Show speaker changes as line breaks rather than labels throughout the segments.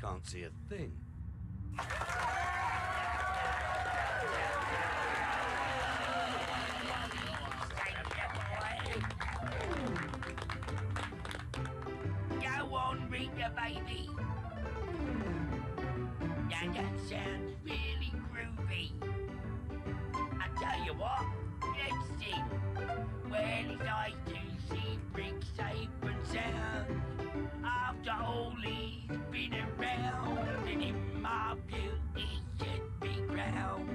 can't see a thing.
Go on, Rita, baby. Now that sounds really groovy. I tell you what, let's sing. Well, it's nice to see Brick safe and sound. After all he's been around, and in my view he should be crowned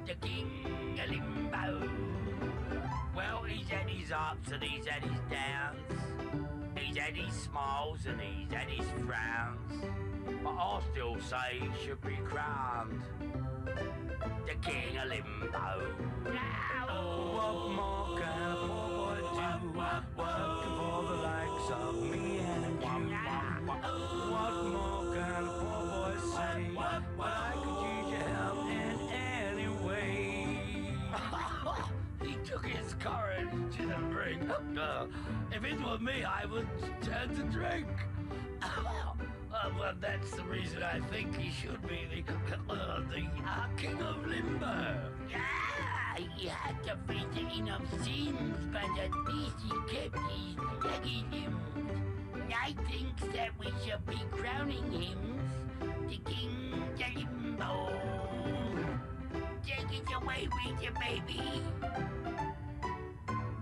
the King of Limbo. Well, he's had his ups and he's had his downs. He's had his smiles and he's had his frowns. But I still say he should be crowned the King of Limbo.
What more can a poor boy do? Working for the likes of me and you. What more can a poor boy say? But I could use your help in any way.
He took his courage to the brink. If it were me, I would turn to drink. Well, that's the reason I think he should be the King of Limbo. Yeah, he had to face enough sins, but at least he kept his leggy limbs. I think that we should be crowning him the King of Limbo. Take it away with you, baby.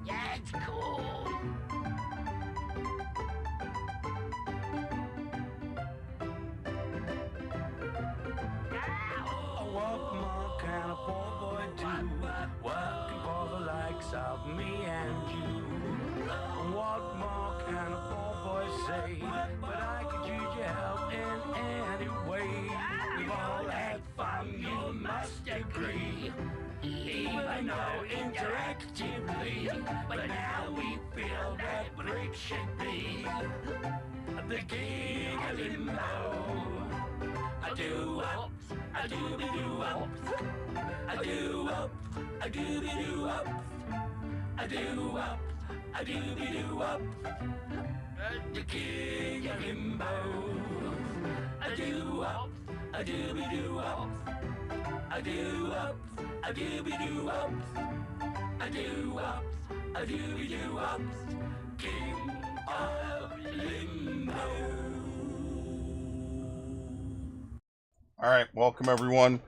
That's cool.
What more can a poor boy do? Working for the likes of me and you. What more can a poor boy say? But I could use your help in any way.
We've all had fun, you must agree. Even though interactively, but now we feel that Brick should be the King of Limbo. I do ups, I do be do ups, I do ups, I do be do ups, I do ups, I do be do ups, the King of Limbo. I do ups, I do be do ups, I do ups, I do be do ups, I do ups, I do be do ups, King of Limbo.
Alright, welcome everyone.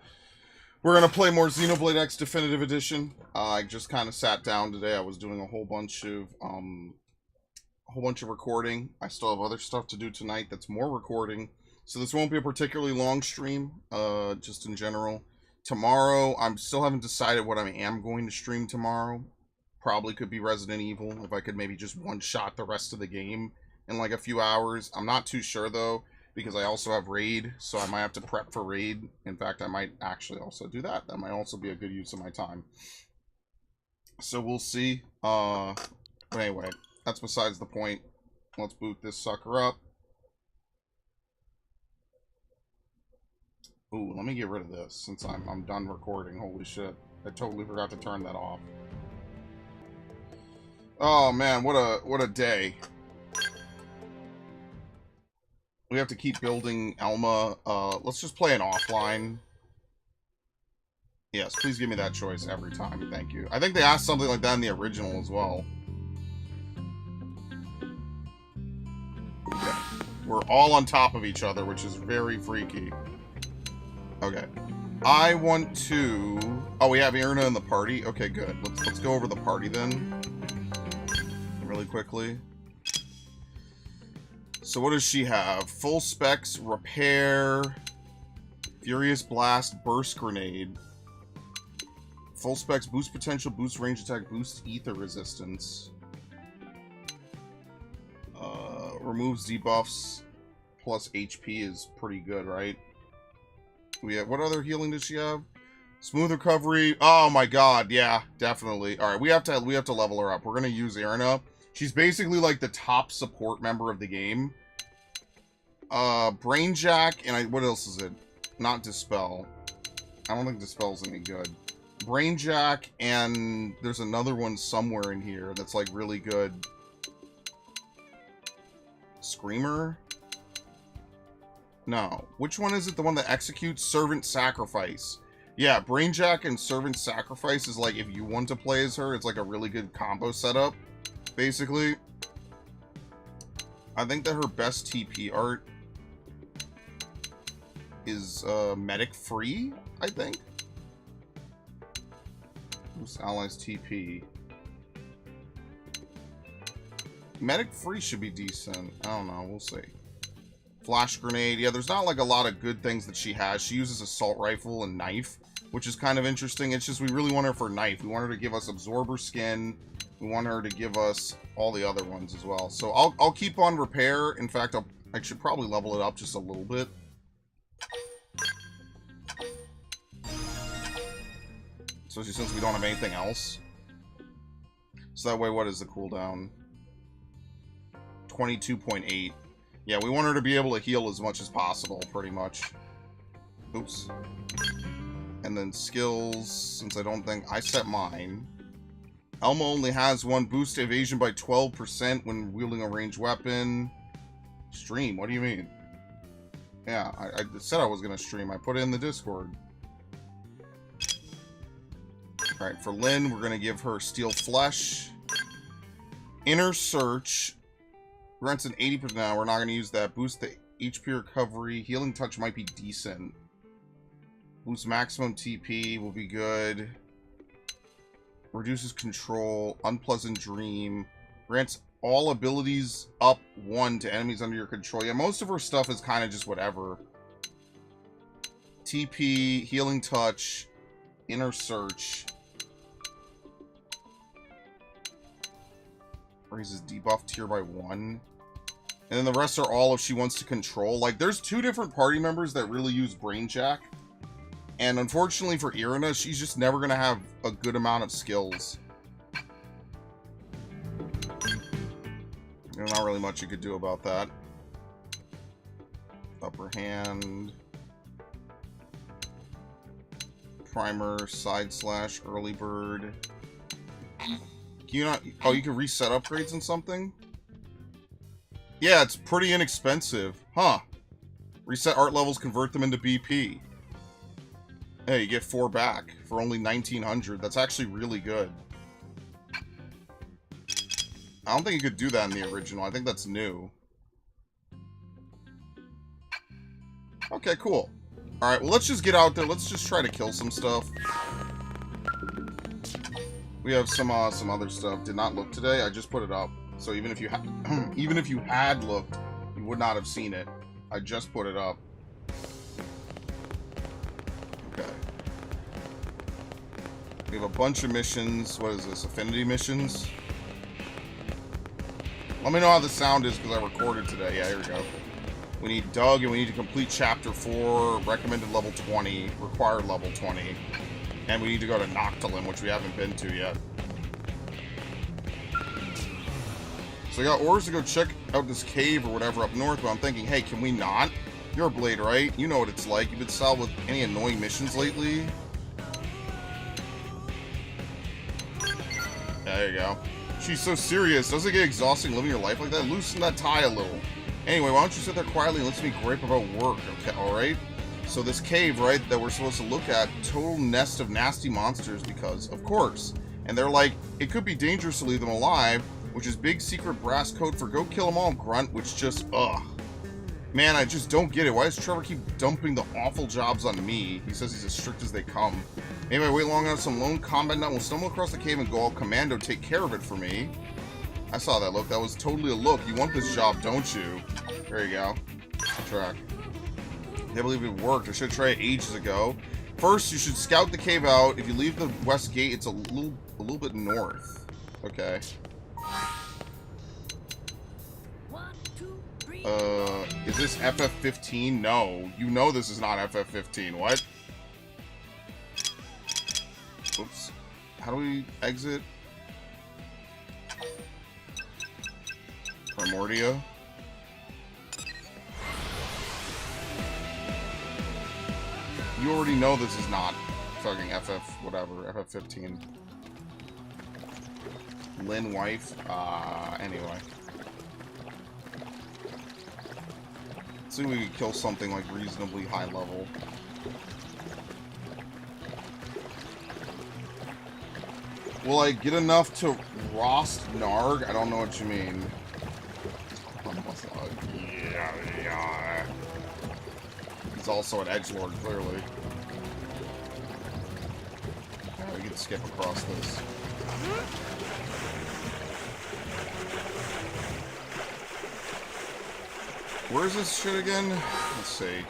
We're going to play more Xenoblade X Definitive Edition. I just kind of sat down today. I was doing a whole bunch of recording. I still have other stuff to do tonight that's more recording. So this won't be a particularly long stream, just in general. Tomorrow, I still haven't decided what I am going to stream tomorrow. Probably could be Resident Evil, if I could maybe just one-shot the rest of the game in like a few hours. I'm not too sure though, because I also have Raid, so I might have to prep for Raid. In fact, I might actually also do that. That might also be a good use of my time. So we'll see. But anyway, that's besides the point. Let's boot this sucker up. Ooh, let me get rid of this since I'm done recording. Holy shit. I totally forgot to turn that off. Oh man, what a day. We have to keep building Elma. Let's just play an offline. Yes, please give me that choice every time. Thank you. I think they asked something like that in the original as well. Okay. We're all on top of each other, which is very freaky. Okay. I want to... Oh, we have Irina in the party? Okay, good. Let's go over the party then. Really quickly. So what does she have? Full specs, repair, furious blast, burst grenade. Full specs, boost potential, boost range attack, boost ether resistance. Removes debuffs plus HP is pretty good, right? We have, what other healing does she have? Smooth recovery. Oh my god, yeah, definitely. All right, we have to level her up. We're gonna use Irina. She's basically like the top support member of the game. Brainjack, and what else is it? Not Dispel. I don't think Dispel's any good. Brainjack, and there's another one somewhere in here that's like really good. Screamer? No. Which one is it? The one that executes Servant Sacrifice. Yeah, Brainjack and Servant Sacrifice is like, if you want to play as her, it's like a really good combo setup, basically. I think that her best TP art is Medic Free, I think. Boost allies TP. Medic Free should be decent. I don't know, we'll see. Flash Grenade. Yeah, there's not like a lot of good things that she has. She uses Assault Rifle and Knife, which is kind of interesting. It's just we really want her for Knife. We want her to give us Absorber Skin. We want her to give us all the other ones as well. So I'll keep on Repair. In fact, I should probably level it up just a little bit. Especially since we don't have anything else. So that way, what is the cooldown? 22.8. Yeah, we want her to be able to heal as much as possible, pretty much. Oops. And then skills, since I don't think I set mine. Elma only has one. Boost evasion by 12% when wielding a ranged weapon. Stream, what do you mean? Yeah, I said I was going to stream. I put it in the Discord. Alright, for Lynn, we're going to give her Steel Flesh. Inner Search. Grants an 80%. Now, we're not going to use that. Boost the HP recovery. Healing Touch might be decent. Boost maximum TP will be good. Reduces control. Unpleasant Dream. Grants all abilities up 1 to enemies under your control. Yeah, most of her stuff is kind of just whatever. TP, Healing Touch, Inner Search. Raises debuff tier by 1. And then the rest are all if she wants to control. Like, there's 2 different party members that really use Brainjack. And unfortunately for Irina, she's just never going to have a good amount of skills. There's not really much you could do about that. Upper hand. Primer, side slash, early bird. Can you not... Oh, you can reset upgrades and something? Yeah, it's pretty inexpensive. Huh. Reset art levels, convert them into BP. Hey, you get 4 back for only 1,900. That's actually really good. I don't think you could do that in the original. I think that's new. Okay, cool. Alright, well, let's just get out there. Let's just try to kill some stuff. We have some other stuff. Did not look today. I just put it up. So even if you even if you had looked, you would not have seen it. I just put it up. Okay. We have a bunch of missions. What is this? Affinity missions? Let me know how the sound is because I recorded today. Yeah, here we go. We need Doug and we need to complete Chapter 4, recommended level 20, required level 20. And we need to go to Noctilin, which we haven't been to yet. So I got orders to go check out this cave or whatever up north, but I'm thinking, hey, can we not? You're a Blade, right? You know what it's like. You've been saddled with any annoying missions lately? There you go. She's so serious. Doesn't it get exhausting living your life like that? Loosen that tie a little. Anyway, why don't you sit there quietly and listen to me gripe about work, okay, alright? So this cave, right, that we're supposed to look at, total nest of nasty monsters because, of course. And they're like, it could be dangerous to leave them alive, which is big secret brass code for go kill them all, grunt, which just, ugh. Man, I just don't get it. Why does Trevor keep dumping the awful jobs on me? He says he's as strict as they come. Maybe I wait long enough, some lone combat nut will stumble across the cave and go all commando, take care of it for me. I saw that look. That was totally a look. You want this job, don't you? There you go. Track. I can't believe it worked. I should have tried it ages ago. First, you should scout the cave out. If you leave the west gate, it's a little bit north. Okay. Is this FF15? No. You know this is not FF15. What? Oops. How do we exit? Primordia. You already know this is not fucking FF whatever, FF15. Lynn wife. Anyway. Let's see if we can kill something like reasonably high level. Will I get enough to rost Narg? I don't know what you mean. Yeah. He's also an edgelord, clearly. Yeah, we can skip across this. Where's this shit again? Let's see.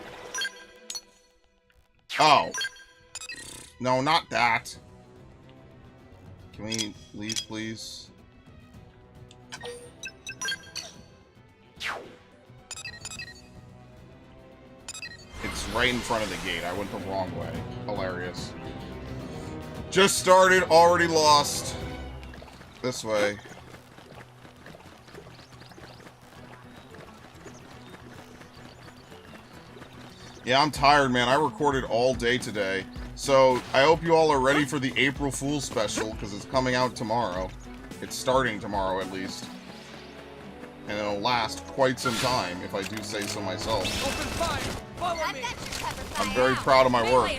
Oh. No, not that. Can we leave, please? It's right in front of the gate. I went the wrong way. Hilarious. Just started, already lost. This way. Yeah, I'm tired, man. I recorded all day today. So, I hope you all are ready for the April Fool's special, because it's coming out tomorrow. It's starting tomorrow, at least. And it'll last quite some time, if I do say so myself.
Open fire! Follow me!
I'm very proud of my work.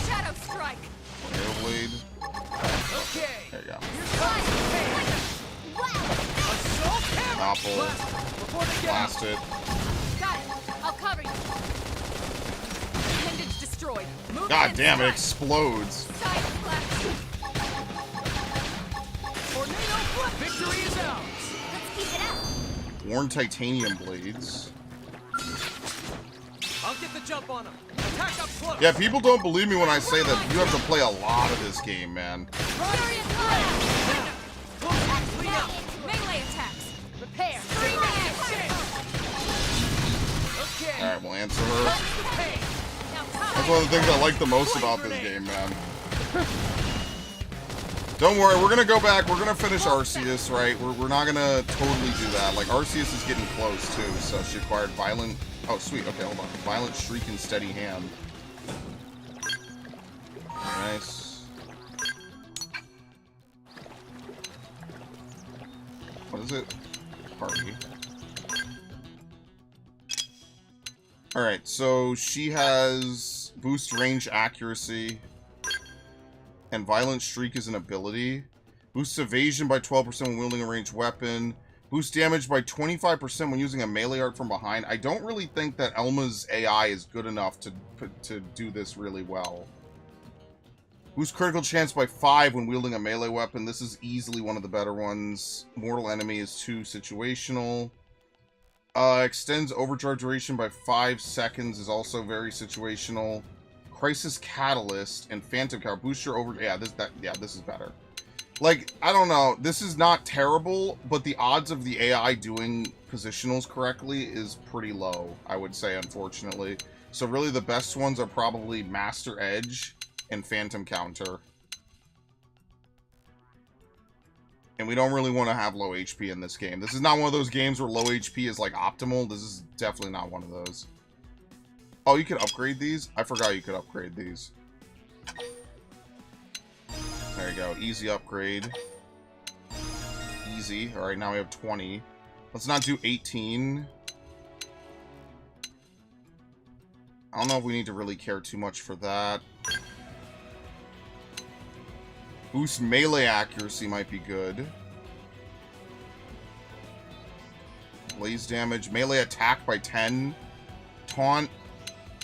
Shadow strike.
Xenoblade.
Okay!
There you go. Apple. Blast it.
Got it. I'll cover you. Appendage destroyed. Move
God
in,
damn, it
strike.
explodes.
Side flash.
Tornado flip! Victory is ours!
Let's keep it up.
Worn titanium blades.
I'll get the jump on him. Attack up close!
Yeah, people don't believe me when I say that you have to play a lot of this game, man.
Furious blast.
Clean up!
Melee attacks. Repair.
Okay!
Alright, we'll answer her.
Hey!
That's one of the things I like the most about this game, man. Don't worry, we're gonna go back. We're gonna finish Arceus, right? We're not gonna totally do that. Like, Arceus is getting close, too, so she acquired Violent... Oh, sweet. Okay, hold on. Violent Shriek and Steady Hand. Nice. What is it? Party. Alright, so she has boost range accuracy, and Violent Shriek is an ability. Boosts evasion by 12% when wielding a ranged weapon. Boosts damage by 25% when using a melee art from behind. I don't really think that Elma's AI is good enough to do this really well. Boosts critical chance by 5 when wielding a melee weapon. This is easily one of the better ones. Mortal enemy is 2 situational. Extends overcharge duration by 5 seconds is also very situational. Crisis Catalyst and Phantom Cow boost your over. Yeah, this is better. Like, I don't know. This is not terrible, but the odds of the AI doing positionals correctly is pretty low, I would say, unfortunately. So really the best ones are probably Master Edge and Phantom Counter. And we don't really want to have low HP in this game. This is not one of those games where low HP is, like, optimal. This is definitely not one of those. Oh, you could upgrade these? I forgot you could upgrade these. There you go. Easy upgrade. Easy. Alright, now we have 20. Let's not do 18. I don't know if we need to really care too much for that. Boost melee accuracy might be good. Blaze damage. Melee attack by 10. Taunt.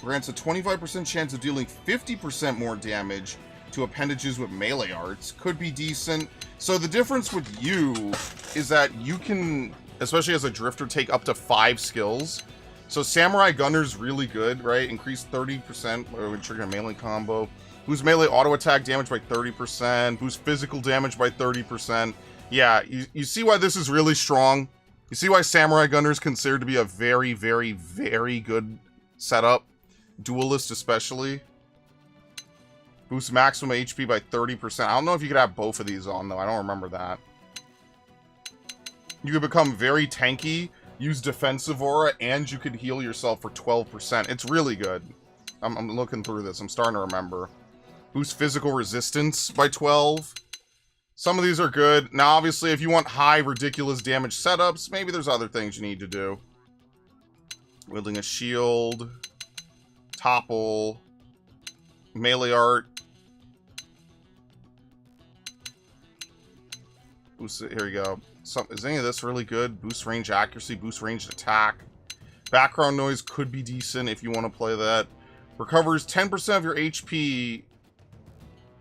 Grants a 25% chance of dealing 50% more damage to appendages with melee arts. Could be decent. So the difference with you is that you can, especially as a drifter, take up to 5 skills. So Samurai Gunner's really good, right? Increase 30% when trigger a melee combo. Boost melee auto attack damage by 30%. Boost physical damage by 30%. Yeah, you see why this is really strong? You see why Samurai Gunner is considered to be a very, very, very good setup? Duelist especially. Boost maximum HP by 30%. I don't know if you could have both of these on, though. I don't remember that. You could become very tanky, use defensive aura, and you could heal yourself for 12%. It's really good. I'm looking through this. I'm starting to remember. Boost physical resistance by 12. Some of these are good. Now, obviously, if you want high, ridiculous damage setups, maybe there's other things you need to do. Wielding a shield. Topple. Melee art. Boost it, here we go. Is any of this really good? Boost range accuracy, boost ranged attack. Background noise could be decent if you want to play that. Recovers 10% of your HP.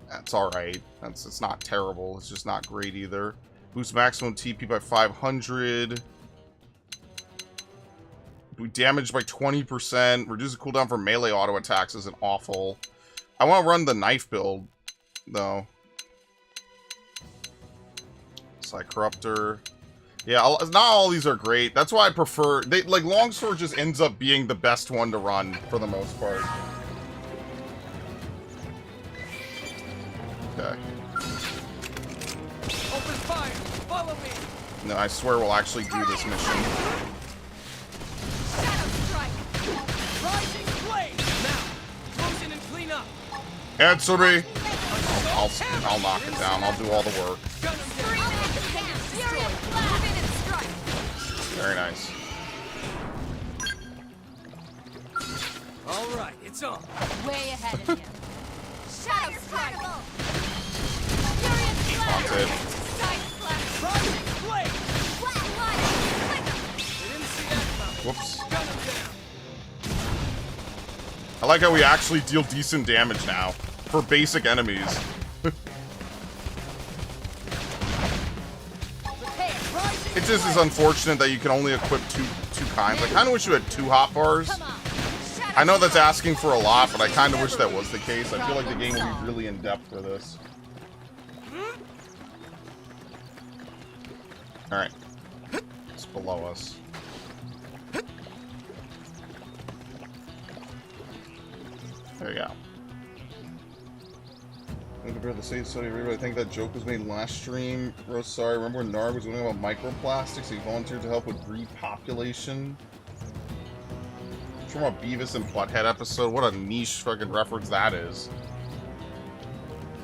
That's alright. It's not terrible. It's just not great either. Boost maximum TP by 500. Damage by 20%. Reduces cooldown for melee auto attacks isn't awful. I want to run the knife build, though. Corruptor. Yeah, not all these are great. That's why I prefer... like, Longsword just ends up being the best one to run, for the most part. Okay.
Open fire! Follow me!
No, I swear we'll actually do this mission.
Shadow strike.
Rising flame! Now, close in and clean up!
Answer me! I'll knock it down. I'll do all the work.
Gun him down!
Fury of blast. Move in and strike.
Very nice.
All right, it's on.
Way ahead of him. Shadow strike. Fury of blast.
That's it.
Side slash.
Rising flame!
Flat line.
They didn't see that coming.
Whoops.
Gun him down!
I like how we actually deal decent damage now. For basic enemies. It just is unfortunate that you can only equip two kinds. I kind of wish you had 2 hotbars. I know that's asking for a lot, but I kind of wish that was the case. I feel like the game would be really in-depth for this. Alright. It's below us. There you go. Compared to the same study, I think that joke was made last stream. Rose, sorry. Remember when Narg was doing about microplastics? He volunteered to help with repopulation. From a Beavis and Butthead episode. What a niche fucking reference that is.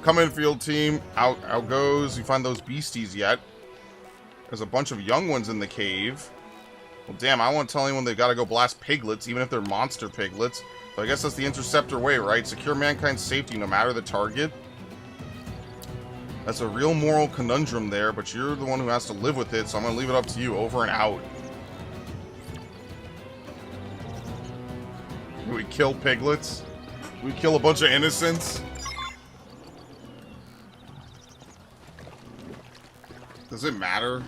Come in, field team. Out goes. You find those beasties yet? There's a bunch of young ones in the cave. Well, damn, I won't tell anyone they've got to go blast piglets, even if they're monster piglets. So I guess that's the Interceptor way, right? Secure mankind's safety no matter the target. That's a real moral conundrum there, but you're the one who has to live with it, so I'm going to leave it up to you. Over and out. Do we kill piglets? Do we kill a bunch of innocents? Does it matter?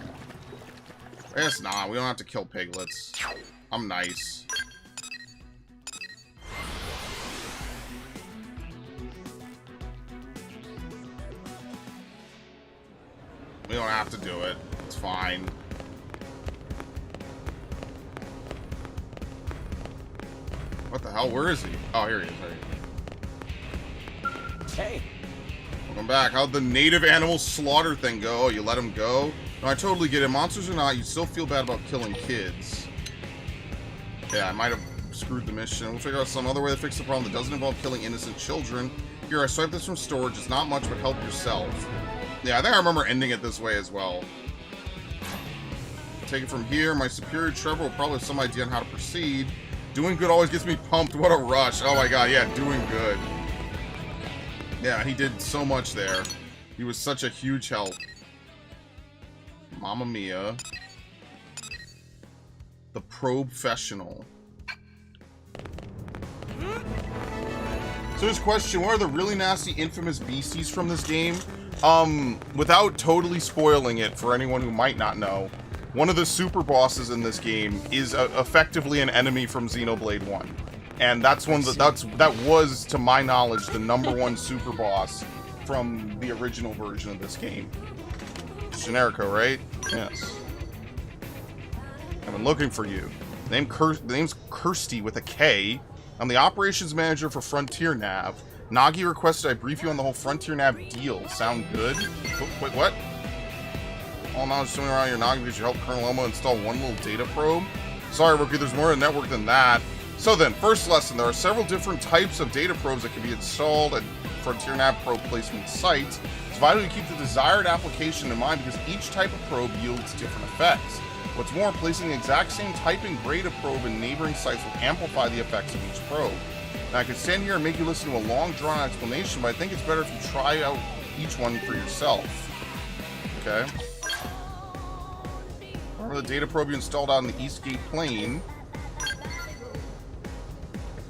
I guess not. We don't have to kill piglets. I'm nice. We don't have to do it. It's fine. What the hell? Where is he? Oh, here he is. There he is.
Hey.
Welcome back. How'd the native animal slaughter thing go? Oh, you let him go? No, I totally get it. Monsters or not, you still feel bad about killing kids. Yeah, I might have screwed the mission. We'll figure out some other way to fix the problem that doesn't involve killing innocent children. Here, I swiped this from storage. It's not much, but help yourself. Yeah, I think I remember ending it this way as well. Take it from here. My superior Trevor will probably have some idea on how to proceed. Doing good always gets me pumped. What a rush. Oh my god, yeah, doing good. Yeah, he did so much there. He was such a huge help. Mamma Mia. The Professional. So his question, what are the really nasty infamous beasties from this game? Without totally spoiling it for anyone who might not know, one of the super bosses in this game is effectively an enemy from Xenoblade 1. And that's one that was, to my knowledge, the #1 super boss from the original version of this game. It's Generico, right? Yes. I've been looking for you. The name's Kirsty with a K. I'm the operations manager for Frontier Nav. Nagi requested I brief you on the whole Frontier Nav deal. Sound good? Wait, what? All knowledge swimming around your Nagi because you helped Colonel Elmo install one little data probe? Sorry, Rookie, there's more to the network than that. So then, first lesson, there are several different types of data probes that can be installed at Frontier Nav probe placement sites, it's vital to keep the desired application in mind because each type of probe yields different effects. What's more, placing the exact same type and grade of probe in neighboring sites will amplify the effects of each probe. Now, I could stand here and make you listen to a long, drawn-out explanation, but I think it's better if you try out each one for yourself. Okay? Remember the data probe you installed out on the Eastgate Plain.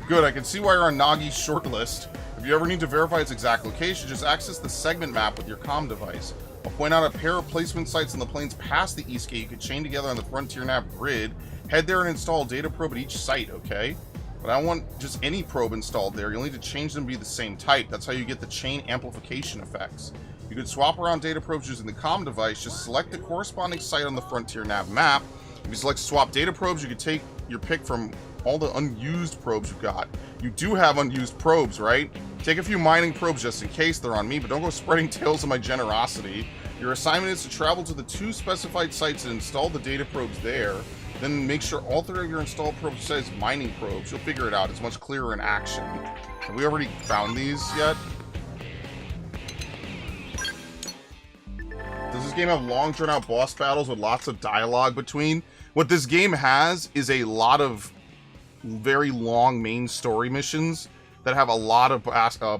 Good, I can see why you're on Nagi's shortlist. If you ever need to verify its exact location, just access the segment map with your comm device. I'll point out a pair of placement sites in the plains past the Eastgate you could chain together on the Frontier Nav grid. Head there and install a data probe at each site, okay? But I don't want just any probe installed there. You'll need to change them to be the same type. That's how you get the chain amplification effects. You could swap around data probes using the comm device. Just select the corresponding site on the Frontier Nav map. If you select swap data probes, you can take your pick from all the unused probes you've got. You do have unused probes, right? Take a few mining probes just in case they're on me, but don't go spreading tales of my generosity. Your assignment is to travel to the 2 specified sites and install the data probes there. Then make sure all 3 of your installed probes says mining probes. You'll figure it out. It's much clearer in action. Have we already found these yet? Does this game have long, drawn-out boss battles with lots of dialogue between? What this game has is a lot of very long main story missions that have a lot of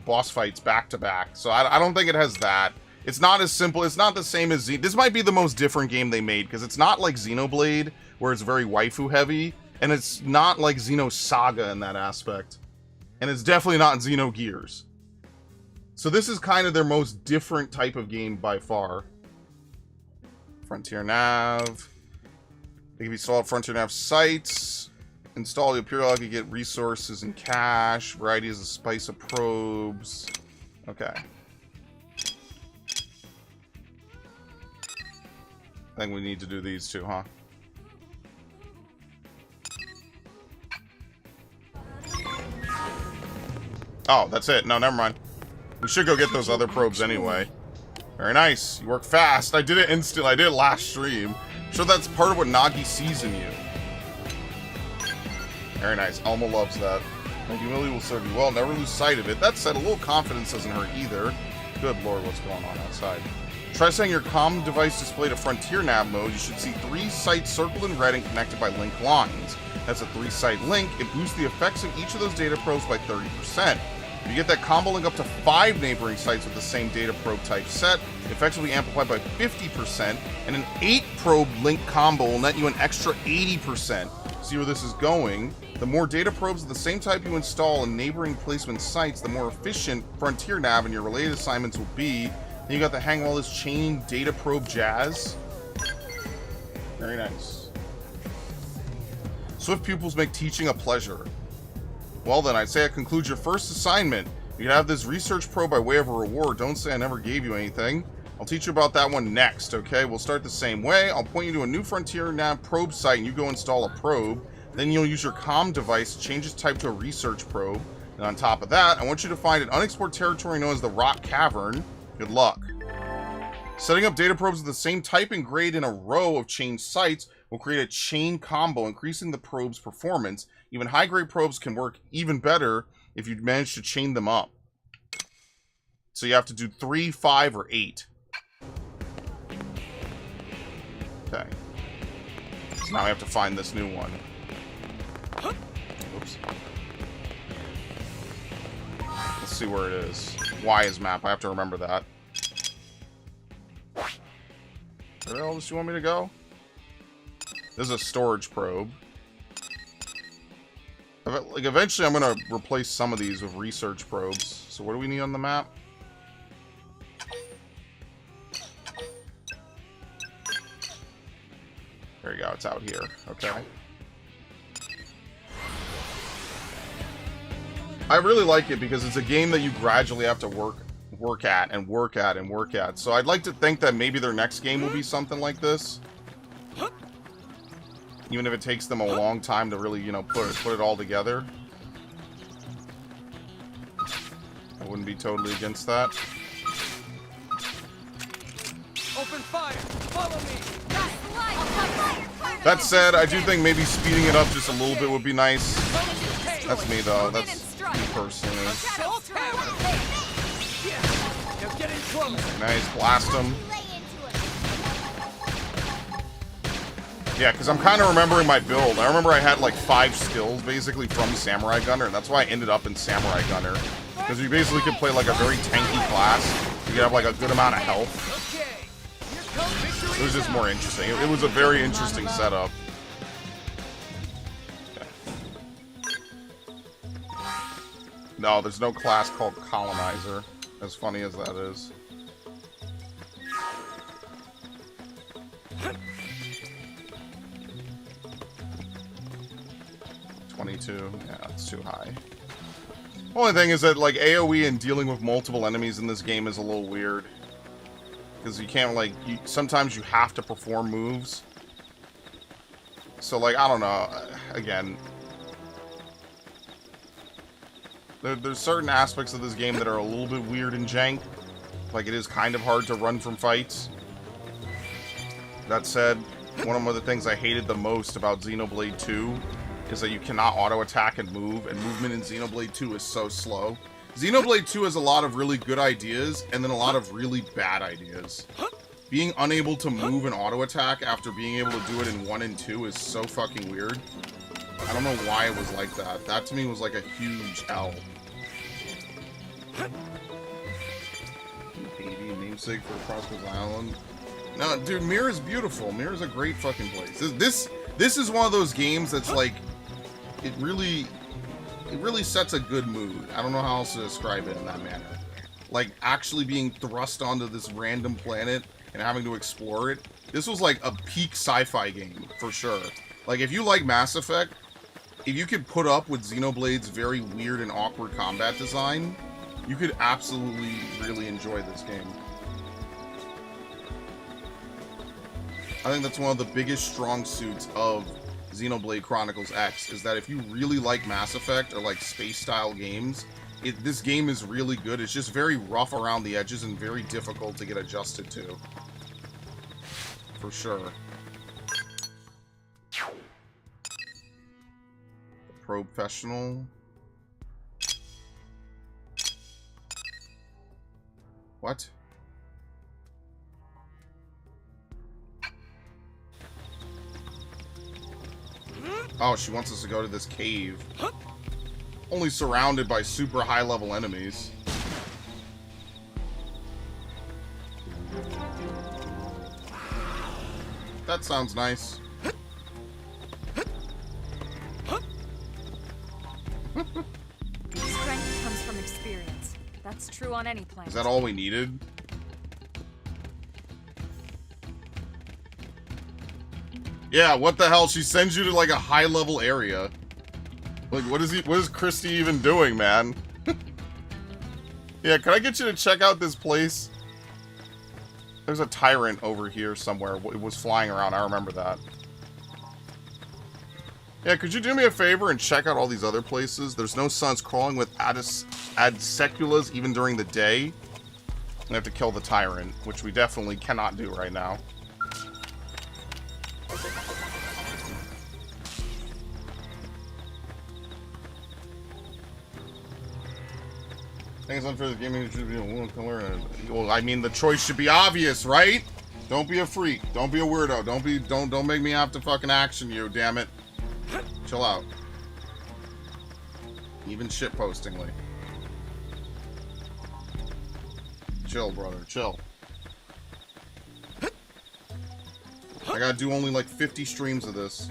boss fights back-to-back. So I don't think it has that. It's not as simple. It's not the same as This might be the most different game they made, because it's not like Xenoblade, where it's very waifu-heavy, and it's not like Xenosaga in that aspect. And it's definitely not Xenogears. So this is kind of their most different type of game by far. Frontier Nav. They can be installed at Frontier Nav sites. Install the periodically get resources and cash. Varieties of spice of probes. Okay. I think we need to do these two, huh? Oh, that's it. No, never mind. We should go get those other probes anyway. Very nice. You work fast. I did it instantly. I did it last stream. So that's part of what Nagi sees in you. Very nice. Alma loves that. And humility will serve you well. Never lose sight of it. That said, a little confidence doesn't hurt either. Good lord, what's going on outside? Try setting your comm device display to Frontier Nav mode. You should see 3 sites circled in red and connected by link lines. That's a 3-site link. It boosts the effects of each of those data probes by 30%. If you get that combo link up to 5 neighboring sites with the same data probe type set, effectively amplified by 50%, and an 8 probe link combo will net you an extra 80%. See where this is going? The more data probes of the same type you install in neighboring placement sites, the more efficient Frontier Nav and your related assignments will be. Then you got the hang of all this chain data probe jazz. Very nice. Swift pupils make teaching a pleasure. Well then, I'd say that concludes your first assignment. You can have this research probe by way of a reward. Don't say I never gave you anything. I'll teach you about that one next, okay? We'll start the same way. I'll point you to a new Frontier Nav probe site and you go install a probe. Then you'll use your comm device to change its type to a research probe. And on top of that, I want you to find an unexplored territory known as the Rock Cavern. Good luck. Setting up data probes of the same type and grade in a row of chain sites will create a chain combo, increasing the probe's performance. Even high-grade probes can work even better if you manage to chain them up. So you have to do 3, 5, or 8. Okay. So now I have to find this new one. Oops. Let's see where it is. Y is map. I have to remember that. Where the hell does she want me to go? This is a storage probe. Like, eventually I'm going to replace some of these with research probes. So what do we need on the map? There you go, it's out here. Okay. I really like it because it's a game that you gradually have to work at. So I'd like to think that maybe their next game will be something like this. Even if it takes them a long time to really, you know, put it all together. I wouldn't be totally against that.
Open fire! Follow me!
That said, I do think maybe speeding it up just a little bit would be nice. That's me though. That's me personally. Nice, blast him.
Lay into it.
Yeah, because I'm kind of remembering my build. I remember I had like 5 skills basically from Samurai Gunner, and that's why I ended up in Samurai Gunner. Because you basically could play like a very tanky class. You could have like a good amount of health. It was just more interesting. It was a very interesting setup. No, there's no class called Colonizer, as funny as that is. $22. Yeah, that's too high. Only thing is that, like, AoE and dealing with multiple enemies in this game is a little weird. Because you can't, like, sometimes you have to perform moves. So, like, I don't know. Again, there's certain aspects of this game that are a little bit weird and jank. Like, it is kind of hard to run from fights. That said, one of the things I hated the most about Xenoblade 2 is that you cannot auto-attack and move, and movement in Xenoblade 2 is so slow. Xenoblade 2 has a lot of really good ideas, and then a lot of really bad ideas. Being unable to move and auto-attack after being able to do it in 1 and 2 is so fucking weird. I don't know why it was like that. That to me was like a huge L. Baby namesake for Prosperous Island. No, dude, Mir is beautiful. Mir is a great fucking place. This is one of those games that's like, it really sets a good mood. I don't know how else to describe it in that manner. Like, actually being thrust onto this random planet and having to explore it. This was like a peak sci-fi game, for sure. Like, if you like Mass Effect, if you could put up with Xenoblade's very weird and awkward combat design, you could absolutely really enjoy this game. I think that's one of the biggest strong suits of Xenoblade Chronicles X, is that if you really like Mass Effect or like space-style games, this game is really good. It's just very rough around the edges and very difficult to get adjusted to. For sure. Professional. What? Oh, she wants us to go to this cave. Only surrounded by super high-level enemies. That sounds nice.
Strength comes from experience. That's true on any planet.
Is that all we needed? Yeah, what the hell? She sends you to like a high-level area. Like, what is Christy even doing, man? Yeah, can I get you to check out this place? There's a tyrant over here somewhere. It was flying around. I remember that. Yeah, could you do me a favor and check out all these other places? There's no suns crawling with adseculas even during the day. We have to kill the tyrant, which we definitely cannot do right now. I think it's unfair that gaming should be a woman color. Well, I mean, the choice should be obvious, right? Don't be a freak. Don't be a weirdo. Don't make me have to fucking action you, damn it. Chill out. Even shitpostingly. Chill, brother. Chill. I gotta do only like 50 streams of this.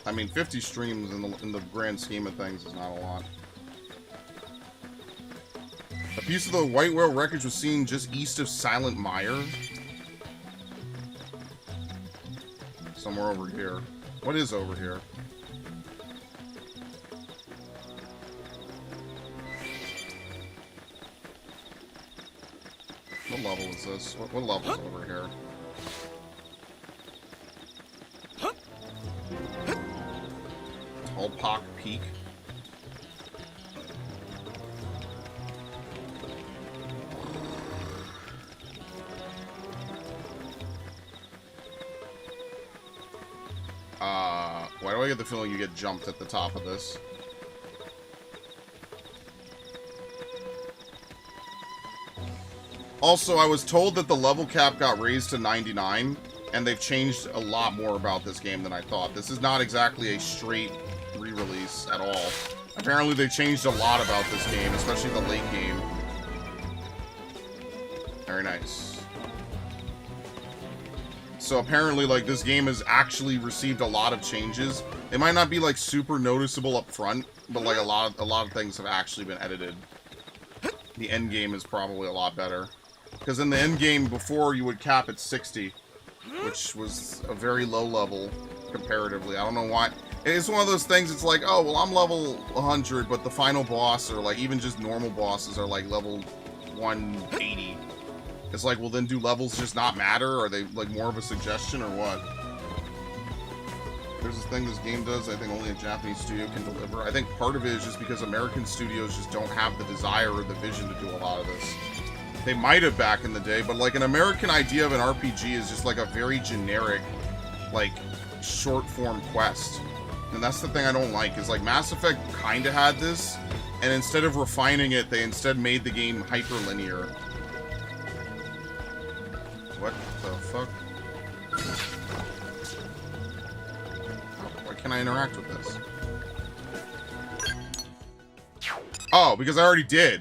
I mean, 50 streams in the grand scheme of things is not a lot. A piece of the White Whale wreckage was seen just east of Silent Mire. Somewhere over here. What is over here? What level is this? What level is over here? Tallpock Peak. Why do I get the feeling you get jumped at the top of this? Also, I was told that the level cap got raised to 99, and they've changed a lot more about this game than I thought. This is not exactly a straight re-release at all. Apparently, they changed a lot about this game, especially the late game. Very nice. So apparently, like, this game has actually received a lot of changes. It might not be, like, super noticeable up front, but, like, a lot of things have actually been edited. The end game is probably a lot better. Because in the end game, before, you would cap at 60, which was a very low level, comparatively. I don't know why. It's one of those things, it's like, oh, well, I'm level 100, but the final boss, or, like, even just normal bosses are, like, level 180. It's like, well, then do levels just not matter? Are they, like, more of a suggestion, or what? There's this thing this game does, I think only a Japanese studio can deliver. I think part of it is just because American studios just don't have the desire or the vision to do a lot of this. They might have back in the day, but, like, an American idea of an RPG is just, like, a very generic, like, short-form quest. And that's the thing I don't like, is, like, Mass Effect kind of had this, and instead of refining it, they instead made the game hyper-linear. What the fuck? Why can't I interact with this? Oh, because I already did.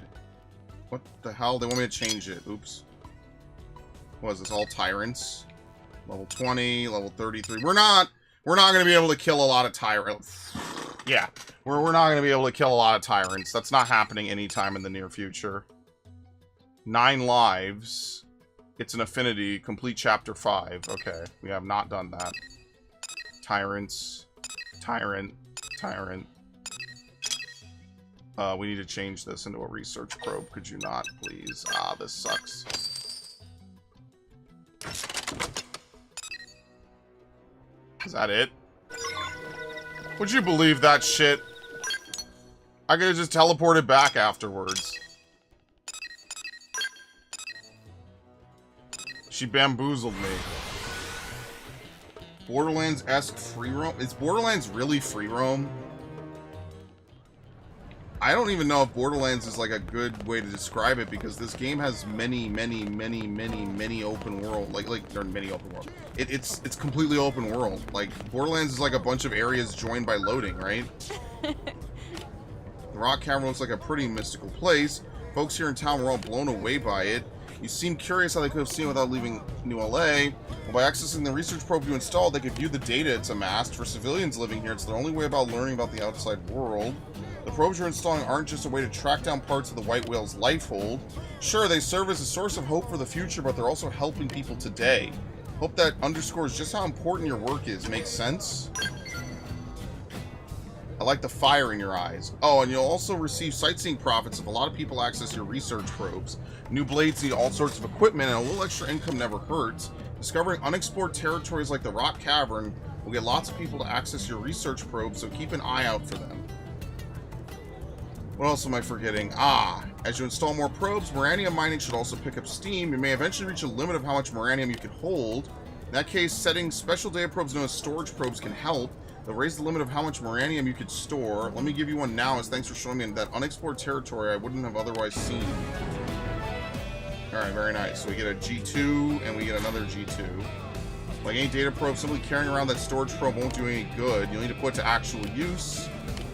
What the hell? They want me to change it. Oops. What is this? All tyrants? Level 20, level 33. We're not going to be able to kill a lot of tyrants. Yeah. We're not going to be able to kill a lot of tyrants. That's not happening anytime in the near future. 9 lives. It's an affinity. Complete chapter 5. Okay. We have not done that. Tyrants. Tyrant. Tyrant. We need to change this into a research probe. Could you not, please? Ah, this sucks. Is that it? Would you believe that shit? I could have just teleported back afterwards. She bamboozled me. Borderlands-esque free roam? Is Borderlands really free roam? I don't even know if Borderlands is like a good way to describe it, because this game has many open world, or many open world. It's completely open world. Like, Borderlands is like a bunch of areas joined by loading, right? The rock cavern looks like a pretty mystical place. Folks here in town were all blown away by it. You seem curious how they could have seen it without leaving New LA. Well, by accessing the research probe you installed, they could view the data it's amassed. For civilians living here, it's the only way about learning about the outside world. The probes you're installing aren't just a way to track down parts of the White Whale's life hold. Sure, they serve as a source of hope for the future, but they're also helping people today. Hope that underscores just how important your work is. Makes sense? I like the fire in your eyes. Oh, and you'll also receive sightseeing profits if a lot of people access your research probes. New blades need all sorts of equipment, and a little extra income never hurts. Discovering unexplored territories like the Rock Cavern will get lots of people to access your research probes, so keep an eye out for them. What else am I forgetting? Ah, as you install more probes, Moranium mining should also pick up steam. You may eventually reach a limit of how much Moranium you can hold. In that case, setting special data probes known as storage probes can help. They'll raise the limit of how much Moranium you could store. Let me give you one now, as thanks for showing me that unexplored territory I wouldn't have otherwise seen. Alright, very nice. So we get a G2, and we get another G2. Like any data probe, simply carrying around that storage probe won't do any good. You'll need to put it to actual use.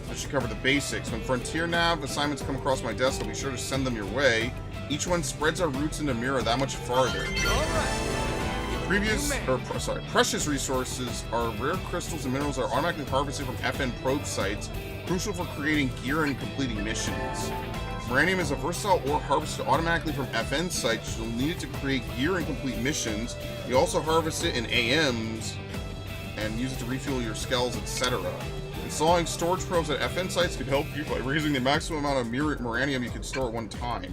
That should cover the basics. When Frontier Nav assignments come across my desk, I'll be sure to send them your way. Each one spreads our roots into Mirror that much farther. Precious resources are rare crystals and minerals that are automatically harvested from FN probe sites, crucial for creating gear and completing missions. Moranium is a versatile ore harvested automatically from FN sites. You'll need it to create gear and complete missions. You also harvest it in AMs and use it to refuel your skells, etc. Installing storage probes at FN sites can help you by raising the maximum amount of Moranium you can store at one time.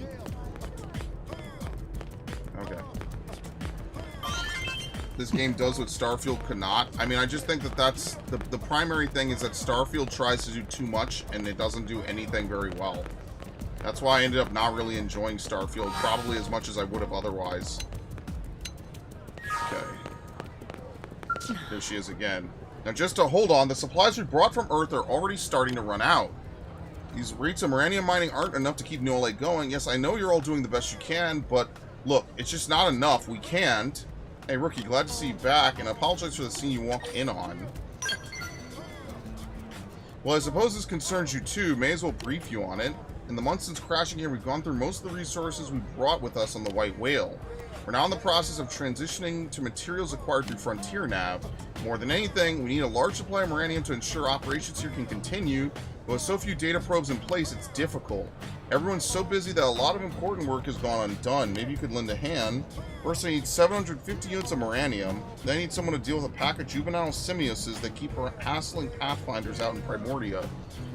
Okay. This game does what Starfield could not. I mean, I just think that that's the primary thing, is that Starfield tries to do too much and it doesn't do anything very well. That's why I ended up not really enjoying Starfield, probably as much as I would have otherwise. Okay. There she is again. Now, just to hold on, the supplies we brought from Earth are already starting to run out. These rates of Moranium mining aren't enough to keep New LA going. Yes, I know you're all doing the best you can, but Look, it's just not enough. We can't. Hey, Rookie, glad to see you back, and I apologize for the scene you walked in on. Well, I suppose this concerns you too. May as well brief you on it. In the months since crashing here, we've gone through most of the resources we brought with us on the White Whale. We're now in the process of transitioning to materials acquired through Frontier Nav. More than anything, we need a large supply of uranium to ensure operations here can continue, but with so few data probes in place, it's difficult. Everyone's so busy that a lot of important work has gone undone. Maybe you could lend a hand. First, I need 750 units of uranium. Then I need someone to deal with a pack of juvenile simiuses that keep hassling Pathfinders out in Primordia.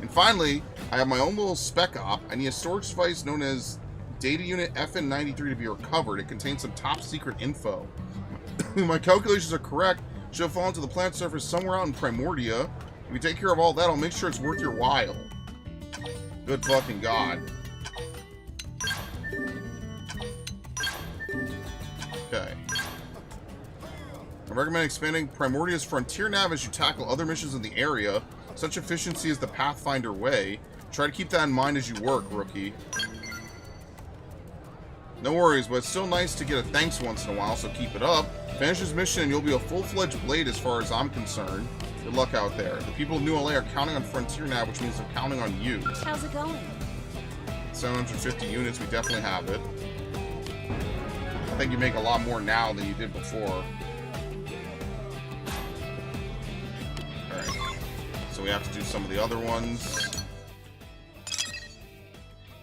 And finally, I have my own little spec op. I need a storage device known as Data Unit FN93 to be recovered. It contains some top secret info. If my calculations are correct, it should have fallen to the planet surface somewhere out in Primordia. If we take care of all that, I'll make sure it's worth your while. Good fucking God. Okay. I recommend expanding Primordia's Frontier Nav as you tackle other missions in the area. Such efficiency is the Pathfinder way. Try to keep that in mind as you work, Rookie. No worries, but it's still nice to get a thanks once in a while, so keep it up. Finish this mission and you'll be a full-fledged Blade as far as I'm concerned. Good luck out there. The people of New LA are counting on Frontier Nav, which means they're counting on you.
How's it going?
750 units, we definitely have it. I think you make a lot more now than you did before. Alright. So we have to do some of the other ones.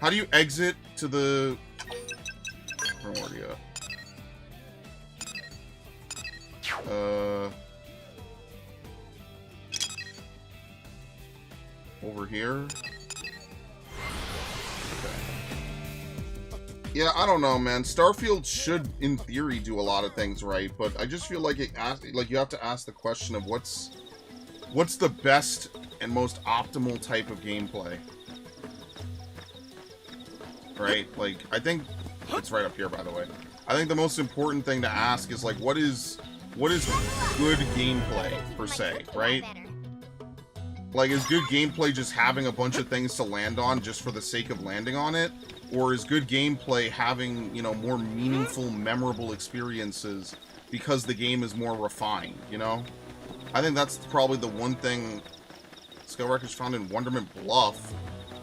How do you exit to the... Primordia? Over here? Okay. Yeah, I don't know, man. Starfield should, in theory, do a lot of things right, but I just feel like you have to ask the question of what's the best and most optimal type of gameplay, right? Like, I think it's right up here, by the way. I think the most important thing to ask is like, what is good gameplay per se, right? Like, is good gameplay just having a bunch of things to land on just for the sake of landing on it? Or is good gameplay having, you know, more meaningful, memorable experiences because the game is more refined, you know? I think that's probably the one thing Scale Wreckage found in Wonderment Bluff.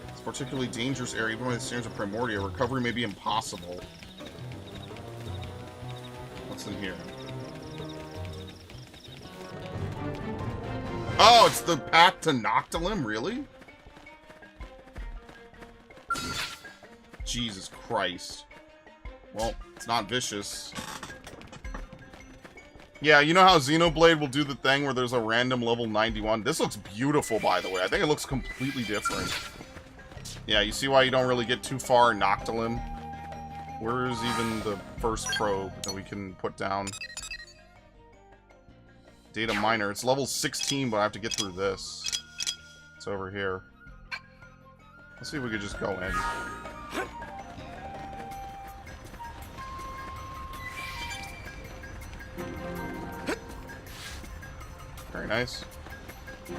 It's a particularly dangerous area, even by the standards of Primordia. Recovery may be impossible. What's in here? Oh, it's the path to Noctilim, really? Jesus Christ. Well, it's not vicious. Yeah, you know how Xenoblade will do the thing where there's a random level 91? This looks beautiful, by the way. I think it looks completely different. Yeah, you see why you don't really get too far in Noctilim? Where's even the first probe that we can put down? Data miner. It's level 16, but I have to get through this. It's over here. Let's see if we could just go in. Very nice. I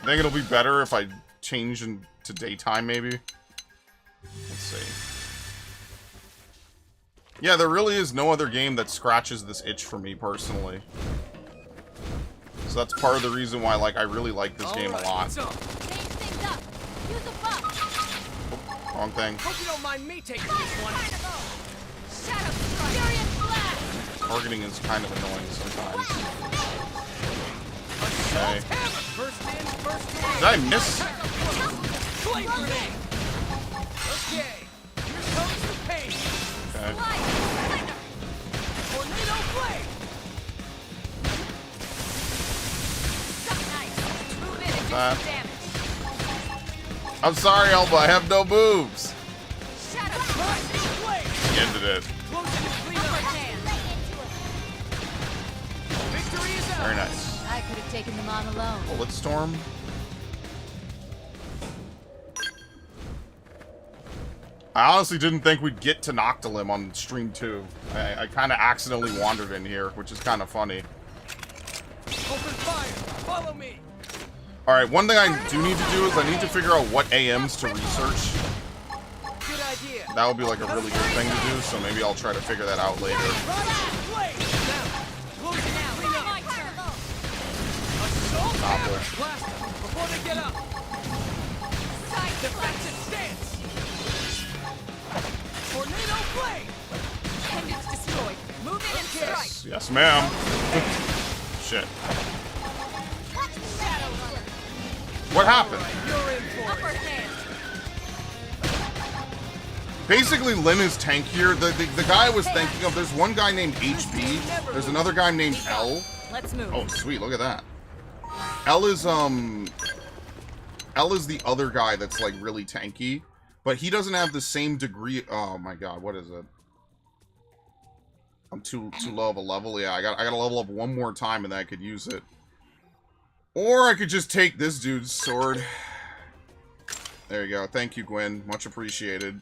think it'll be better if I change into daytime, maybe. Let's see. Yeah, there really is no other game that scratches this itch for me, personally. So that's part of the reason why, like, I really like this game a lot.
Change things up. Use a buff.
Wrong thing.
Hope you don't mind me taking this one.
Shadow strike. Furious blast.
Targeting is kind of annoying sometimes. Okay.
First in, first in.
Did I miss?
Flame grenade. Okay, here comes the pain.
Okay.
Tornado blade.
Nice. 2 minutes.
That.
Damage.
I'm sorry, Elba, I have no moves.
Shadow
Blade.
Ended it.
Victory is out.
Very nice.
I could have taken them on alone.
Bullet Storm. I honestly didn't think we'd get to Noctilim on stream 2. I kind of accidentally wandered in here, which is kind of funny.
Open fire. Follow me.
Alright, one thing I do need to do is I need to figure out what AMs to research.
Good idea.
that would be like a really good thing to do, so maybe I'll try to figure that out later. Novel.
Before they get up. Defensive stance. Tornado blade.
Pendants destroyed. Move in and strike.
Yes, ma'am. Shit. What happened?
You're in for
Upper
it.
hand.
Basically, Lin is tankier. The guy I was thinking of, there's one guy named HB. There's another guy named L.
Let's move.
Oh, sweet. Look at that. L is the other guy that's like really tanky, but he doesn't have the same degree. Oh my god, what is it? I'm too low of a level. Yeah, I gotta level up one more time and then I could use it. Or I could just take this dude's sword. There you go. Thank you, Gwen. Much appreciated.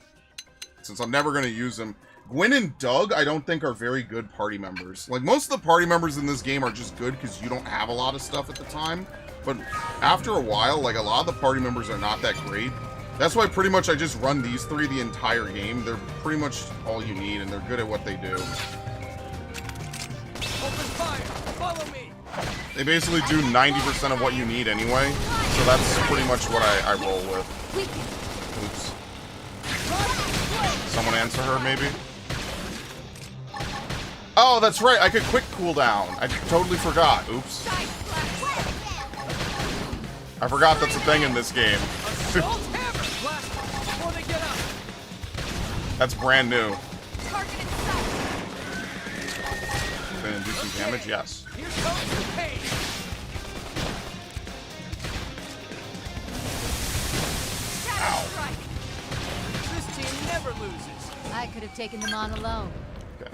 Since I'm never gonna use him. Gwen and Doug, I don't think are very good party members. Like, most of the party members in this game are just good because you don't have a lot of stuff at the time. But after a while, like, a lot of the party members are not that great. That's why pretty much I just run these three the entire game. They're pretty much all you need, and they're good at what they do.
Open fire. Follow me.
They basically do 90% of what you need anyway. So that's pretty much what I roll with. Oops. Someone answer her, maybe? Oh, that's right. I could quick cooldown. I totally forgot. Oops. I forgot that's a thing in this game.
Assault hammer. Blast before they get up.
That's brand new.
Target in sight.
Gonna do some damage? Yes.
Here comes the pain.
Shadow strike.
This team never loses.
I could have taken them on alone.
Okay.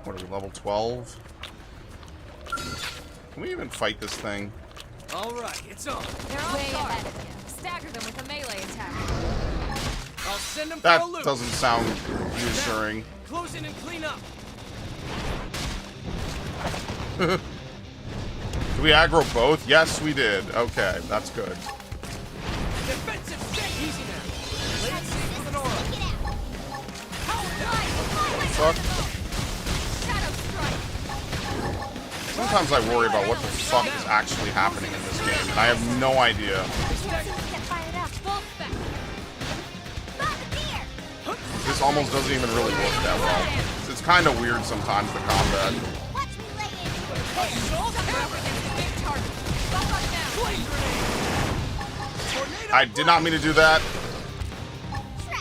What are we, level 12? Can we even fight this thing?
All right, it's on.
They're all way ahead of you. Stagger them with a melee attack.
I'll send them
That
for a loop.
doesn't sound reassuring.
Close in and clean up.
Did we aggro both? Yes, we did. Okay, that's good.
Defensive stay easy now. Blade safe with an aura.
Fuck.
Shadow strike.
Sometimes I worry about what the fuck is actually happening in this game, and I have no idea. This almost doesn't even really work that well. It's kind of weird sometimes, the combat. I did not mean to do that.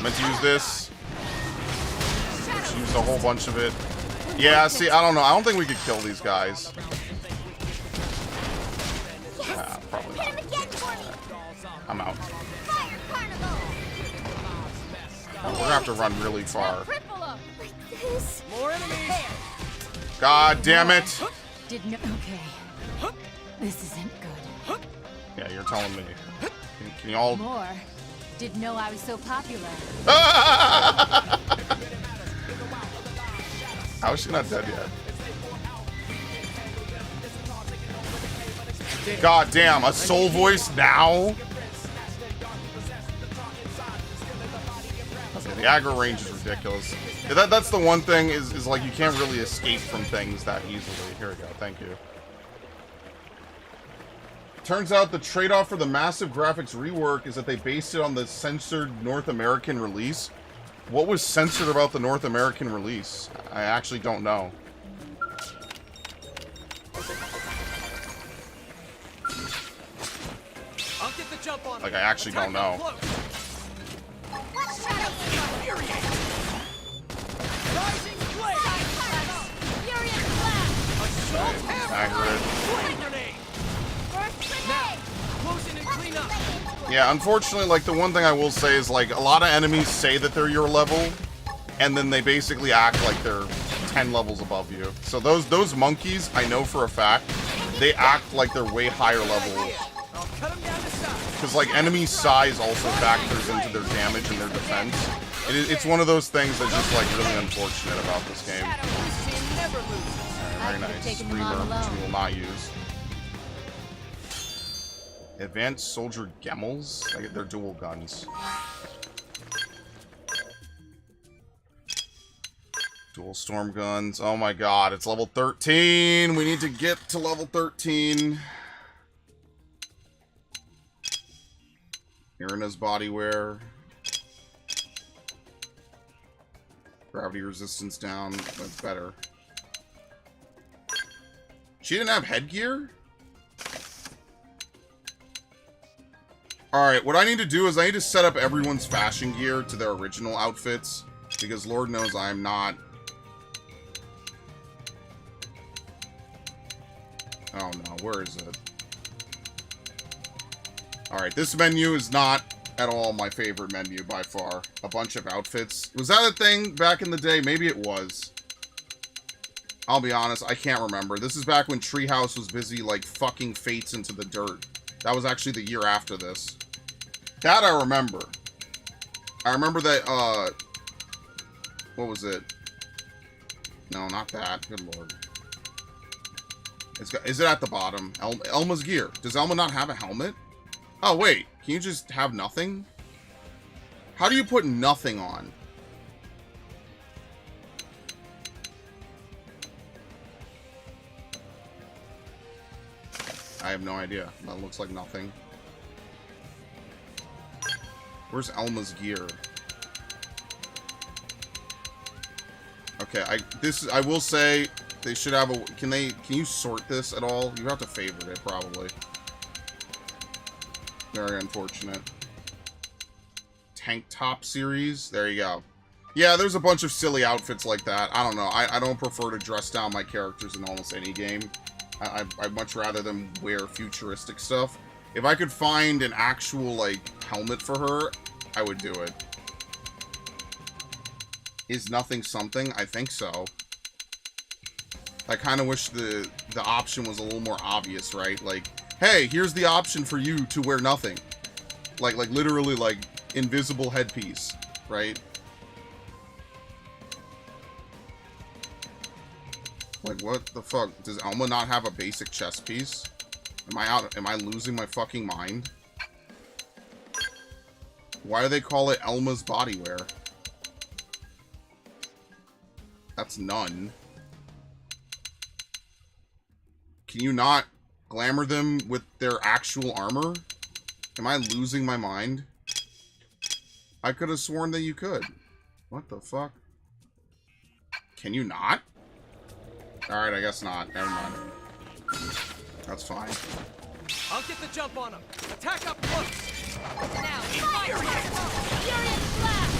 Meant to use this. Just used a whole bunch of it. Yeah, see, I don't know. I don't think we could kill these guys. Probably not. I'm out. We're gonna have to run really far.
More enemies.
God damn it!
Didn't. Okay. This isn't good.
Yeah, you're telling me. Can you all?
More. Didn't know I was so popular.
How is she not dead yet? God damn, a soul voice now? Okay, the aggro range is ridiculous. Yeah, that's the one thing is like you can't really escape from things that easily. Here we go, thank you. Turns out the trade-off for the massive graphics rework is that they based it on the censored North American release. What was censored about the North American release? I actually don't know.
I'll get the jump on
Like, I actually don't know.
Rising blade. Assault hammer.
Accurate.
Blade grenade. Now, close in and clean up.
Yeah, unfortunately, like, the one thing I will say is, like, a lot of enemies say that they're your level, and then they basically act like they're 10 levels above you. So those monkeys, I know for a fact, they act like they're way higher level.
I'll cut them down to size.
Because, like, enemy size also factors into their damage and their defense. It's one of those things that's just, like, really unfortunate about this game.
This team never loses.
Very nice. Screamer, which we will not use. Advanced Soldier Gemmels? They're dual guns. cool. Storm guns. Oh my god, it's level 13. We need to get to level 13. Irina's body wear. Gravity resistance down. That's better. She didn't have headgear? Alright, what I need to do is I need to set up everyone's fashion gear to their original outfits. Because Lord knows I'm not... Oh no, where is it? Alright, this menu is not at all my favorite menu by far. A bunch of outfits. Was that a thing back in the day? Maybe it was. I'll be honest, I can't remember. This is back when Treehouse was busy, like, fucking Fates into the dirt. That was actually the year after this. That I remember. I remember that, what was it? No, not that. Good lord. Is it at the bottom? Elma's gear. Does Elma not have a helmet? Oh, wait. Can you just have nothing? How do you put nothing on? I have no idea. That looks like nothing. Where's Elma's gear? Okay, I will say they should have a... Can you sort this at all? You have to favorite it, probably. Very unfortunate. Tank top series. There you go. Yeah, there's a bunch of silly outfits like that. I don't know. I don't prefer to dress down my characters in almost any game. I'd much rather them wear futuristic stuff. If I could find an actual, like, helmet for her, I would do it. Is nothing something? I think so. I kind of wish the option was a little more obvious, right? Like, hey, here's the option for you to wear nothing. Like literally, like, invisible headpiece, right? Like, what the fuck? Does Elma not have a basic chest piece? Am I losing my fucking mind? Why do they call it Elma's bodywear? That's none. Can you not glamour them with their actual armor? Am I losing my mind? I could have sworn that you could. What the fuck? Can you not? Alright, I guess not. Never mind. That's fine.
I'll get the jump on him. Attack up close.
Now, furious blast!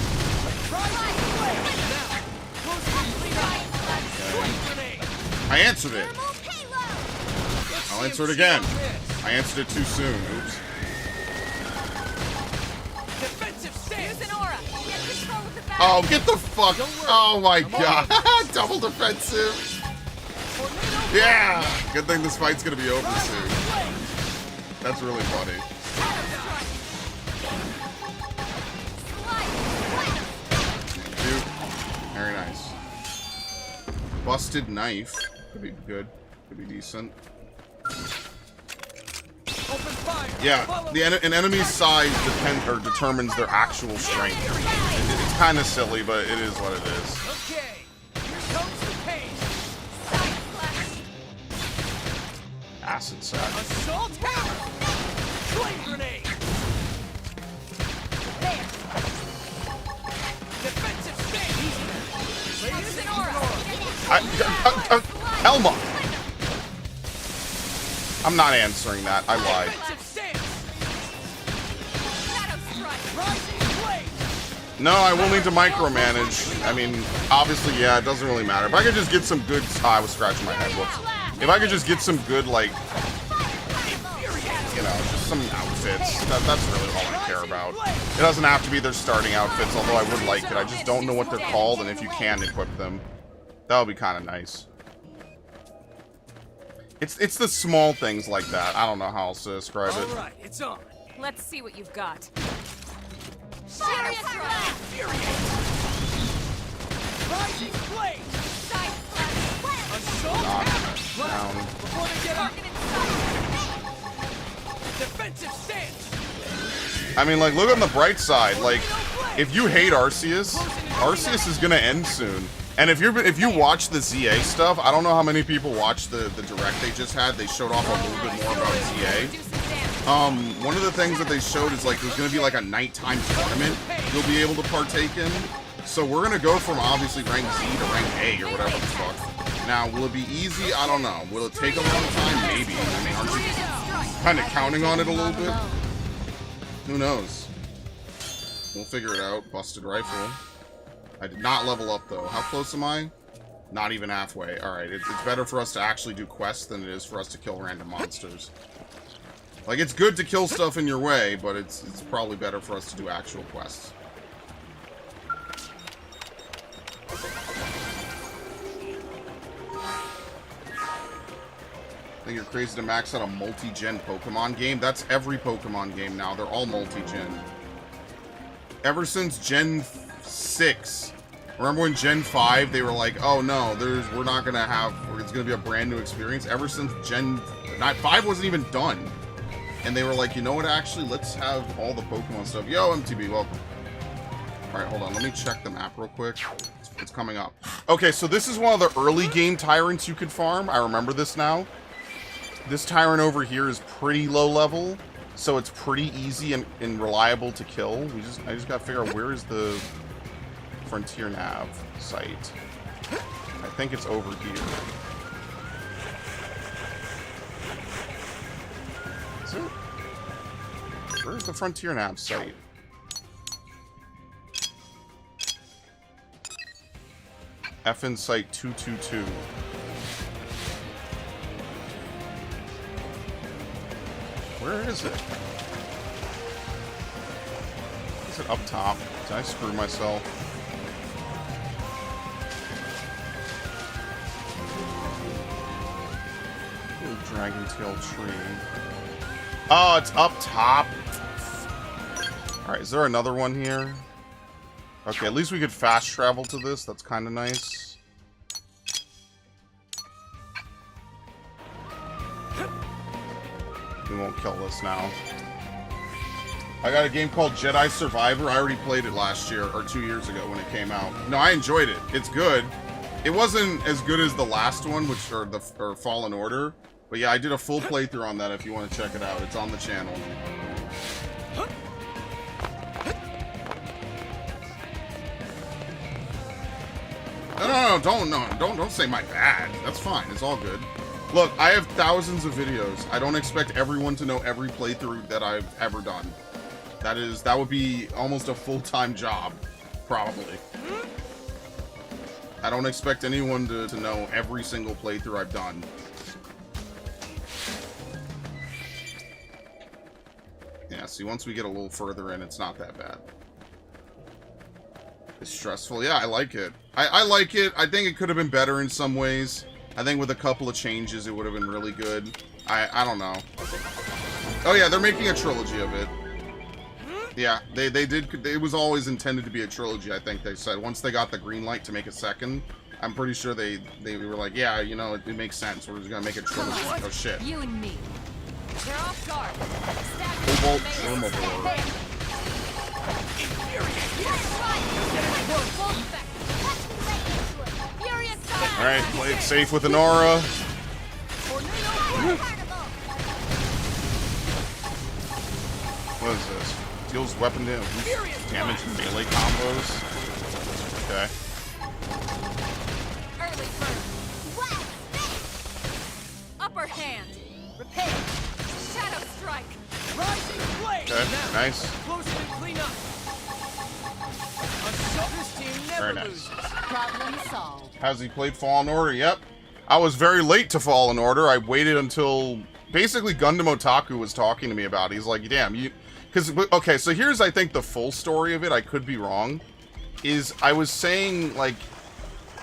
Now, close to clean up. Point grenade.
I answered it.
Thermal payload!
I'll answer it again. I answered it too soon. Oops.
Defensive stance.
Use an aura. Get control of the battle.
Oh, get the fuck. Oh my god. Double defensive. Yeah. Good thing this fight's gonna be over soon. That's really funny. Dude. Very nice. Busted knife. Could be good. Could be decent.
Open fire.
Yeah, an enemy's size determines their actual strength. It's kind of silly, but it is what it is.
Okay. Here comes the pain.
Acid sack.
Assault hammer. Flame grenade.
There.
Defensive stance.
Use an aura.
Elma! I'm not answering that. I lied.
Defensive stance.
Shadow strike.
Rising blade.
No, I will need to micromanage. I mean, obviously, yeah, it doesn't really matter. If I could just get some good... Oh, I was scratching my head. Whoops. If I could just get some good, like... You know, just some outfits. That's really all I care about. It doesn't have to be their starting outfits, although I would like it. I just don't know what they're called, and if you can equip them. That would be kind of nice. It's the small things like that. I don't know how else to describe it.
All right, it's on.
Let's see what you've got. Shadow strike.
Rising blade.
Side slash.
Assault
Knock
hammer.
down.
Before they get up.
Target inside.
Defensive stance.
I mean, like, look on the bright side. Like, if you hate Arceus, Arceus is gonna end soon. And if you watch the ZA stuff, I don't know how many people watched the direct they just had. They showed off a little bit more about ZA. One of the things that they showed is like there's gonna be like a nighttime tournament you'll be able to partake in. So we're gonna go from obviously rank Z to rank A or whatever the fuck. Now, will it be easy? I don't know. Will it take a long time? Maybe. I mean, aren't you kind of counting on it a little bit? Who knows? We'll figure it out. Busted rifle. I did not level up, though. How close am I? Not even halfway. Alright, it's better for us to actually do quests than it is for us to kill random monsters. Like, it's good to kill stuff in your way, but it's probably better for us to do actual quests. I think you're crazy to max out a multi-gen Pokemon game. That's every Pokemon game now. They're all multi-gen. Ever since Gen 6. Remember when Gen 5, they were like, oh no, we're not going to have, it's going to be a brand new experience. Ever since Gen 5 wasn't even done. And they were like, you know what, actually, let's have all the Pokemon stuff. Yo, MTB, welcome. Alright, hold on. Let me check the map real quick. It's coming up. Okay, so this is one of the early game tyrants you could farm. I remember this now. This tyrant over here is pretty low level, so it's pretty easy and reliable to kill. I just gotta figure out where is the Frontier Nav site. I think it's over here. Is it? Where's the Frontier Nav site? FN site 222. Where is it? Is it up top? Did I screw myself? Little dragon tail tree. Oh, it's up top. Alright, is there another one here? Okay, at least we could fast travel to this. That's kind of nice. We won't kill this now. I got a game called Jedi Survivor. I already played it last year, or 2 years ago when it came out. No, I enjoyed it. It's good. It wasn't as good as the last one, or Fallen Order. But yeah, I did a full playthrough on that if you want to check it out. It's on the channel. No, don't say my bad. That's fine. It's all good. Look, I have thousands of videos. I don't expect everyone to know every playthrough that I've ever done. That would be almost a full-time job, probably. I don't expect anyone to know every single playthrough I've done. Yeah, see, once we get a little further in, it's not that bad. It's stressful. Yeah, I like it. I like it. I think it could have been better in some ways. I think with a couple of changes, it would have been really good. I don't know. Oh yeah, they're making a trilogy of it. Yeah, they did. It was always intended to be a trilogy, I think they said. Once they got the green light to make a second, I'm pretty sure they were like, yeah, you know, it makes sense. We're just gonna make a trilogy. Oh shit.
You and me. They're off guard.
Cobalt Thermivore. Alright, play it safe with an aura. What is this? Deals weapon damage and melee combos. Okay.
Early burn. Upper hand. Repair. Shadow strike.
Rising blade.
Okay,
Now,
nice.
closer and clean up. This team never
Very nice.
loses.
Problem solved.
Has he played Fallen Order? Yep. I was very late to Fallen Order. I waited until basically Gundam Otaku was talking to me about it. He's like, damn, you... Because, okay, so here's, I think, the full story of it. I could be wrong. Is I was saying, like...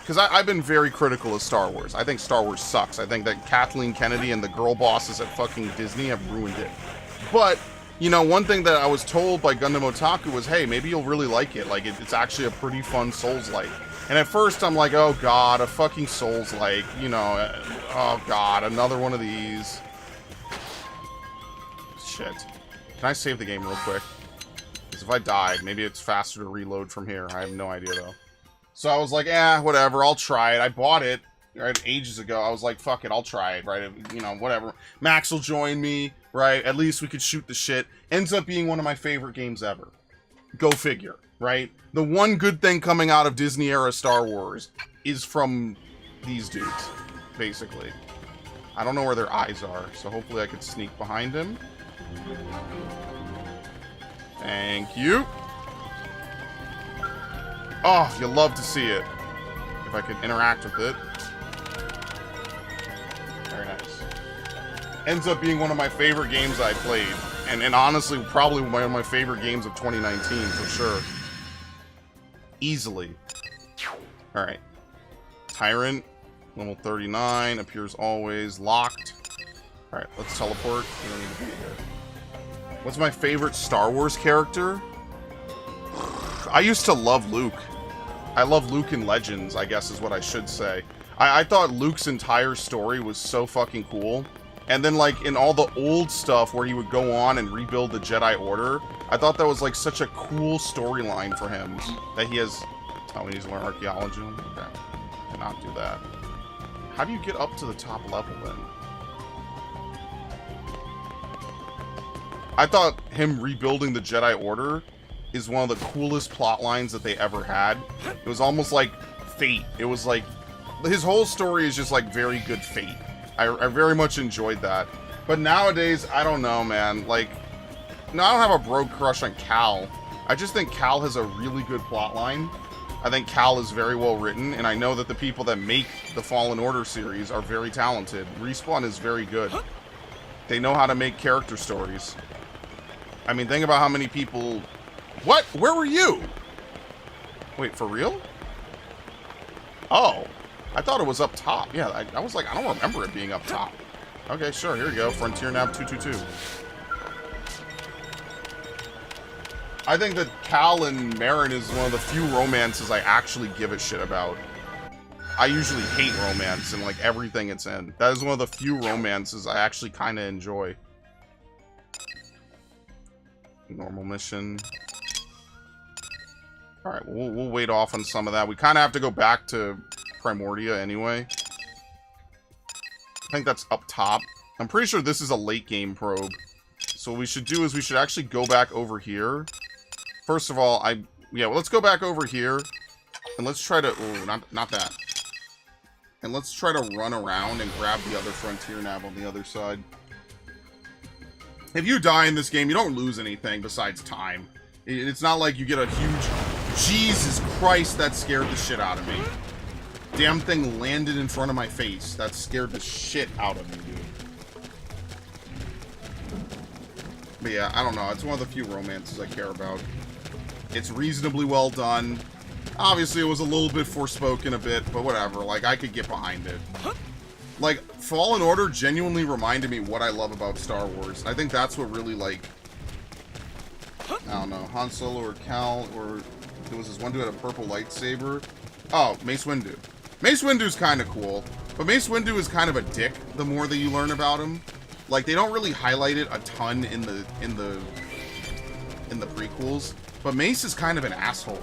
Because I've been very critical of Star Wars. I think Star Wars sucks. I think that Kathleen Kennedy and the girl bosses at fucking Disney have ruined it. But... You know, one thing that I was told by Gundam Otaku was, hey, maybe you'll really like it. Like, it's actually a pretty fun Souls-like. And at first, I'm like, oh, God, a fucking Souls-like. You know, oh, God, another one of these. Shit. Can I save the game real quick? Because if I die, maybe it's faster to reload from here. I have no idea, though. So I was like, whatever, I'll try it. I bought it, right, ages ago. I was like, fuck it, I'll try it, right? You know, whatever. Max will join me, right? At least we could shoot the shit. Ends up being one of my favorite games ever. Go figure, right? The one good thing coming out of Disney-era Star Wars is from these dudes, basically. I don't know where their eyes are, so hopefully I could sneak behind him. Thank you. Oh, you'll love to see it. If I could interact with it. Very nice. Ends up being one of my favorite games I played. And honestly, probably one of my favorite games of 2019, for sure. Easily. Alright. Tyrant. Level 39. Appears always. Locked. Alright, let's teleport. We don't need to be here. What's my favorite Star Wars character? I used to love Luke. I love Luke in Legends, I guess is what I should say. I thought Luke's entire story was so fucking cool. And then, like, in all the old stuff where he would go on and rebuild the Jedi Order, I thought that was, like, such a cool storyline for him. That he has... Oh, he needs to learn archaeology? Okay. Cannot do that. How do you get up to the top level, then? I thought him rebuilding the Jedi Order is one of the coolest plot lines that they ever had. It was almost like Fate. It was like... His whole story is just, like, very good Fate. I very much enjoyed that. But nowadays, I don't know, man. Like, no, I don't have a broke crush on Cal. I just think Cal has a really good plotline. I think Cal is very well written, and I know that the people that make the Fallen Order series are very talented. Respawn is very good. They know how to make character stories. I mean, think about how many people... What? Where were you? Wait, for real? Oh. I thought it was up top. Yeah, I was like, I don't remember it being up top. Okay, sure, here we go. Frontier Nav 222. I think that Cal and Marin is one of the few romances I actually give a shit about. I usually hate romance and, like, everything it's in. That is one of the few romances I actually kind of enjoy. Normal mission. Alright, we'll wait off on some of that. We kind of have to go back to Primordia anyway. I think that's up top. I'm pretty sure this is a late game probe. So what we should do is we should actually go back over here. First of all, well, let's go back over here. And let's try to... Oh, not that. And let's try to run around and grab the other Frontier Nav on the other side. If you die in this game, you don't lose anything besides time. It's not like you get a huge... Jesus Christ, that scared the shit out of me. Damn thing landed in front of my face. That scared the shit out of me, dude. But yeah, I don't know. It's one of the few romances I care about. It's reasonably well done. Obviously, it was a little bit forspoken a bit, but whatever. Like, I could get behind it. Like, Fallen Order genuinely reminded me what I love about Star Wars. I think that's what really, like... I don't know. Han Solo or Cal, or... There was this one dude had a purple lightsaber. Oh, Mace Windu. Mace Windu's kind of cool, but Mace Windu is kind of a dick the more that you learn about him. Like, they don't really highlight it a ton in the prequels, but Mace is kind of an asshole.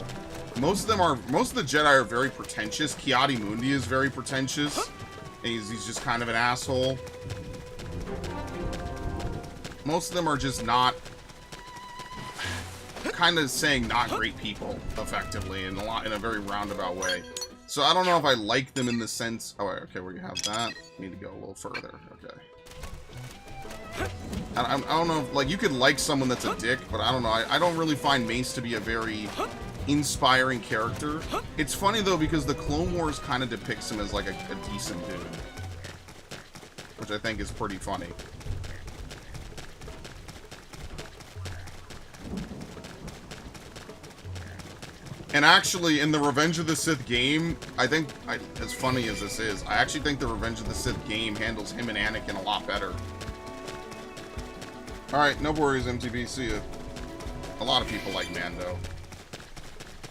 Most of the Jedi are very pretentious. Ki-Adi-Mundi is very pretentious, and he's just kind of an asshole. Most of them are just not... kind of saying not great people, effectively, in a very roundabout way. So I don't know if I like them in the sense... Oh, okay, where you have that. Need to go a little further. Okay. I don't know if, like, you could like someone that's a dick, but I don't know. I don't really find Mace to be a very inspiring character. It's funny, though, because the Clone Wars kind of depicts him as, like, a decent dude. Which I think is pretty funny. And actually, in the Revenge of the Sith game, I think, as funny as this is, I actually think the Revenge of the Sith game handles him and Anakin a lot better. Alright, no worries, MTV, see ya. A lot of people like Mando.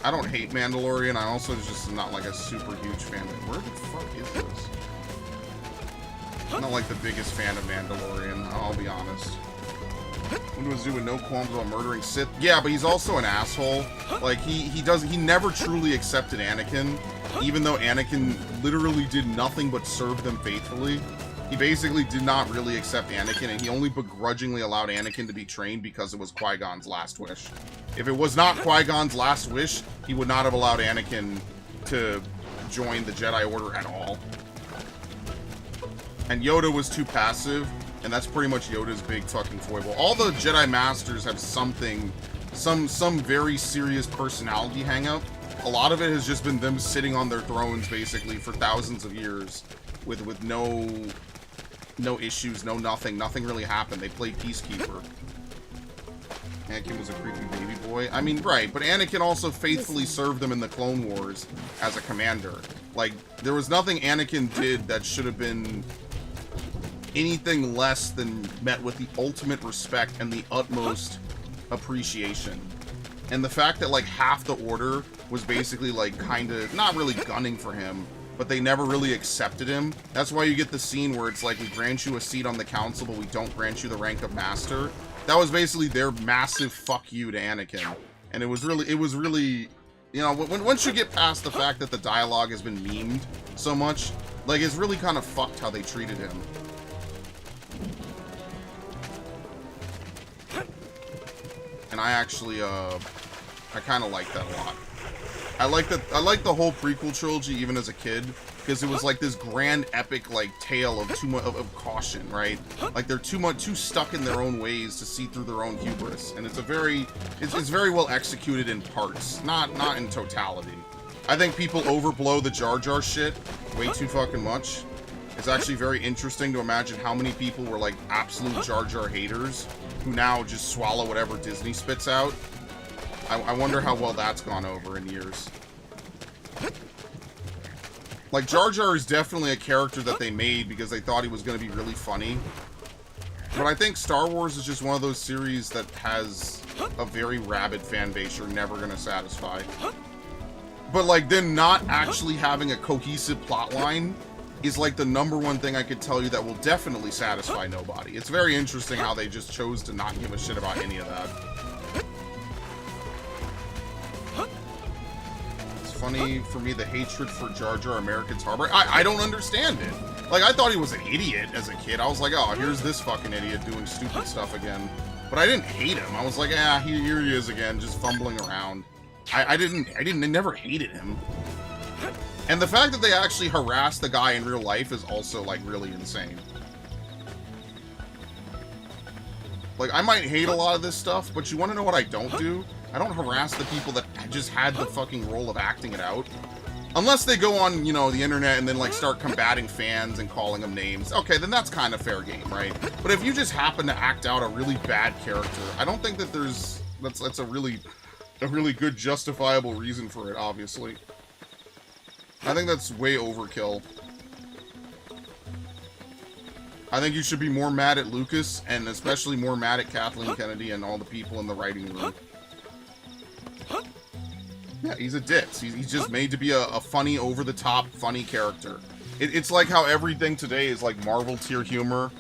I don't hate Mandalorian, I also just not like a super huge fan of... Where the fuck is this? I'm not like the biggest fan of Mandalorian, I'll be honest. What was doing no qualms about murdering Sith? Yeah, but he's also an asshole. Like, he never truly accepted Anakin, even though Anakin literally did nothing but serve them faithfully. He basically did not really accept Anakin, and he only begrudgingly allowed Anakin to be trained because it was Qui-Gon's last wish. If it was not Qui-Gon's last wish, he would not have allowed Anakin to join the Jedi Order at all. And Yoda was too passive, and that's pretty much Yoda's big fucking foible. All the Jedi Masters have something, some very serious personality hang-up. A lot of it has just been them sitting on their thrones, basically, for thousands of years, with no issues, nothing really happened. They played Peacekeeper. Anakin was a creepy baby boy. I mean, right, but Anakin also faithfully served them in the Clone Wars as a commander. Like, there was nothing Anakin did that should have been anything less than met with the ultimate respect and the utmost appreciation. And the fact that, like, half the Order was basically, like, kind of, not really gunning for him, but they never really accepted him. That's why you get the scene where it's like, we grant you a seat on the council, but we don't grant you the rank of master. That was basically their massive fuck you to Anakin. And it was really, you know, once you get past the fact that the dialogue has been memed so much, like, it's really kind of fucked how they treated him. And I actually, I kind of like that a lot. I like the whole prequel trilogy even as a kid, because it was like this grand epic like tale of too much of caution, right? Like they're too stuck in their own ways to see through their own hubris, and it's very well executed in parts, not in totality. I think people overblow the Jar Jar shit way too fucking much. It's actually very interesting to imagine how many people were like absolute Jar Jar haters who now just swallow whatever Disney spits out. I wonder how well that's gone over in years. Like, Jar Jar is definitely a character that they made because they thought he was going to be really funny. But I think Star Wars is just one of those series that has a very rabid fan base you're never going to satisfy. But, like, them not actually having a cohesive plotline is, like, the #1 thing I could tell you that will definitely satisfy nobody. It's very interesting how they just chose to not give a shit about any of that. Funny for me, the hatred for Jar Jar Americans harbor. I don't understand it. Like, I thought he was an idiot as a kid. I was like, oh, here's this fucking idiot doing stupid stuff again. But I didn't hate him. I was like, ah, here he is again, just fumbling around. I never hated him. And the fact that they actually harassed the guy in real life is also, like, really insane. Like, I might hate a lot of this stuff, but you want to know what I don't do? I don't harass the people that just had the fucking role of acting it out. Unless they go on, you know, the internet and then, like, start combating fans and calling them names. Okay, then that's kind of fair game, right? But if you just happen to act out a really bad character, I don't think that that's a really good justifiable reason for it, obviously. I think that's way overkill. I think you should be more mad at Lucas, and especially more mad at Kathleen Kennedy and all the people in the writing room. Yeah, he's a ditz. He's just made to be a funny, over-the-top, funny character. It's like how everything today is like Marvel tier humor.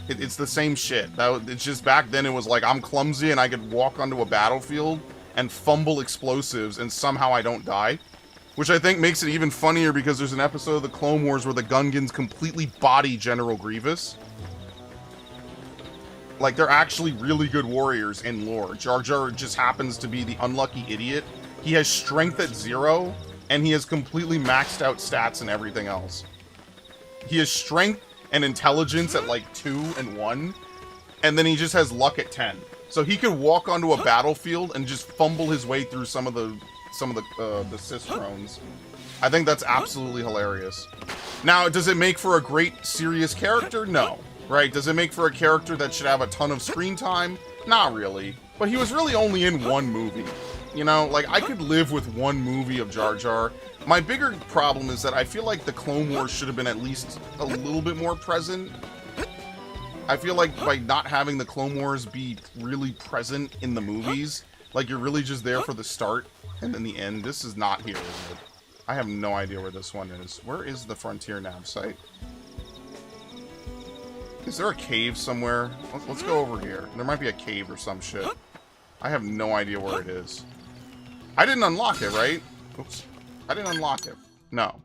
It's the same shit. It's just back then it was like, I'm clumsy and I could walk onto a battlefield and fumble explosives and somehow I don't die. Which I think makes it even funnier because there's an episode of the Clone Wars where the Gungans completely body General Grievous. Like, they're actually really good warriors in lore. Jar Jar just happens to be the unlucky idiot. He has strength at 0, and he has completely maxed out stats and everything else. He has strength and intelligence at, like, 2 and 1, and then he just has luck at 10. So he could walk onto a battlefield and just fumble his way through some of the Sith drones. I think that's absolutely hilarious. Now, does it make for a great, serious character? No. Right? Does it make for a character that should have a ton of screen time? Not really. But he was really only in one movie. You know, like, I could live with one movie of Jar Jar. My bigger problem is that I feel like the Clone Wars should have been at least a little bit more present. I feel like by not having the Clone Wars be really present in the movies, like, you're really just there for the start and then the end. This is not here, is it? I have no idea where this one is. Where is the Frontier Nav site? Is there a cave somewhere? Let's go over here. There might be a cave or some shit. I have no idea where it is. I didn't unlock it, right? Oops. I didn't unlock it. No.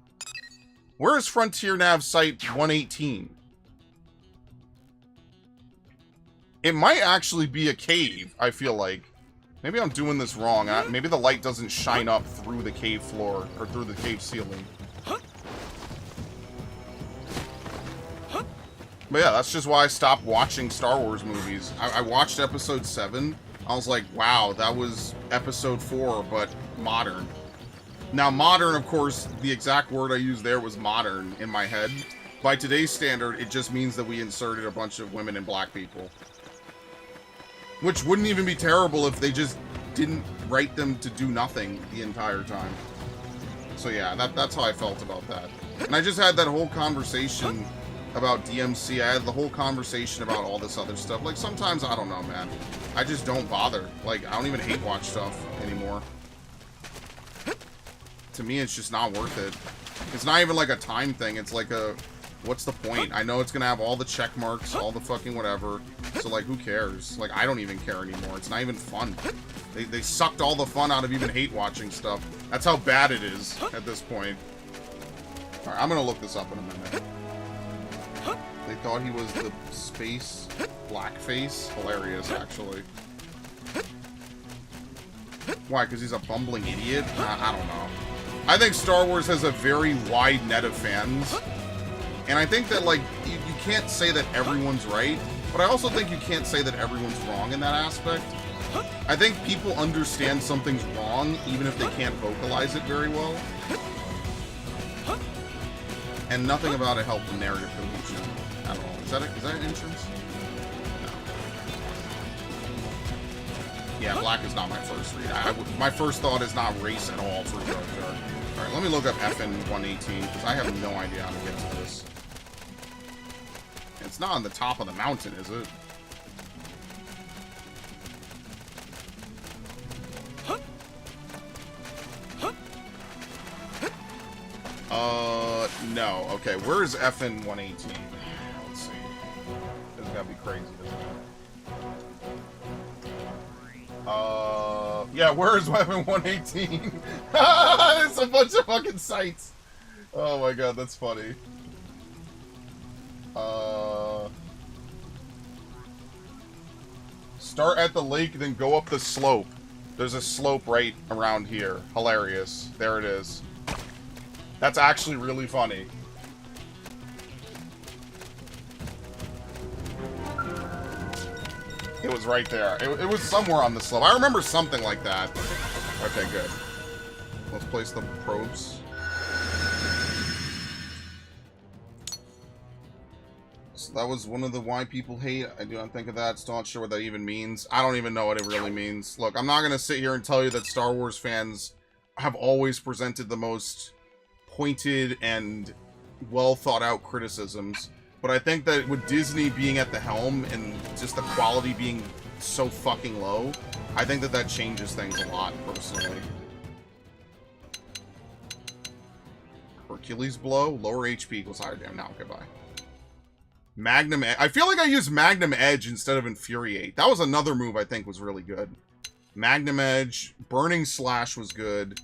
Where is Frontier Nav Site 118? It might actually be a cave, I feel like. Maybe I'm doing this wrong. Maybe the light doesn't shine up through the cave floor, or through the cave ceiling. But yeah, that's just why I stopped watching Star Wars movies. I watched Episode 7. I was like, wow, that was Episode 4, but modern. Now, modern, of course, the exact word I used there was modern in my head. By today's standard, it just means that we inserted a bunch of women and black people. Which wouldn't even be terrible if they just didn't write them to do nothing the entire time. So yeah, that's how I felt about that. And I just had that whole conversation about DMC. I had the whole conversation about all this other stuff. Like, sometimes, I don't know, man. I just don't bother. Like, I don't even hate watch stuff anymore. To me, it's just not worth it. It's not even like a time thing. It's like a... What's the point? I know it's gonna have all the check marks, all the fucking whatever. So, like, who cares? Like, I don't even care anymore. It's not even fun. They sucked all the fun out of even hate watching stuff. That's how bad it is at this point. Alright, I'm gonna look this up in a minute. They thought he was the space blackface. Hilarious, actually. Why? Because he's a bumbling idiot? I don't know. I think Star Wars has a very wide net of fans. And I think that, like, you can't say that everyone's right, but I also think you can't say that everyone's wrong in that aspect. I think people understand something's wrong, even if they can't vocalize it very well. And nothing about it helped the narrative conclusion at all. Is that an entrance? No. Yeah, black is not my first read. My first thought is not race at all for Jar Jar. Alright, let me look up FN 118, because I have no idea how to get to this. It's not on the top of the mountain, is it? No. Okay, where is FN 118? Let's see. This is gonna be crazy, isn't it? Yeah, where is FN 118? It's a bunch of fucking sites. Oh my god, that's funny. Start at the lake, then go up the slope. There's a slope right around here. Hilarious. There it is. That's actually really funny. It was right there. It was somewhere on the slope. I remember something like that. Okay, good. Let's place the probes. So that was one of the why people hate. I do not think of that. Still not sure what that even means. I don't even know what it really means. Look, I'm not going to sit here and tell you that Star Wars fans have always presented the most pointed and well thought out criticisms. But I think that with Disney being at the helm and just the quality being so fucking low, I think that changes things a lot, personally. Hercules blow? Lower HP equals higher damage. No, goodbye. Magnum Edge. I feel like I used Magnum Edge instead of Infuriate. That was another move I think was really good. Magnum Edge. Burning Slash was good.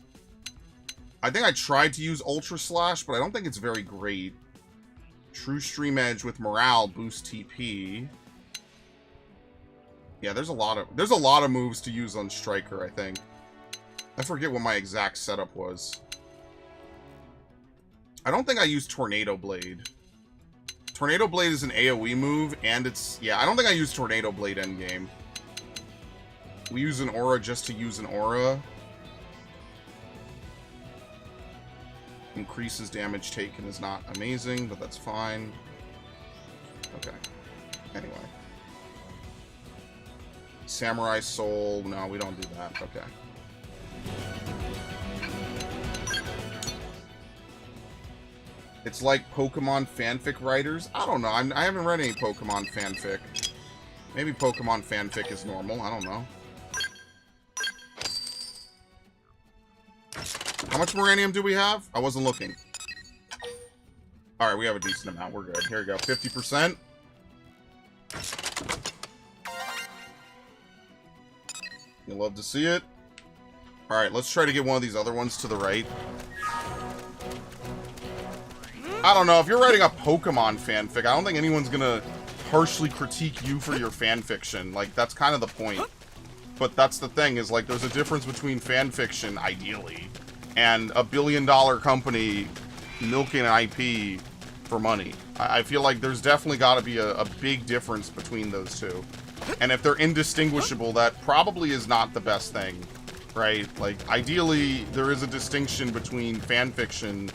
I think I tried to use Ultra Slash, but I don't think it's very great. True Stream Edge with Morale boost TP. Yeah, there's a lot of moves to use on Striker, I think. I forget what my exact setup was. I don't think I used Tornado Blade. Tornado Blade is an AoE move, and it's... Yeah, I don't think I used Tornado Blade endgame. We use an aura just to use an aura. Increases damage taken is not amazing, but that's fine. Okay. Anyway. Samurai Soul. No, we don't do that. Okay. It's like Pokemon fanfic writers. I don't know. I haven't read any Pokemon fanfic. Maybe Pokemon fanfic is normal. I don't know. How much Moranium do we have? I wasn't looking. Alright, we have a decent amount. We're good. Here we go. 50%. You'll love to see it. Alright, let's try to get one of these other ones to the right. I don't know, if you're writing a Pokemon fanfic, I don't think anyone's gonna harshly critique you for your fanfiction. Like, that's kind of the point. But that's the thing, is like, there's a difference between fanfiction, ideally, and a billion-dollar company milking an IP for money. I feel like there's definitely got to be a big difference between those two. And if they're indistinguishable, that probably is not the best thing, right? Like, ideally, there is a distinction between fanfiction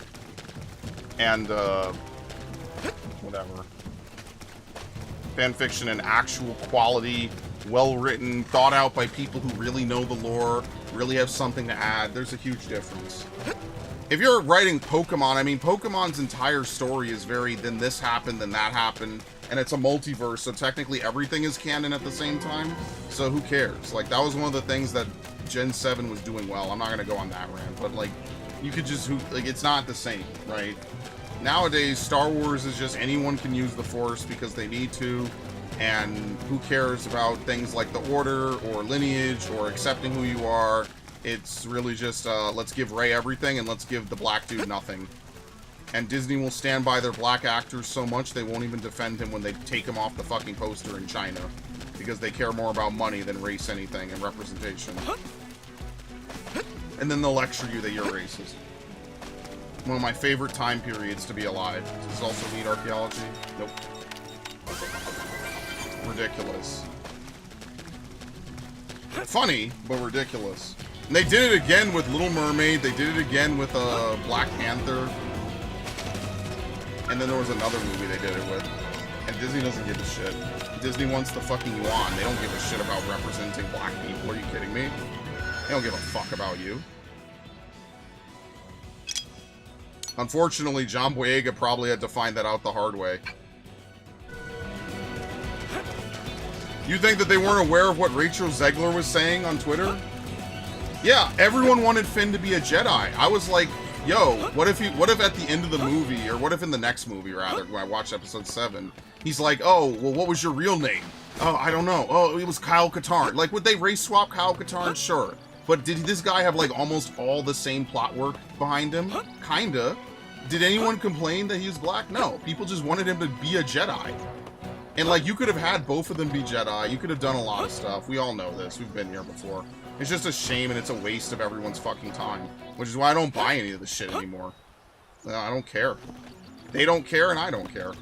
and, whatever. Fanfiction and actual quality, well-written, thought out by people who really know the lore, really have something to add. There's a huge difference. If you're writing Pokemon, I mean, Pokemon's entire story is very, then this happened, then that happened, and it's a multiverse, so technically everything is canon at the same time, so who cares? Like, that was one of the things that Gen 7 was doing well. I'm not gonna go on that rant, but, like, you could just, like, it's not the same, right? Nowadays, Star Wars is just anyone can use the Force because they need to, and who cares about things like the Order, or lineage, or accepting who you are. It's really just, let's give Rey everything, and let's give the black dude nothing. And Disney will stand by their black actors so much they won't even defend him when they take him off the fucking poster in China. Because they care more about money than race anything and representation. And then they'll lecture you that you're racist. One of my favorite time periods to be alive. Does this also need archaeology? Nope. Ridiculous. Funny, but ridiculous. And they did it again with Little Mermaid. They did it again with Black Panther. And then there was another movie they did it with. And Disney doesn't give a shit. Disney wants the fucking yuan. They don't give a shit about representing black people. Are you kidding me? They don't give a fuck about you. Unfortunately, John Boyega probably had to find that out the hard way. You think that they weren't aware of what Rachel Zegler was saying on Twitter? Yeah, everyone wanted Finn to be a Jedi. I was like, yo, what if at the end of the movie, or what if in the next movie, rather, when I watched episode 7, he's like, oh, well, what was your real name? Oh, I don't know. Oh, it was Kyle Katarn. Like, would they race swap Kyle Katarn? Sure. But did this guy have, like, almost all the same plot work behind him? Kinda. Did anyone complain that he was black? No. People just wanted him to be a Jedi. And, like, you could have had both of them be Jedi. You could have done a lot of stuff. We all know this. We've been here before. It's just a shame, and it's a waste of everyone's fucking time. Which is why I don't buy any of this shit anymore. I don't care. They don't care, and I don't care.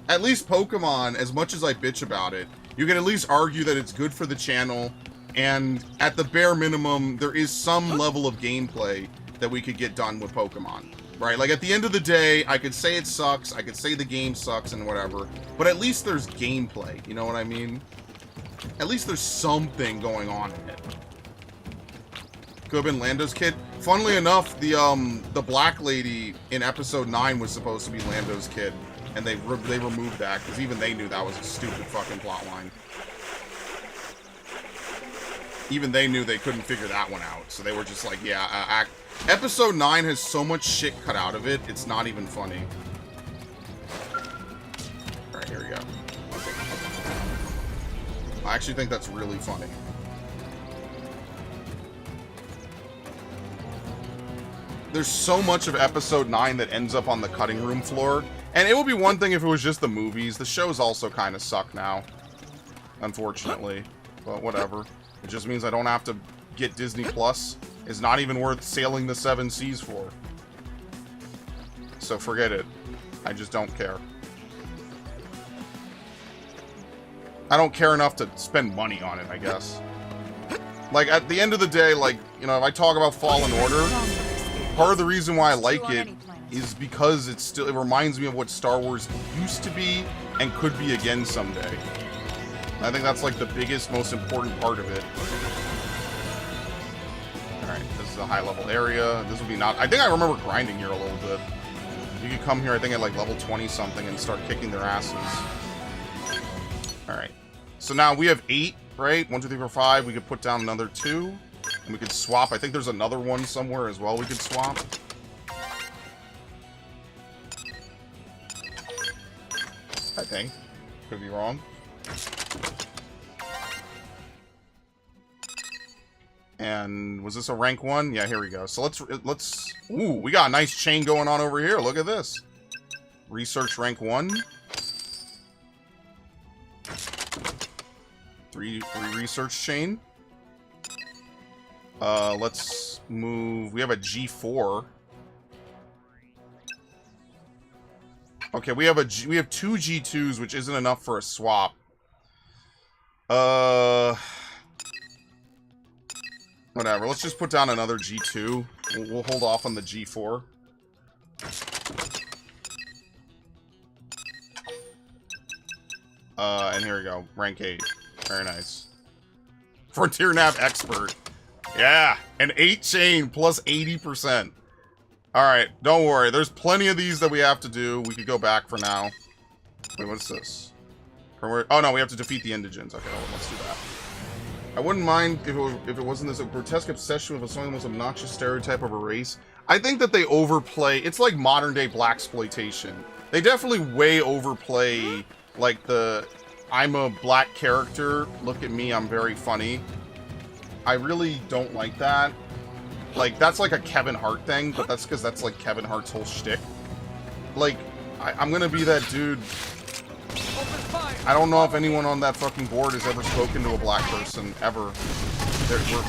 At least Pokemon, as much as I bitch about it, you can at least argue that it's good for the channel, and at the bare minimum, there is some level of gameplay that we could get done with Pokemon. Right? Like, at the end of the day, I could say it sucks, I could say the game sucks and whatever, but at least there's gameplay, you know what I mean? At least there's something going on in it. Could have been Lando's kid. Funnily enough, the black lady in episode 9 was supposed to be Lando's kid, and they removed that, because even they knew that was a stupid fucking plotline. Even they knew they couldn't figure that one out, so they were just like, yeah, Episode 9 has so much shit cut out of it, it's not even funny. Alright, here we go. I actually think that's really funny. There's so much of episode 9 that ends up on the cutting room floor, and it would be one thing if it was just the movies. The shows also kind of suck now, unfortunately, but whatever. It just means I don't have to get Disney Plus. Is not even worth sailing the 7 seas for. So forget it. I just don't care. I don't care enough to spend money on it, I guess. Like, at the end of the day, like, you know, if I talk about Fallen Order, part of the reason why I like it is because it reminds me of what Star Wars used to be and could be again someday. I think that's, like, the biggest, most important part of it. Alright, this is a high-level area. This would be not... I think I remember grinding here a little bit. You could come here, I think, at, like, level 20-something and start kicking their asses. Alright. So now we have 8, right? 1, 2, 3, 4, 5. We could put down another 2. And we could swap. I think there's another one somewhere as well we could swap. I think. Could be wrong. And was this a rank 1? Yeah, here we go. So let's. Ooh, we got a nice chain going on over here. Look at this. Research rank 1. Three research chain. Let's move. We have a G4. Okay, we have two G2s, which isn't enough for a swap. Whatever. Let's just put down another G2. We'll hold off on the G4. And here we go. Rank 8. Very nice. Frontier Nav Expert. Yeah! An 8 chain plus 80%. Alright, don't worry. There's plenty of these that we have to do. We could go back for now. Wait, what's this? Oh, no, we have to defeat the indigents. Okay, well, let's do that. I wouldn't mind if it wasn't this grotesque obsession with something the most obnoxious stereotype of a race. I think that they overplay. It's like modern-day blaxploitation. They definitely way overplay, like, the I'm a black character, look at me, I'm very funny. I really don't like that. Like, that's like a Kevin Hart thing, but that's because that's like Kevin Hart's whole shtick. Like, I'm gonna be that dude. I don't know if anyone on that fucking board has ever spoken to a black person, ever.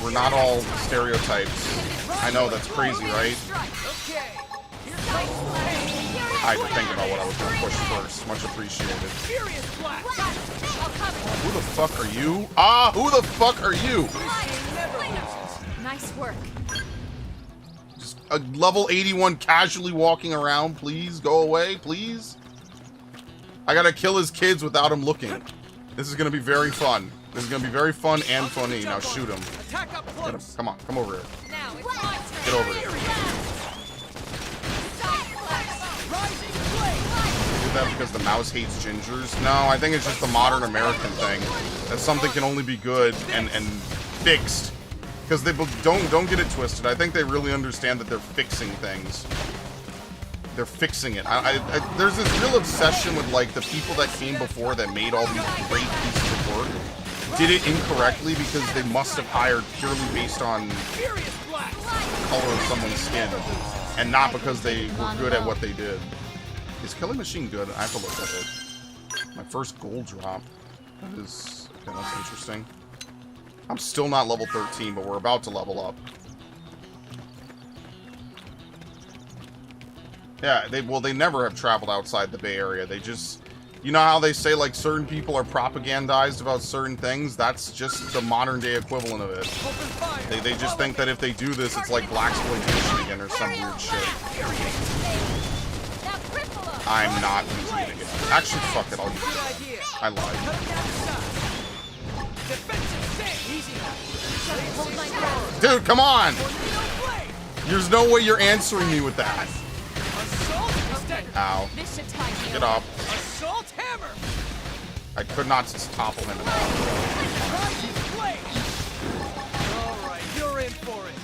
We're not all stereotypes. I know, that's crazy, right? I had to think about what I was going to push first. Much appreciated. Who the fuck are you? Ah, who the fuck are you?
Nice work.
Just a level 81 casually walking around. Please, go away, please. I gotta kill his kids without him looking. This is gonna be very fun. This is gonna be very fun and funny. Now shoot him. Get him. Come on, come over here. Get over here. Do that because the mouse hates gingers? No, I think it's just the modern American thing. That something can only be good and fixed. Because they don't get it twisted. I think they really understand that they're fixing things. They're fixing it. There's this real obsession with like the people that came before that made all these great pieces of work did it incorrectly because they must have hired purely based on the color of someone's skin and not because they were good at what they did. Is Killing Machine good? I have to look at it. My first gold drop. That is... Okay, that's interesting. I'm still not level 13, but we're about to level up. Yeah, they never have traveled outside the Bay Area. They just... You know how they say, like, certain people are propagandized about certain things? That's just the modern-day equivalent of it. They just think that if they do this, it's like blaxploitation again or some weird shit. I'm not using it again. Actually, fuck it, I'll use it. I lied. Dude, come on! There's no way you're answering me with that. Ow. Get up. I could not just topple him at all.
Alright, you're in for it.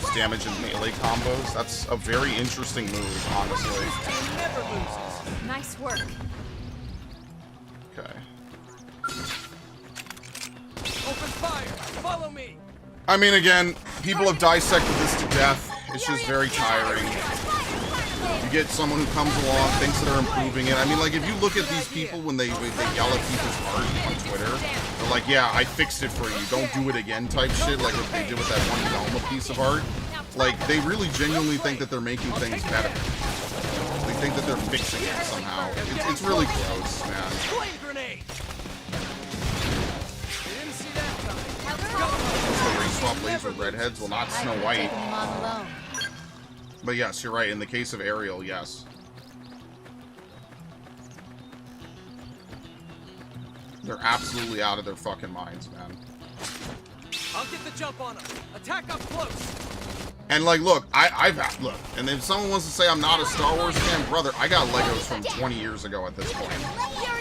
Use damage in melee combos. That's a very interesting move, honestly.
Nice work.
Okay.
Open fire. Follow me.
I mean, again, people have dissected this to death. It's just very tiring. You get someone who comes along, thinks that they're improving it. I mean, like, if you look at these people when they yell at people's art on Twitter, they're like, yeah, I fixed it for you, don't do it again type shit, like what they did with that one Velma piece of art. Like, they really genuinely think that they're making things better. They think that they're fixing it somehow. It's really gross, man. What's the race swap blades with redheads? Well, not Snow White. But yes, you're right. In the case of Ariel, yes. They're absolutely out of their fucking minds, man.
I'll get the jump on them. Attack up close.
And like, look, look. And if someone wants to say I'm not a Star Wars fan, brother, I got Legos from 20 years ago at this point.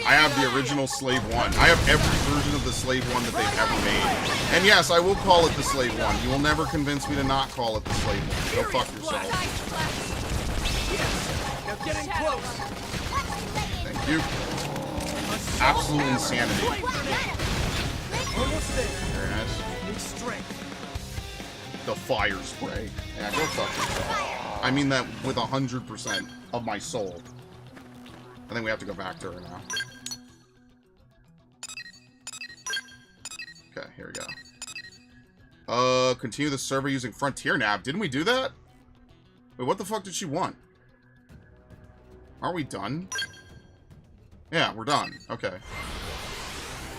I have the original Slave 1. I have every version of the Slave 1 that they've ever made. And yes, I will call it the Slave 1. You will never convince me to not call it the Slave 1. Go fuck yourself.
Yes. Now get in close.
You. Absolute insanity.
Almost there.
Very nice.
Need strength.
The fire spray. Yeah, go fuck yourself. I mean that with 100% of my soul. I think we have to go back to her now. Okay, here we go. Continue the server using Frontier Nav. Didn't we do that? Wait, what the fuck did she want? Aren't we done? Yeah, we're done. Okay.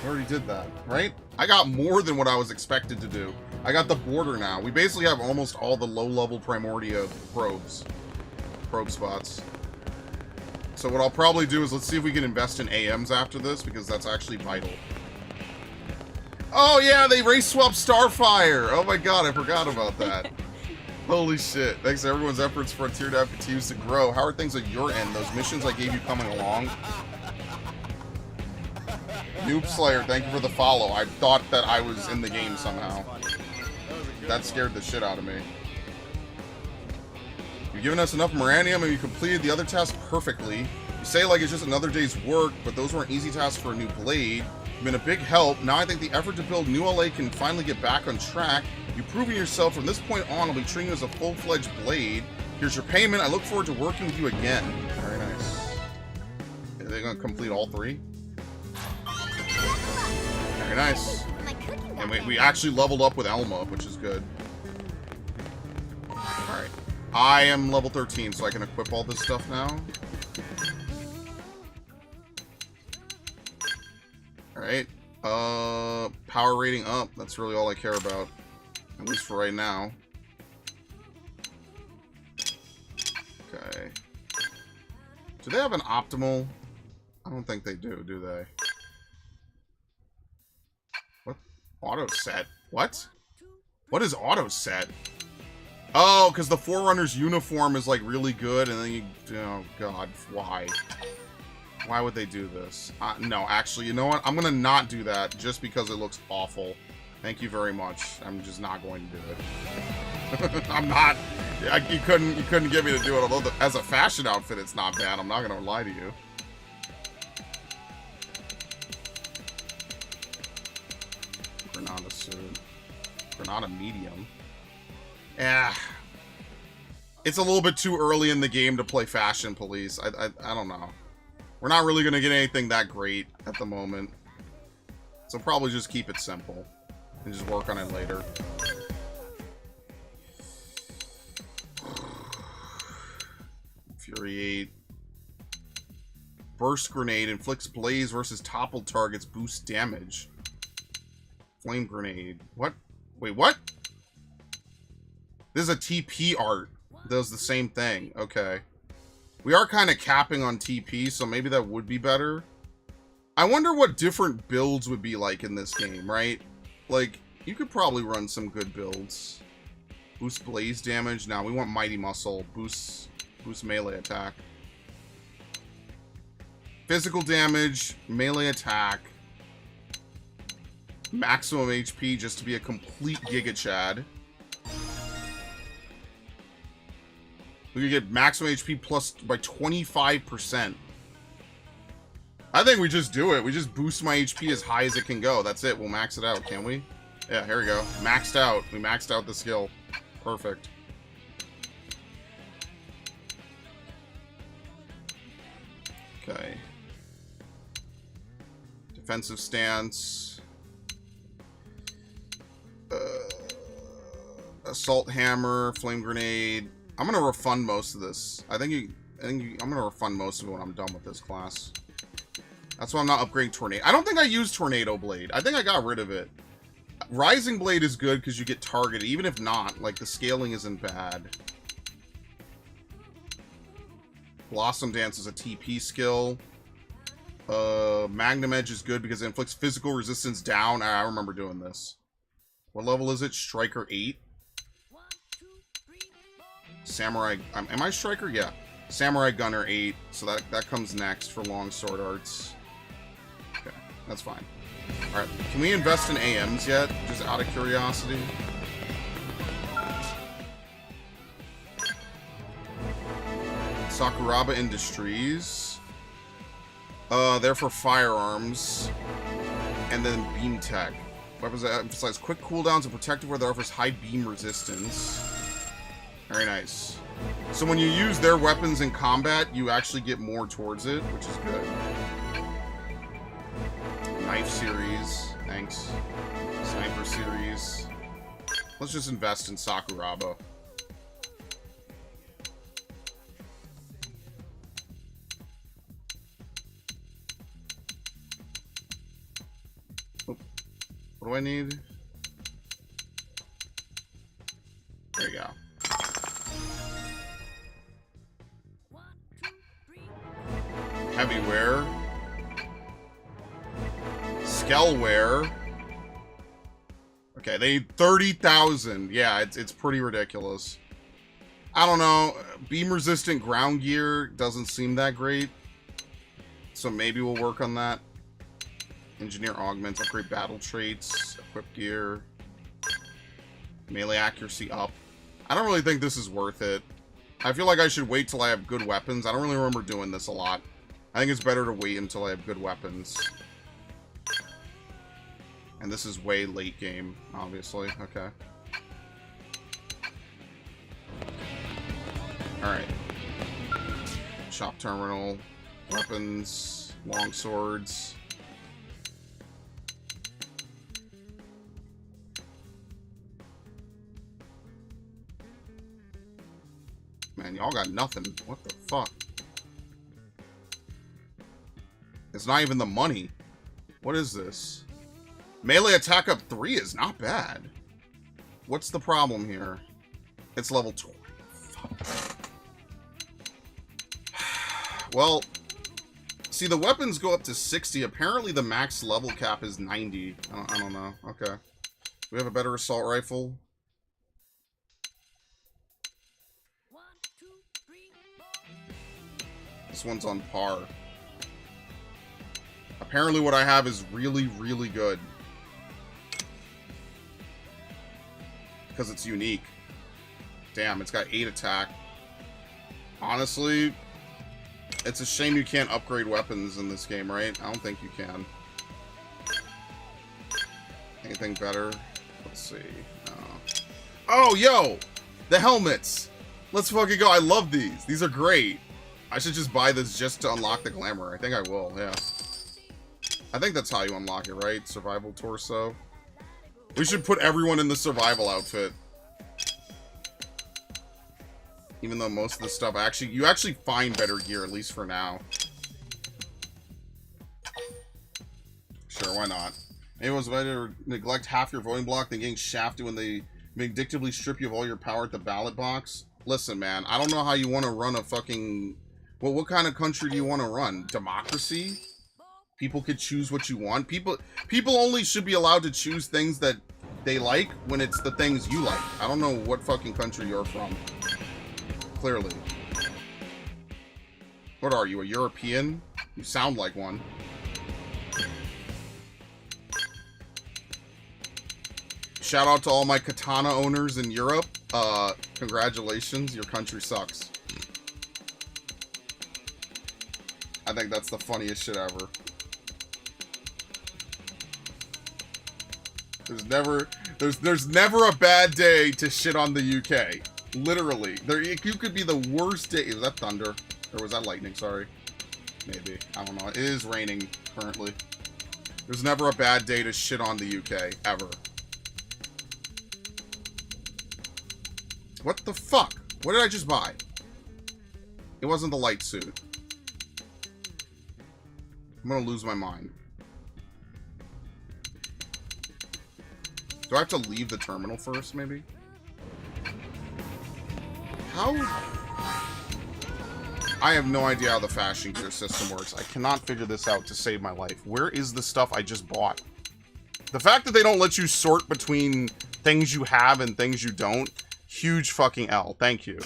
We already did that, right? I got more than what I was expected to do. I got the border now. We basically have almost all the low-level Primordia probes. Probe spots. So what I'll probably do is let's see if we can invest in AMs after this, because that's actually vital. Oh yeah, they race swapped Starfire! Oh my god, I forgot about that. Holy shit. Thanks to everyone's efforts, Frontier Nav continues to grow. How are things at your end? Those missions I gave you coming along? Noob Slayer, thank you for the follow. I thought that I was in the game somehow. That scared the shit out of me. You've given us enough Moranium and you completed the other tasks perfectly. You say like it's just another day's work, but those weren't easy tasks for a new blade. You've been a big help. Now I think the effort to build new LA can finally get back on track. You've proven yourself. From this point on, I'll be treating you as a full-fledged blade. Here's your payment. I look forward to working with you again. Very nice. Are they going to complete all three? Very nice. And we actually leveled up with Elma, which is good. Alright. I am level 13, so I can equip all this stuff now. Alright. Power rating up. That's really all I care about. At least for right now. Okay. Do they have an optimal? I don't think they do they? What? Auto set? What? What is auto set? Oh, because the Forerunner's uniform is like really good, and then you... Oh god, why? Why would they do this? No, actually, you know what? I'm gonna not do that just because it looks awful. Thank you very much. I'm just not going to do it. I'm not... You couldn't get me to do it, although as a fashion outfit, it's not bad. I'm not gonna lie to you. Granada suit. Granada medium. Yeah. It's a little bit too early in the game to play Fashion Police. I don't know. We're not really gonna get anything that great at the moment. So probably just keep it simple. And just work on it later. Infuriate. Burst Grenade inflicts blaze versus toppled targets, boosts damage. Flame Grenade. What? Wait, what? This is a TP art. Does the same thing. Okay. We are kind of capping on TP, so maybe that would be better. I wonder what different builds would be like in this game, right? Like, you could probably run some good builds. Boost blaze damage. Now we want Mighty Muscle. Boost melee attack. Physical damage, melee attack. Maximum HP just to be a complete Giga Chad. We could get maximum HP plus by 25%. I think we just do it. We just boost my HP as high as it can go. That's it. We'll max it out, can't we? Yeah, here we go. Maxed out. We maxed out the skill. Perfect. Okay. Defensive stance. Assault hammer, flame grenade. I'm gonna refund most of this. I'm gonna refund most of it when I'm done with this class. That's why I'm not upgrading Tornado. I don't think I used Tornado Blade. I think I got rid of it. Rising Blade is good because you get targeted. Even if not, like, the scaling isn't bad. Blossom Dance is a TP skill. Magnum Edge is good because it inflicts physical resistance down. I remember doing this. What level is it? Striker 8? Samurai... am I Striker? Yeah. Samurai Gunner 8. So that comes next for long sword arts. Okay, that's fine. Alright, can we invest in AMs yet? Just out of curiosity. Sakuraba Industries. They're for firearms. And then beam tech. Weapons that emphasize quick cooldowns and protective wear that offers high beam resistance. Very nice. So when you use their weapons in combat, you actually get more towards it, which is good. Knife series. Thanks. Sniper series. Let's just invest in Sakuraba. What do I need? There you go. Heavyware. Skellware. Okay, they need 30,000. Yeah, it's pretty ridiculous. I don't know. Beam resistant ground gear doesn't seem that great. So maybe we'll work on that. Engineer augments, upgrade battle traits, equip gear, melee accuracy up. I don't really think this is worth it. I feel like I should wait till I have good weapons. I don't really remember doing this a lot. I think it's better to wait until I have good weapons. And this is way late game, obviously. Okay. Alright. Shop terminal, weapons, long swords. Man, y'all got nothing. What the fuck? It's not even the money. What is this? Melee attack up 3 is not bad. What's the problem here? It's level 20. Fuck. Well, see, the weapons go up to 60. Apparently, the max level cap is 90. I don't know. Okay. We have a better assault rifle. This one's on par. Apparently what I have is really, really good. Because it's unique. Damn, it's got 8 attack. Honestly, it's a shame you can't upgrade weapons in this game, right? I don't think you can. Anything better? Let's see. Oh, yo! The helmets! Let's fucking go. I love these. These are great. I should just buy this just to unlock the glamour. I think I will, yeah. I think that's how you unlock it, right? Survival torso. We should put everyone in the survival outfit. Even though most of the stuff you actually find better gear, at least for now. Sure, why not? It was better to neglect half your voting block than getting shafted when they vindictively strip you of all your power at the ballot box. Listen, man, I don't know how you want to run a fucking... Well, what kind of country do you want to run? Democracy? People could choose what you want. People only should be allowed to choose things that they like when it's the things you like. I don't know what fucking country you're from. Clearly. What are you, a European? You sound like one. Shout out to all my katana owners in Europe. Congratulations, your country sucks. I think that's the funniest shit ever. There's never a bad day to shit on the UK. Literally. You could be the worst day. Was that thunder? Or was that lightning? Sorry. Maybe. I don't know. It is raining currently. There's never a bad day to shit on the UK. Ever. What the fuck? What did I just buy? It wasn't the light suit. I'm gonna lose my mind. Do I have to leave the terminal first, maybe? How? I have no idea how the fashion gear system works. I cannot figure this out to save my life. Where is the stuff I just bought? The fact that they don't let you sort between things you have and things you don't, huge fucking L. Thank you.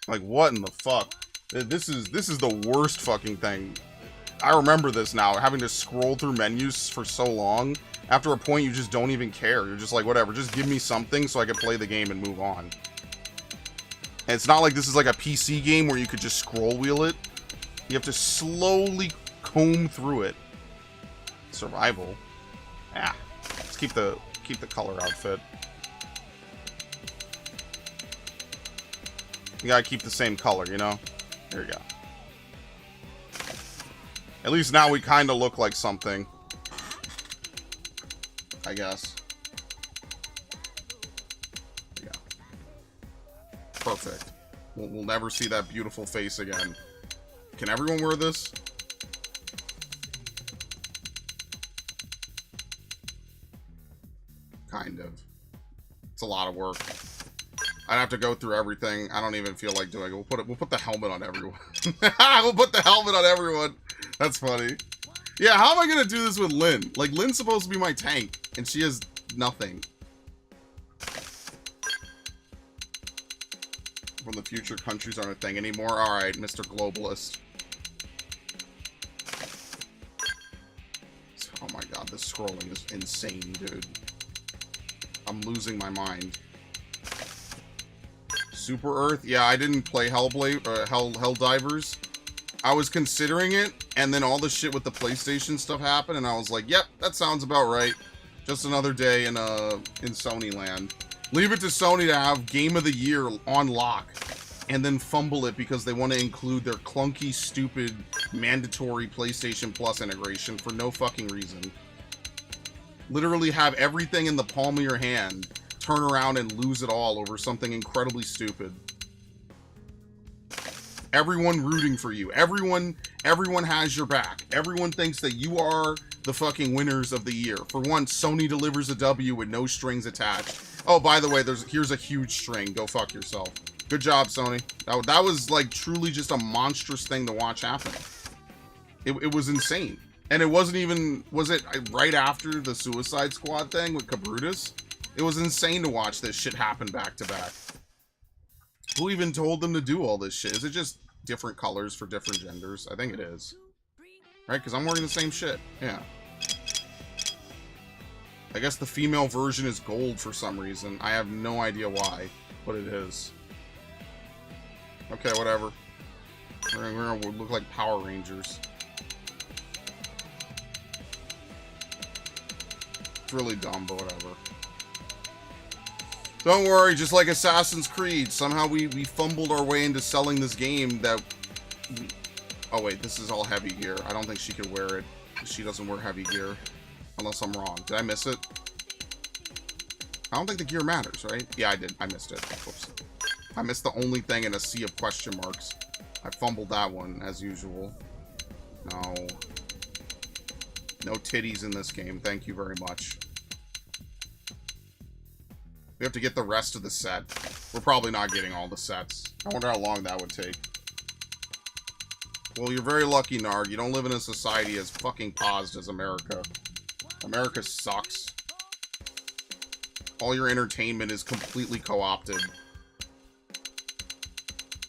Like, what in the fuck? This is the worst fucking thing. I remember this now, having to scroll through menus for so long. After a point, you just don't even care. You're just like, whatever, just give me something so I can play the game and move on. And it's not like this is like a PC game where you could just scroll wheel it. You have to slowly comb through it. Survival. Ah. Let's keep the color outfit. You gotta keep the same color, you know? There you go. At least now we kind of look like something. I guess. Yeah. Perfect. We'll never see that beautiful face again. Can everyone wear this? Kind of. It's a lot of work. I'd have to go through everything. I don't even feel like doing it. We'll put the helmet on everyone. We'll put the helmet on everyone. That's funny. Yeah, how am I gonna do this with Lynn? Like, Lynn's supposed to be my tank, and she has nothing. From the future, countries aren't a thing anymore. Alright, Mr. Globalist. Oh my god, this scrolling is insane, dude. I'm losing my mind. Super Earth? Yeah, I didn't play Helldivers. I was considering it, and then all the shit with the PlayStation stuff happened, and I was like, yep, that sounds about right. Just another day in Sony land. Leave it to Sony to have Game of the Year on lock, and then fumble it because they want to include their clunky, stupid, mandatory PlayStation Plus integration for no fucking reason. Literally have everything in the palm of your hand, turn around and lose it all over something incredibly stupid. Everyone rooting for you. Everyone has your back. Everyone thinks that you are the fucking winners of the year. For once, Sony delivers a W with no strings attached. Oh, by the way, here's a huge string. Go fuck yourself. Good job, Sony. That was like truly just a monstrous thing to watch happen. It was insane. And it wasn't even, was it right after the Suicide Squad thing with Cabrutus? It was insane to watch this shit happen back to back. Who even told them to do all this shit? Is it just different colors for different genders? I think it is. Right? Because I'm wearing the same shit. Yeah. I guess the female version is gold for some reason. I have no idea why, but it is. Okay, whatever. We're gonna look like Power Rangers. It's really dumb, but whatever. Don't worry, just like Assassin's Creed, somehow we fumbled our way into selling this game that... Oh wait, this is all heavy gear. I don't think she could wear it. She doesn't wear heavy gear. Unless I'm wrong. Did I miss it? I don't think the gear matters, right? Yeah, I did. I missed it. Whoops. I missed the only thing in a sea of question marks. I fumbled that one, as usual. No. No titties in this game. Thank you very much. We have to get the rest of the set. We're probably not getting all the sets. I wonder how long that would take. Well, you're very lucky, Narg. You don't live in a society as fucking paused as America. America sucks. All your entertainment is completely co-opted.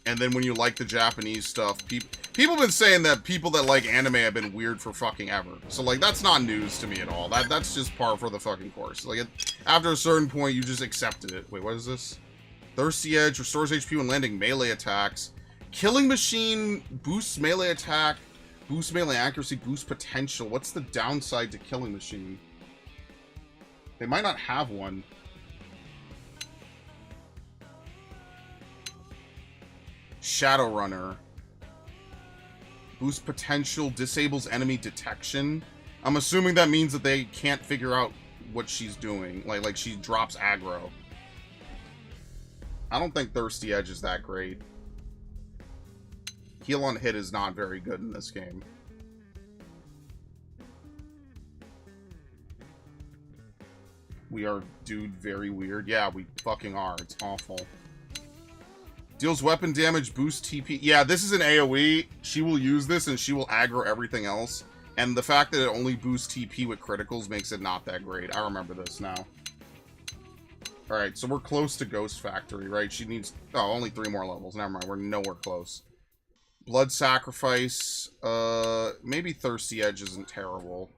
And then when you like the Japanese stuff, people have been saying that people that like anime have been weird for fucking ever. So, like, that's not news to me at all. That's just par for the fucking course. Like, after a certain point, you just accepted it. Wait, what is this? Thirsty Edge restores HP when landing melee attacks. Killing Machine boosts melee attack, boosts melee accuracy, boosts potential. What's the downside to Killing Machine? They might not have one. Shadowrunner. Boost potential, disables enemy detection. I'm assuming that means that they can't figure out what she's doing. Like she drops aggro. I don't think Thirsty Edge is that great. Heal on hit is not very good in this game. We are, dude, very weird. Yeah, we fucking are. It's awful. Deals weapon damage, boost TP. Yeah, this is an AoE. She will use this and she will aggro everything else. And the fact that it only boosts TP with criticals makes it not that great. I remember this now. Alright, so we're close to Ghost Factory, right? She needs... Oh, only 3 more levels. Never mind, we're nowhere close. Blood Sacrifice. Maybe Thirsty Edge isn't terrible.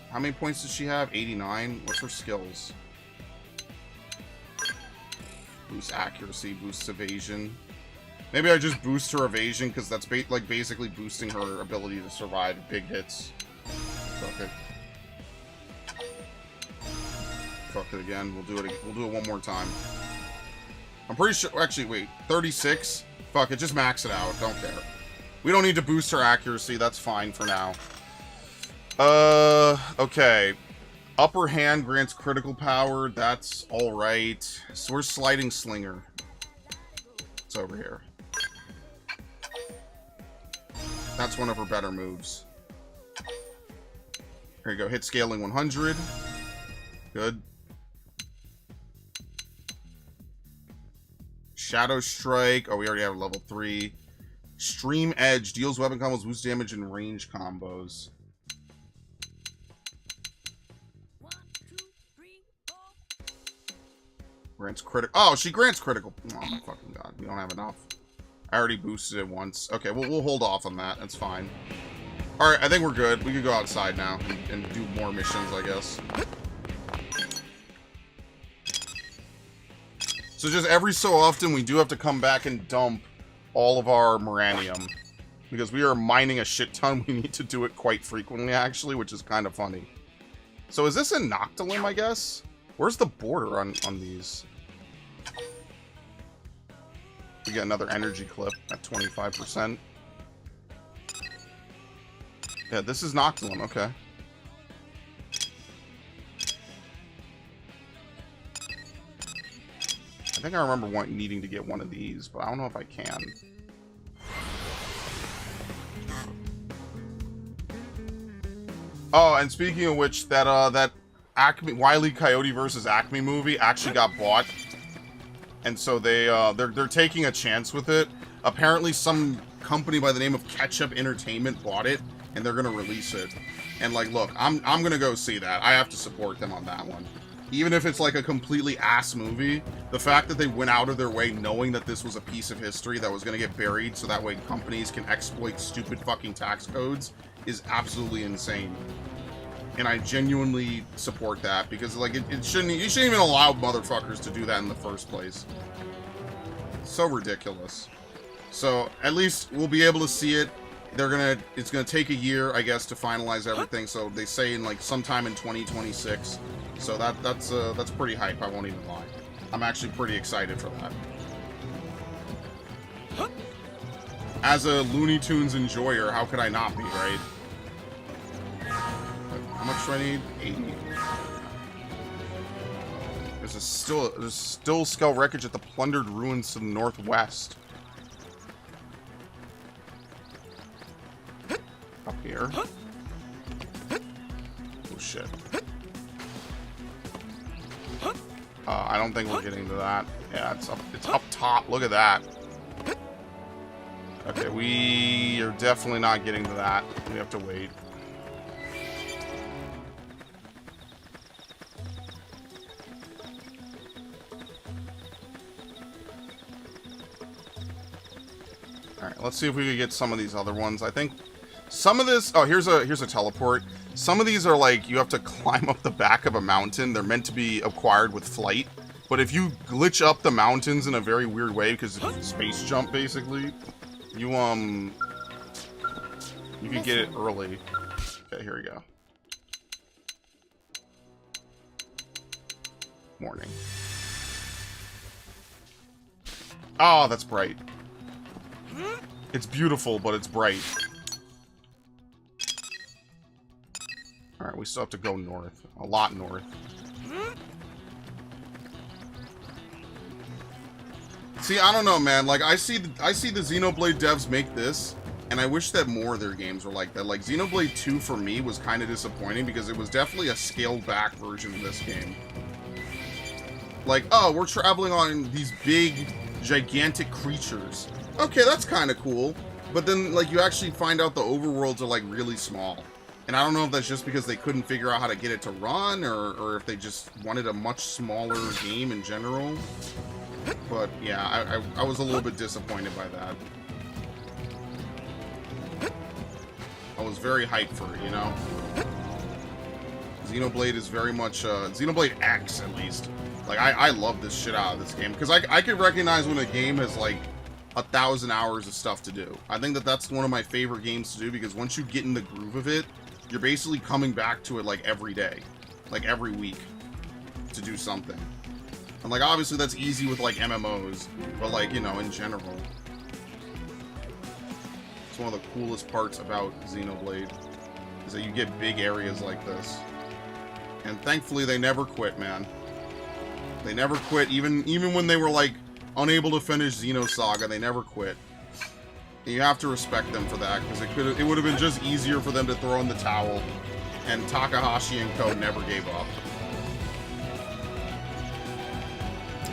How many points does she have? 89? What's her skills? Boosts accuracy, boosts evasion. Maybe I just boost her evasion, because that's like basically boosting her ability to survive big hits. Fuck it. Fuck it again. We'll do it one more time. I'm pretty sure... Actually, wait. 36? Fuck it. Just max it out. Don't care. We don't need to boost her accuracy. That's fine for now. Okay. Upper hand grants critical power. That's alright. So we're sliding slinger. It's over here. That's one of her better moves. Here you go. Hit scaling 100. Good. Shadow Strike. Oh, we already have level 3. Stream Edge. Deals weapon combos, boost damage, and range combos.
1, 2, 3, 4.
Grants critical. Oh, she grants critical. Oh my fucking god. We don't have enough. I already boosted it once. Okay, well, we'll hold off on that. That's fine. Alright, I think we're good. We can go outside now and do more missions, I guess. So just every so often, we do have to come back and dump all of our Moranium. Because we are mining a shit ton. We need to do it quite frequently, actually, which is kind of funny. So is this in Noctilum, I guess? Where's the border on these? We get another energy clip at 25%. Yeah, this is Noctilum, okay. I think I remember needing to get one of these, but I don't know if I can. Oh, and speaking of which, that Acme Wile E. Coyote versus Acme movie actually got bought, and so they're taking a chance with it. Apparently, some company by the name of Ketchup Entertainment bought it, and they're gonna release it. And like, look, I'm gonna go see that. I have to support them on that one. Even if it's like a completely ass movie, the fact that they went out of their way knowing that this was a piece of history that was going to get buried so that way companies can exploit stupid fucking tax codes is absolutely insane. And I genuinely support that because like you shouldn't even allow motherfuckers to do that in the first place. So ridiculous. So at least we'll be able to see it. It's gonna take a year, I guess, to finalize everything. So they say in like sometime in 2026. So that's pretty hype. I won't even lie. I'm actually pretty excited for that. As a Looney Tunes enjoyer, how could I not be, right? How much do I need? 80. There's still skull wreckage at the plundered ruins to the northwest. Up here. Oh shit. I don't think we're getting to that. Yeah, it's up top. Look at that. Okay, we are definitely not getting to that. We have to wait. Alright, let's see if we can get some of these other ones. I think some of this... Oh, here's a teleport. Some of these are like, you have to climb up the back of a mountain. They're meant to be acquired with flight. But if you glitch up the mountains in a very weird way, because it's space jump, basically, you can get it early. Okay, here we go. Morning. Oh, that's bright. It's beautiful, but it's bright. Alright, we still have to go north. A lot north. See, I don't know, man. Like, I see the Xenoblade devs make this, and I wish that more of their games were like that. Like, Xenoblade 2 for me was kind of disappointing because it was definitely a scaled-back version of this game. Like, oh, we're traveling on these big, gigantic creatures. Okay, that's kind of cool. But then, like, you actually find out the overworlds are, like, really small. And I don't know if that's just because they couldn't figure out how to get it to run, or if they just wanted a much smaller game in general. But, yeah, I was a little bit disappointed by that. I was very hyped for it, you know? Xenoblade is very much, Xenoblade X, at least. Like, I love this shit out of this game. Because I can recognize when a game has, like, 1,000 hours of stuff to do. I think that that's one of my favorite games to do, because once you get in the groove of it, you're basically coming back to it like every day, like every week, to do something. And like obviously that's easy with like MMOs, but like, you know, in general, it's one of the coolest parts about Xenoblade, is that you get big areas like this. And thankfully they never quit, man. They never quit, even when they were like unable to finish Xenosaga, they never quit. And you have to respect them for that, because it would have been just easier for them to throw in the towel, and Takahashi and Co. never gave up.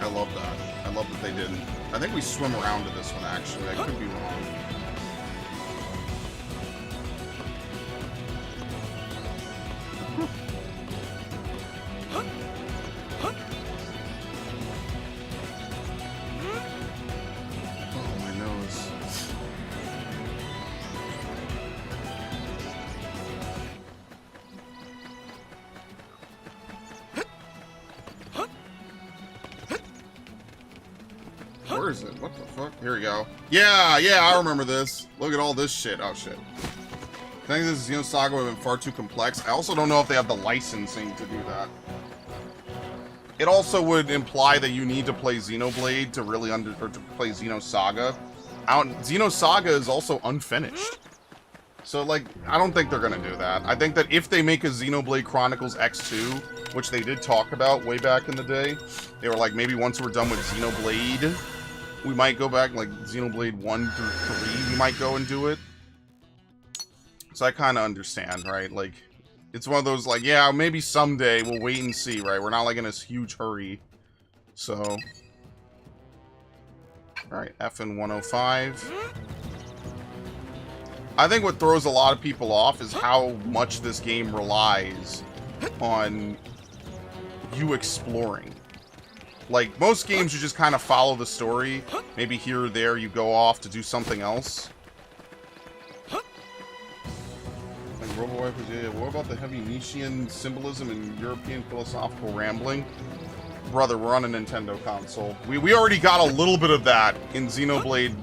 I love that. I love that they didn't. I think we swim around to this one, actually. I could be wrong. Where is it? What the fuck? Here we go. Yeah, I remember this. Look at all this shit. Oh, shit. I think this Xenosaga would have been far too complex. I also don't know if they have the licensing to do that. It also would imply that you need to play Xenoblade to really or to play Xenosaga. Xenosaga is also unfinished. So, like, I don't think they're gonna do that. I think that if they make a Xenoblade Chronicles X2, which they did talk about way back in the day, they were like, maybe once we're done with Xenoblade, we might go back, like, Xenoblade 1 through 3, we might go and do it. So I kind of understand, right? Like, it's one of those, like, yeah, maybe someday, we'll wait and see, right? We're not, like, in this huge hurry. So... Alright, FN 105. I think what throws a lot of people off is how much this game relies on you exploring. Like, most games you just kind of follow the story. Maybe here or there you go off to do something else. Like, RoboWife was, yeah, what about the heavy Nietzschean symbolism and European philosophical rambling? Brother, we're on a Nintendo console. We already got a little bit of that in Xenoblade.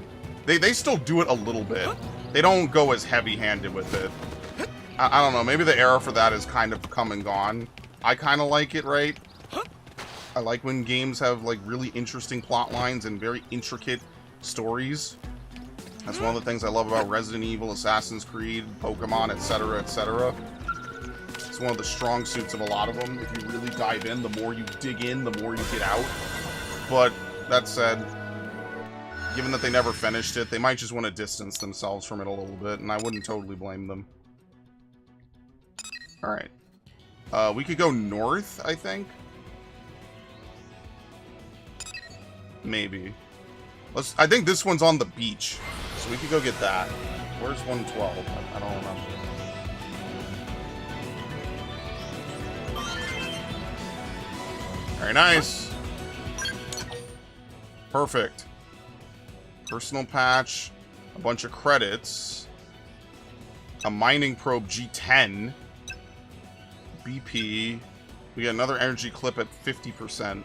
They still do it a little bit. They don't go as heavy-handed with it. I don't know, maybe the era for that is kind of come and gone. I kind of like it, right? I like when games have, like, really interesting plot lines and very intricate stories. That's one of the things I love about Resident Evil, Assassin's Creed, Pokemon, etc., etc. It's one of the strong suits of a lot of them. If you really dive in, the more you dig in, the more you get out. But, that said, given that they never finished it, they might just want to distance themselves from it a little bit, and I wouldn't totally blame them. Alright. We could go north, I think? Maybe. I think this one's on the beach, so we could go get that. Where's 112? I don't remember. Very nice. Perfect. Personal patch, a bunch of credits, a mining probe G10, BP, we got another energy clip at 50%.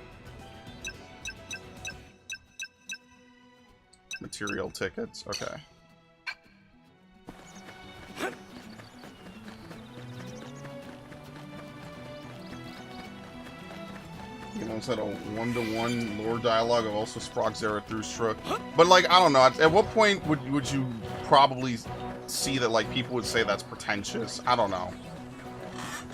Material tickets, okay. You know, instead of one-to-one lore dialogue, I've also Sprog Zarathustra. But, like, I don't know. At what point would you probably see that, like, people would say that's pretentious? I don't know.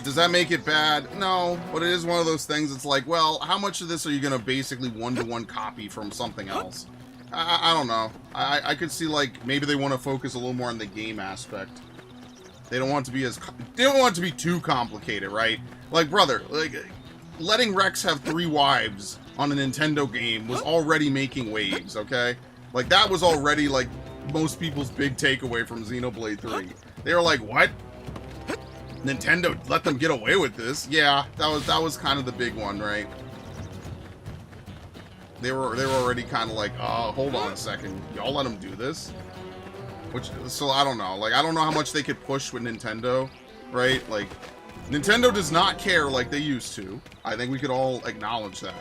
Does that make it bad? No. But it is one of those things, it's like, well, how much of this are you going to basically one-to-one copy from something else? I don't know. I could see, like, maybe they want to focus a little more on the game aspect. They don't want it to be they don't want it to be too complicated, right? Like, brother, like... letting Rex have 3 wives on a Nintendo game was already making waves, okay? Like, that was already, like, most people's big takeaway from Xenoblade 3. They were like, what? Nintendo let them get away with this? Yeah, that was kind of the big one, right? They were already kind of like, oh, hold on a second. Y'all let them do this? So, I don't know. Like, I don't know how much they could push with Nintendo, right? Like... Nintendo does not care like they used to. I think we could all acknowledge that.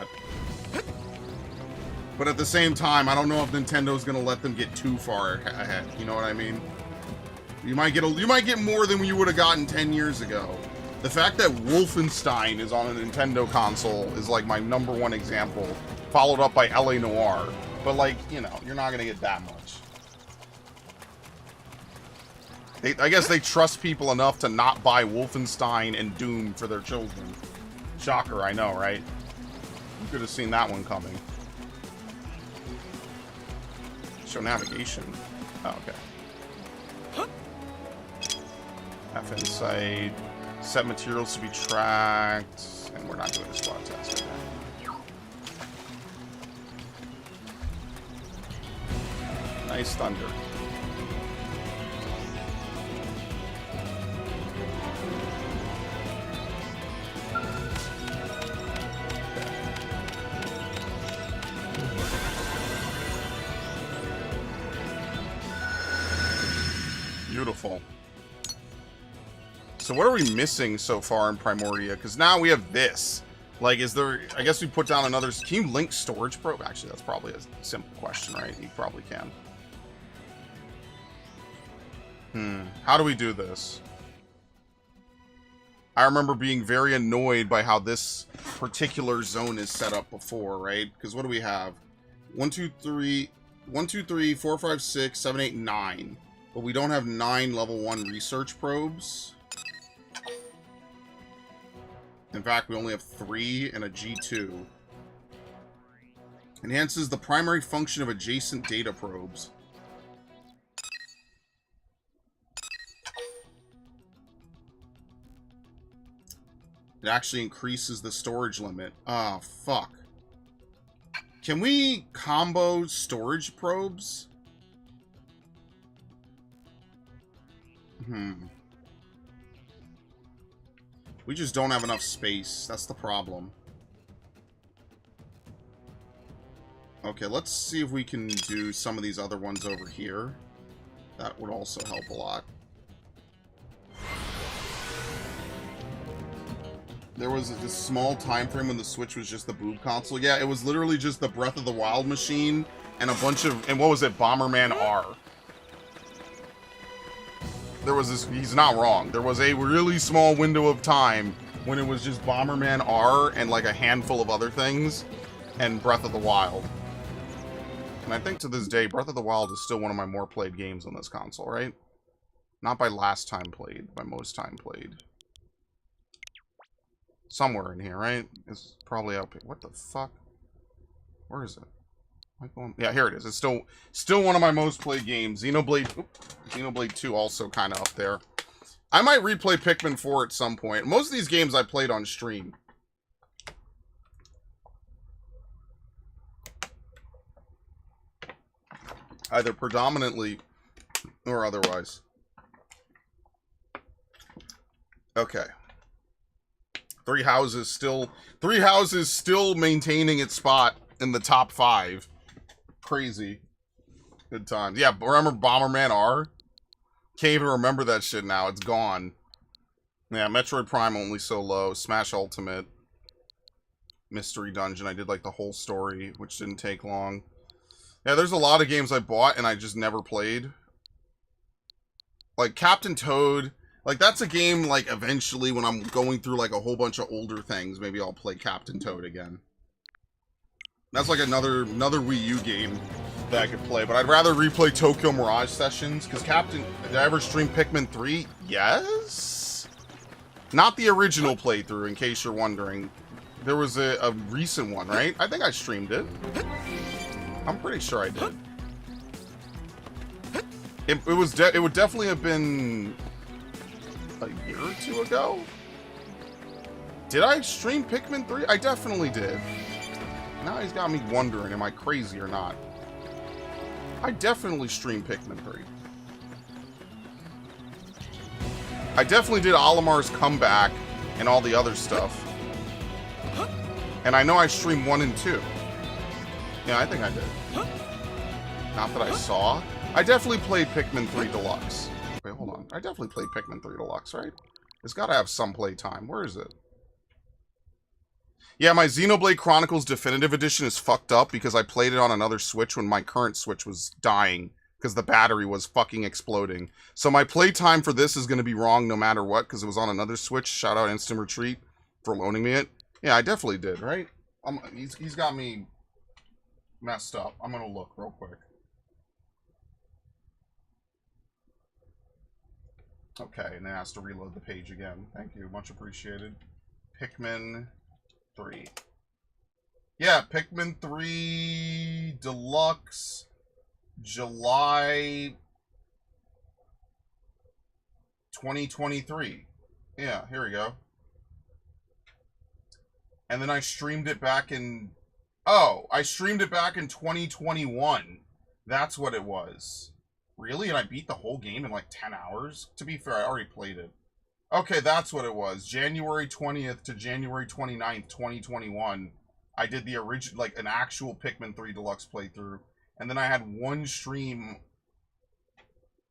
But at the same time, I don't know if Nintendo's gonna let them get too far ahead. You know what I mean? You might get more than you would have gotten 10 years ago. The fact that Wolfenstein is on a Nintendo console is like my #1 example, followed up by LA Noire. But like, you know, you're not gonna get that much. I guess they trust people enough to not buy Wolfenstein and Doom for their children. Shocker, I know, right? You could have seen that one coming. Show navigation. Oh, okay. F insight. Set materials to be tracked. And we're not doing a squad test. Okay. Nice thunder. Beautiful. So what are we missing so far in Primordia? Because now we have this. Like, is there... I guess we put down another... Can you link storage probe? Actually, that's probably a simple question, right? You probably can. How do we do this? I remember being very annoyed by how this particular zone is set up before, right? Because what do we have? 1, 2, 3... 1, 2, 3, 4, 5, 6, 7, 8, 9. But we don't have 9 level 1 research probes. In fact, we only have 3 and a G2. Enhances the primary function of adjacent data probes. It actually increases the storage limit. Ah, fuck. Can we combo storage probes? We just don't have enough space. That's the problem. Okay, let's see if we can do some of these other ones over here. That would also help a lot. There was this small time frame when the Switch was just the boob console. Yeah, it was literally just the Breath of the Wild machine and a bunch of... And what was it? Bomberman R. There was this... He's not wrong. There was a really small window of time when it was just Bomberman R and like a handful of other things and Breath of the Wild. And I think to this day, Breath of the Wild is still one of my more played games on this console, right? Not by last time played, by most time played. Somewhere in here, right? It's probably up here. What the fuck? Where is it? Yeah, here it is. It's still one of my most played games. Xenoblade 2 also kind of up there. I might replay Pikmin 4 at some point. Most of these games I played on stream. Either predominantly or otherwise. Okay. Three Houses still maintaining its spot in the top 5. Crazy. Good times. Yeah, remember Bomberman R? Can't even remember that shit now. It's gone. Yeah, Metroid Prime only so low. Smash Ultimate. Mystery Dungeon. I did like the whole story, which didn't take long. Yeah, there's a lot of games I bought and I just never played. Like Captain Toad. Like, that's a game, like, eventually when I'm going through, like, a whole bunch of older things, maybe I'll play Captain Toad again. That's like another Wii U game that I could play, but I'd rather replay Tokyo Mirage Sessions, because did I ever stream Pikmin 3? Yes? Not the original playthrough, in case you're wondering. There was a recent one, right? I think I streamed it. I'm pretty sure I did. It would definitely have been a year or 2 ago? Did I stream Pikmin 3? I definitely did. Now he's got me wondering, am I crazy or not? I definitely streamed Pikmin 3. I definitely did Olimar's comeback and all the other stuff. And I know I streamed 1 and 2. Yeah, I think I did. Not that I saw. I definitely played Pikmin 3 Deluxe. Wait, hold on. I definitely played Pikmin 3 Deluxe, right? It's got to have some play time. Where is it? Yeah, my Xenoblade Chronicles Definitive Edition is fucked up because I played it on another Switch when my current Switch was dying because the battery was fucking exploding. So my playtime for this is going to be wrong no matter what because it was on another Switch. Shout out Instant Retreat for loaning me it. Yeah, I definitely did, right? He's got me messed up. I'm going to look real quick. Okay, and then it has to reload the page again. Thank you, much appreciated. Pikmin 3. Yeah, Pikmin 3 Deluxe, July 2023. Yeah, here we go. And then I streamed it back in... Oh, I streamed it back in 2021. That's what it was. Really? And I beat the whole game in like 10 hours? To be fair, I already played it. Okay, that's what it was. January 20th to January 29th, 2021. I did the original, like an actual Pikmin 3 Deluxe playthrough. And then I had one stream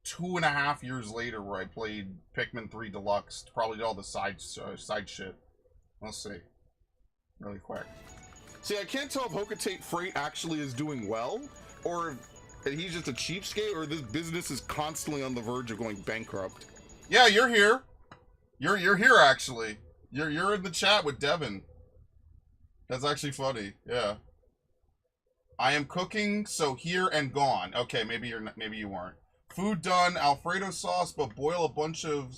2.5 years later where I played Pikmin 3 Deluxe. Probably did all the side shit. Let's see. Really quick. See, I can't tell if Hocotate Freight actually is doing well, or if he's just a cheapskate, or this business is constantly on the verge of going bankrupt. Yeah, you're here. You're here actually. You're in the chat with Devin. That's actually funny. Yeah. I am cooking, so here and gone. Okay, maybe you weren't. Food done, Alfredo sauce, but boil a bunch of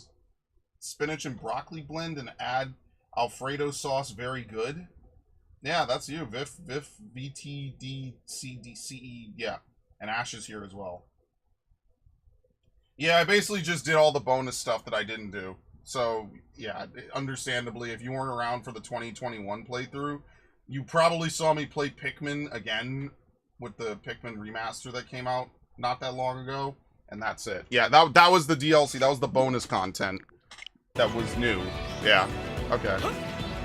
spinach and broccoli blend and add Alfredo sauce. Very good. Yeah, that's you, Viv VTDCDCE. Yeah, and Ash is here as well. Yeah, I basically just did all the bonus stuff that I didn't do. So, yeah, understandably, if you weren't around for the 2021 playthrough, you probably saw me play Pikmin again with the Pikmin remaster that came out not that long ago, and that's it. Yeah, that was the DLC, that was the bonus content that was new. Yeah, okay.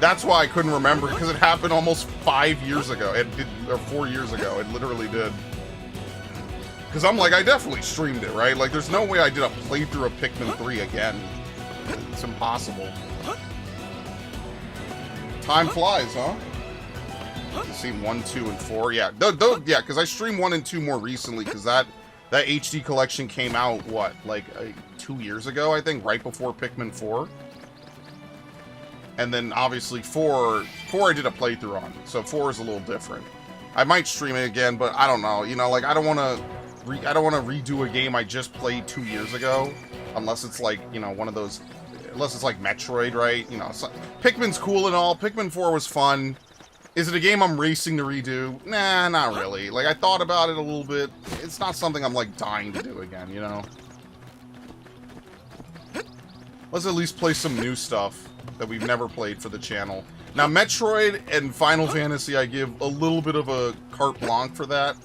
That's why I couldn't remember, because it happened almost 5 years ago. Or 4 years ago, it literally did. Because I'm like, I definitely streamed it, right? Like, there's no way I did a playthrough of Pikmin 3 again. It's impossible. Time flies, huh? You see 1, 2, and 4. Yeah, yeah, because I streamed 1 and 2 more recently, because that HD collection came out, what, like 2 years ago, I think, right before Pikmin 4. And then, obviously, 4 I did a playthrough on, so 4 is a little different. I might stream it again, but I don't know. You know, like, I don't want to redo a game I just played 2 years ago, unless it's like, you know, one of those, unless it's like Metroid, right? You know, so, Pikmin's cool and all. Pikmin 4 was fun. Is it a game I'm racing to redo? Nah, not really. Like, I thought about it a little bit. It's not something I'm, like, dying to do again, you know? Let's at least play some new stuff that we've never played for the channel. Now, Metroid and Final Fantasy, I give a little bit of a carte blanche for that.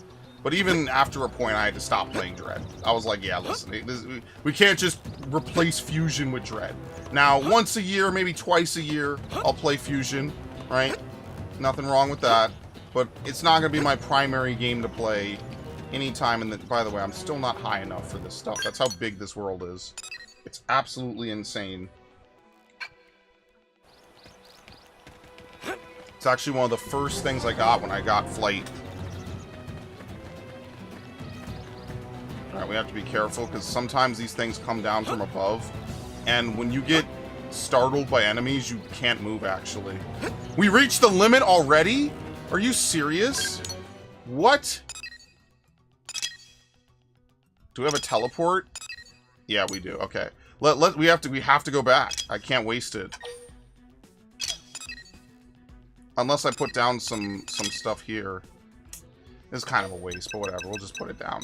But even after a point, I had to stop playing Dread. I was like, yeah, listen, we can't just replace Fusion with Dread. Now, once a year, maybe twice a year, I'll play Fusion, right? Nothing wrong with that. But it's not going to be my primary game to play anytime. And by the way, I'm still not high enough for this stuff. That's how big this world is. It's absolutely insane. It's actually one of the first things I got when I got Flight. Alright, we have to be careful, because sometimes these things come down from above. And when you get startled by enemies, you can't move, actually. We reached the limit already? Are you serious? What? Do we have a teleport? Yeah, we do. Okay. We have to go back. I can't waste it. Unless I put down some stuff here. It's kind of a waste, but whatever. We'll just put it down.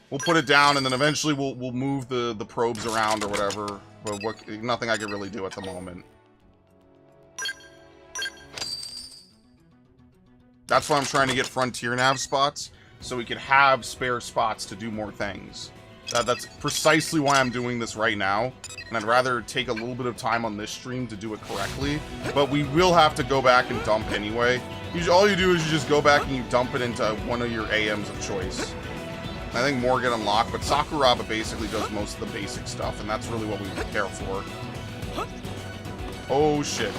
We'll put it down, and then eventually we'll move the probes around or whatever. But nothing I can really do at the moment. That's why I'm trying to get Frontier Nav spots, so we could have spare spots to do more things. That's precisely why I'm doing this right now, and I'd rather take a little bit of time on this stream to do it correctly, but we will have to go back and dump anyway. All you do is you just go back and you dump it into one of your AMs of choice. I think more get unlocked, but Sakuraba basically does most of the basic stuff, and that's really what we care for. Oh, shit.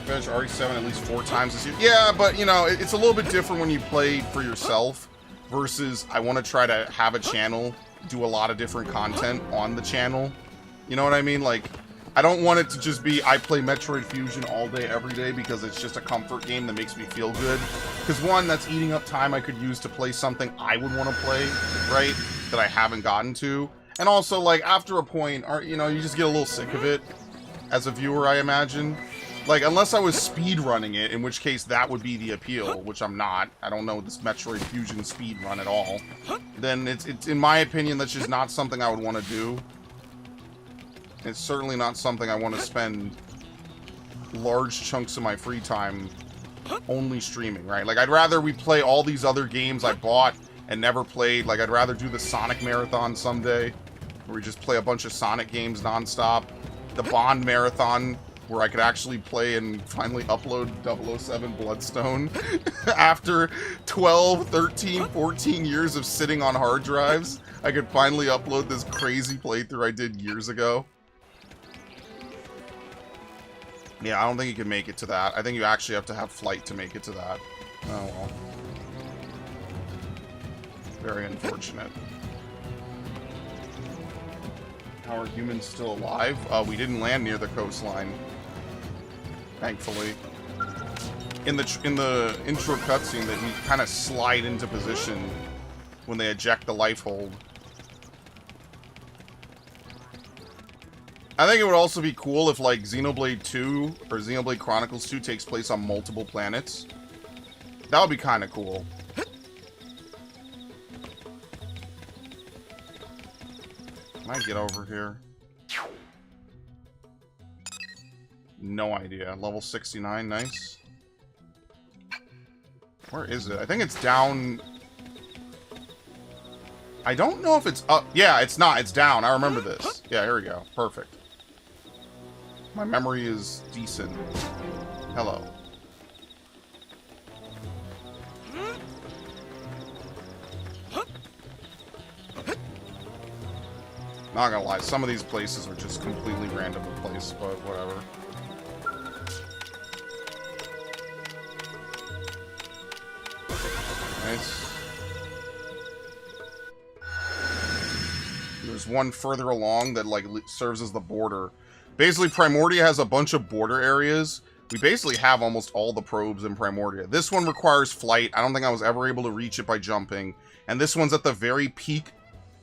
finished RE7 at least 4 times this year. Yeah, but, you know, it's a little bit different when you play for yourself versus I want to try to have a channel, do a lot of different content on the channel. You know what I mean? Like, I don't want it to just be I play Metroid Fusion all day, every day, because it's just a comfort game that makes me feel good. Because, one, that's eating up time I could use to play something I would want to play, right? That I haven't gotten to. And also, like, after a point, you know, you just get a little sick of it. As a viewer, I imagine. Like, unless I was speed running it, in which case that would be the appeal, which I'm not. I don't know this Metroid Fusion speed run at all. Then it's in my opinion, that's just not something I would want to do. It's certainly not something I want to spend large chunks of my free time only streaming, right? Like, I'd rather we play all these other games I bought and never played. Like, I'd rather do the Sonic Marathon someday, where we just play a bunch of Sonic games nonstop. The Bond Marathon, where I could actually play and finally upload 007 Bloodstone after 12, 13, 14 years of sitting on hard drives. I could finally upload this crazy playthrough I did years ago. Yeah, I don't think you can make it to that. I think you actually have to have flight to make it to that. Oh well. Very unfortunate. How are humans still alive? We didn't land near the coastline. Thankfully. In the intro cutscene, that you kind of slide into position when they eject the life hold. I think it would also be cool if, like, Xenoblade 2 or Xenoblade Chronicles 2 takes place on multiple planets. That would be kind of cool. Can I get over here? No idea. Level 69, nice. Where is it? I think it's down... I don't know if it's up. Yeah, it's not. It's down. I remember this. Yeah, here we go. Perfect. My memory is decent. Hello. Not gonna lie, some of these places are just completely randomly placed, but whatever. Nice. There's one further along that, like, serves as the border. Basically, Primordia has a bunch of border areas. We basically have almost all the probes in Primordia. This one requires flight. I don't think I was ever able to reach it by jumping. And this one's at the very peak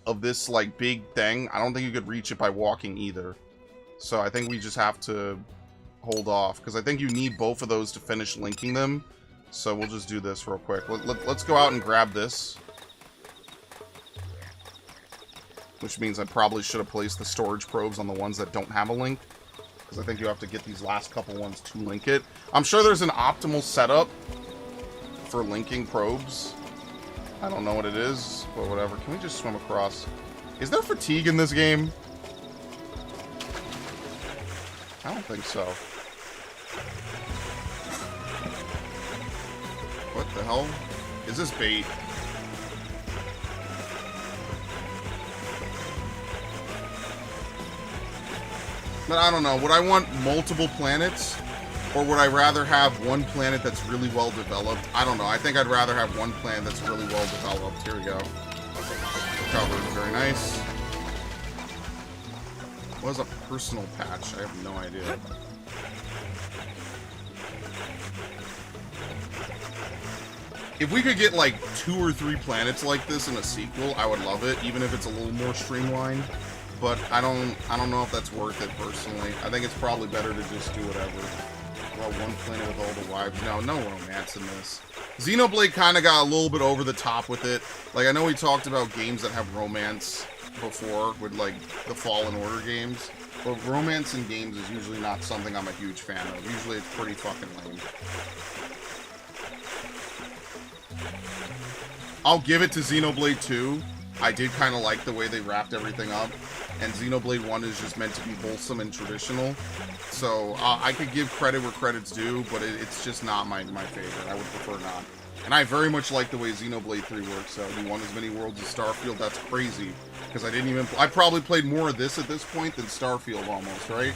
of this, like, big thing. I don't think you could reach it by walking either. So I think we just have to hold off, because I think you need both of those to finish linking them. So we'll just do this real quick. Let's go out and grab this. Which means I probably should have placed the storage probes on the ones that don't have a link, because I think you have to get these last couple ones to link it. I'm sure there's an optimal setup for linking probes. I don't know what it is, but whatever. Can we just swim across? Is there fatigue in this game? I don't think so. What the hell? Is this bait? But I don't know. Would I want multiple planets? Or would I rather have one planet that's really well developed? I don't know. I think I'd rather have one planet that's really well developed. Here we go. Recovered. Very nice. What is a personal patch? I have no idea. If we could get like 2 or 3 planets like this in a sequel, I would love it, even if it's a little more streamlined. But I don't know if that's worth it personally. I think it's probably better to just do whatever. Well, one planet with all the wives. No romance in this. Xenoblade kind of got a little bit over the top with it. Like, I know we talked about games that have romance before with, like, the Fallen Order games. But romance in games is usually not something I'm a huge fan of. Usually it's pretty fucking lame. I'll give it to Xenoblade 2. I did kind of like the way they wrapped everything up. And Xenoblade 1 is just meant to be wholesome and traditional. So, I could give credit where credit's due, but it's just not my favorite. I would prefer not. And I very much like the way Xenoblade 3 works. So, you want as many worlds as Starfield, that's crazy. Because I probably played more of this at this point than Starfield almost, right?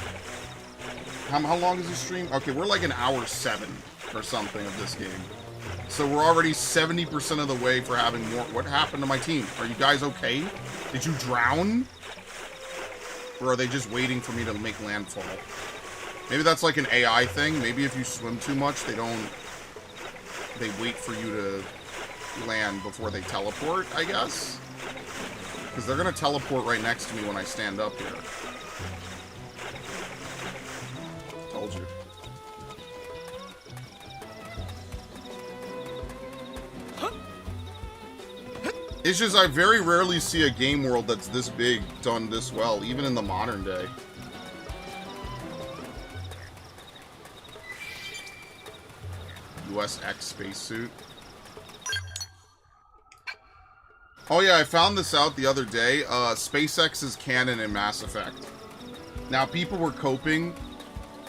How long is this stream? Okay, we're like an hour 7 or something of this game. So we're already 70% of the way for having more. What happened to my team? Are you guys okay? Did you drown? Or are they just waiting for me to make landfall? Maybe that's like an AI thing. Maybe if you swim too much, they wait for you to land before they teleport, I guess? Because they're going to teleport right next to me when I stand up here. Told you. It's just I very rarely see a game world that's this big done this well, even in the modern day. USX spacesuit. Oh yeah, I found this out the other day. SpaceX is canon in Mass Effect. Now, people were coping.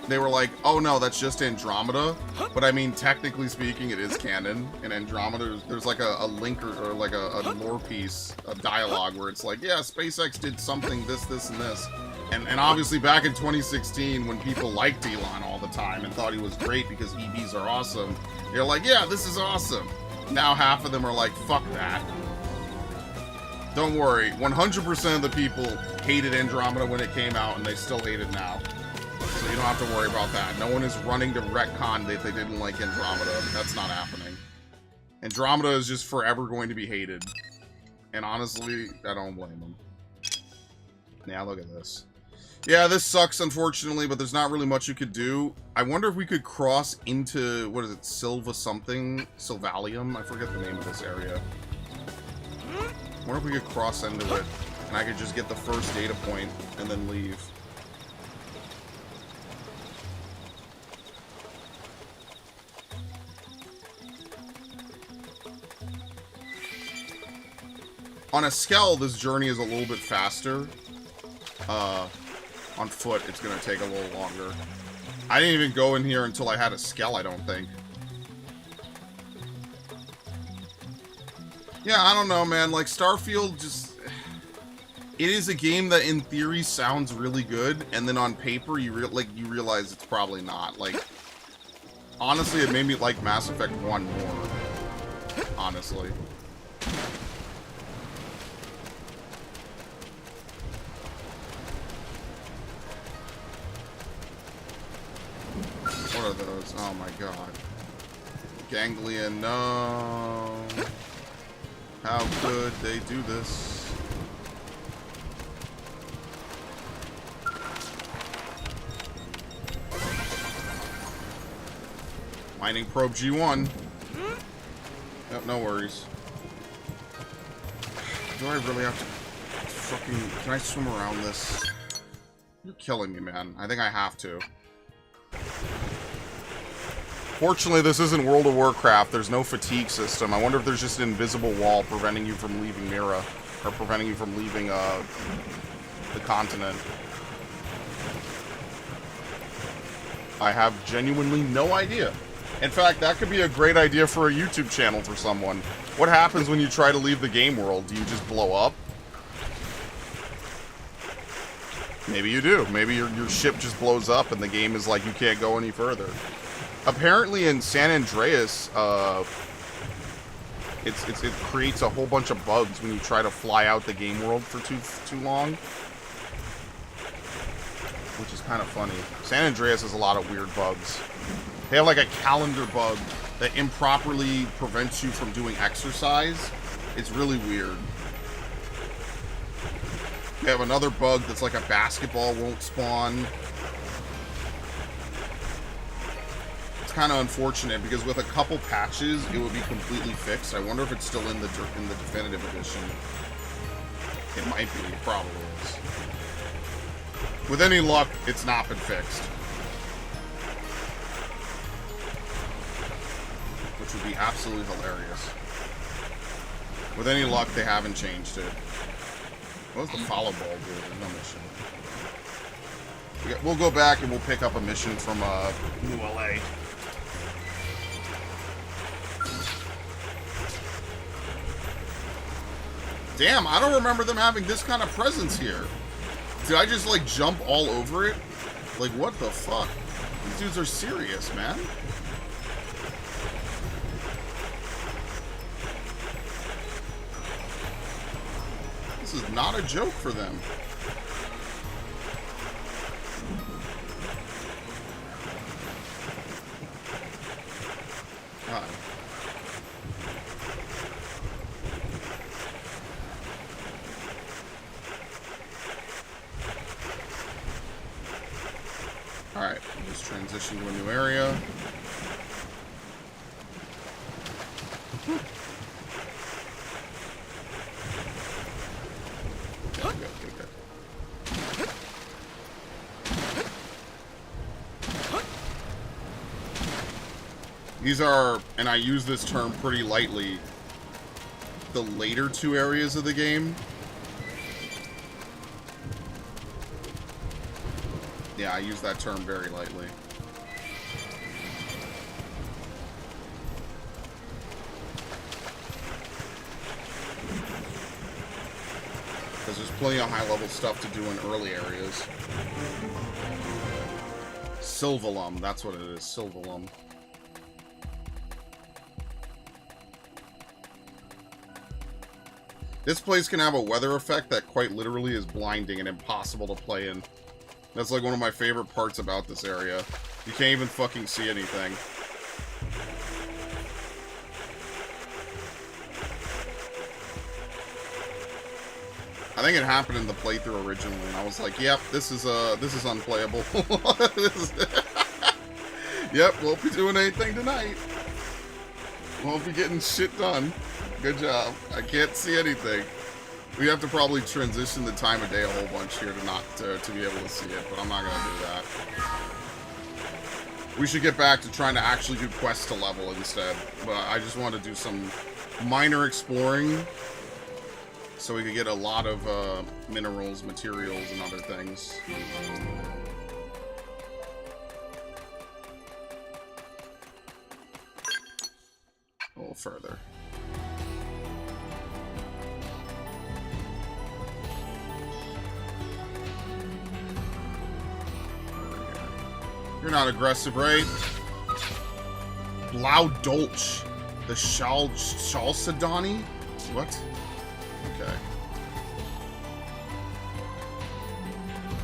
They were like, oh no, that's just Andromeda. But I mean, technically speaking, it is canon. In Andromeda, there's like a link or like a lore piece, a dialogue where it's like, yeah, SpaceX did something, this, and this. And obviously back in 2016, when people liked Elon all the time and thought he was great because EVs are awesome, they're like, yeah, this is awesome. Now half of them are like, fuck that. Don't worry, 100% of the people hated Andromeda when it came out, and they still hate it now. So you don't have to worry about that. No one is running to retcon that they didn't like Andromeda. That's not happening. Andromeda is just forever going to be hated. And honestly, I don't blame them. Yeah, look at this. Yeah, this sucks, unfortunately, but there's not really much you could do. I wonder if we could cross into, what is it, Silva something? Sylvalium? I forget the name of this area. I wonder if we could cross into it, and I could just get the first data point, and then leave. On a Skell, this journey is a little bit faster. On foot, it's gonna take a little longer. I didn't even go in here until I had a Skell, I don't think. Yeah, I don't know, man. Like, Starfield just... It is a game that, in theory, sounds really good, and then on paper, you realize it's probably not. Like, honestly, it made me like Mass Effect 1 more. Honestly. What are those? Oh my god. Ganglion, no. How could they do this? Mining probe G1. Yep, no worries. Do I really have to fucking... Can I swim around this? You're killing me, man. I think I have to. Fortunately, this isn't World of Warcraft. There's no fatigue system. I wonder if there's just an invisible wall preventing you from leaving Mira. Or preventing you from leaving, the continent. I have genuinely no idea. In fact, that could be a great idea for a YouTube channel for someone. What happens when you try to leave the game world? Do you just blow up? Maybe you do. Maybe your ship just blows up and the game is like, you can't go any further. Apparently in San Andreas, it creates a whole bunch of bugs when you try to fly out the game world for too long. Which is kind of funny. San Andreas has a lot of weird bugs. They have like a calendar bug that improperly prevents you from doing exercise. It's really weird. They have another bug that's like a basketball won't spawn. It's kind of unfortunate because with a couple patches, it would be completely fixed. I wonder if it's still in the definitive edition. It might be. It probably is. With any luck, it's not been fixed. Which would be absolutely hilarious. With any luck, they haven't changed it. What does the follow ball do? There's no mission. We'll go back and we'll pick up a mission from New LA. Damn, I don't remember them having this kind of presence here. Did I just, like, jump all over it? Like, what the fuck? These dudes are serious, man. This is not a joke for them. God. Alright, just transition to a new area. Good. These are, and I use this term pretty lightly, the later two areas of the game. Yeah, I use that term very lightly. Because there's plenty of high-level stuff to do in early areas. Sylvalum, that's what it is, Sylvalum. This place can have a weather effect that quite literally is blinding and impossible to play in. That's like one of my favorite parts about this area. You can't even fucking see anything. I think it happened in the playthrough originally, and I was like, "Yep, this is unplayable." Yep, won't be doing anything tonight. Won't be getting shit done. Good job. I can't see anything. We have to probably transition the time of day a whole bunch here to be able to see it, but I'm not gonna do that. We should get back to trying to actually do quests to level instead. But I just want to do some minor exploring so we could get a lot of minerals, materials, and other things. A little further. You're not aggressive, right? Loud Dolch. The Shalsadani? What? Okay.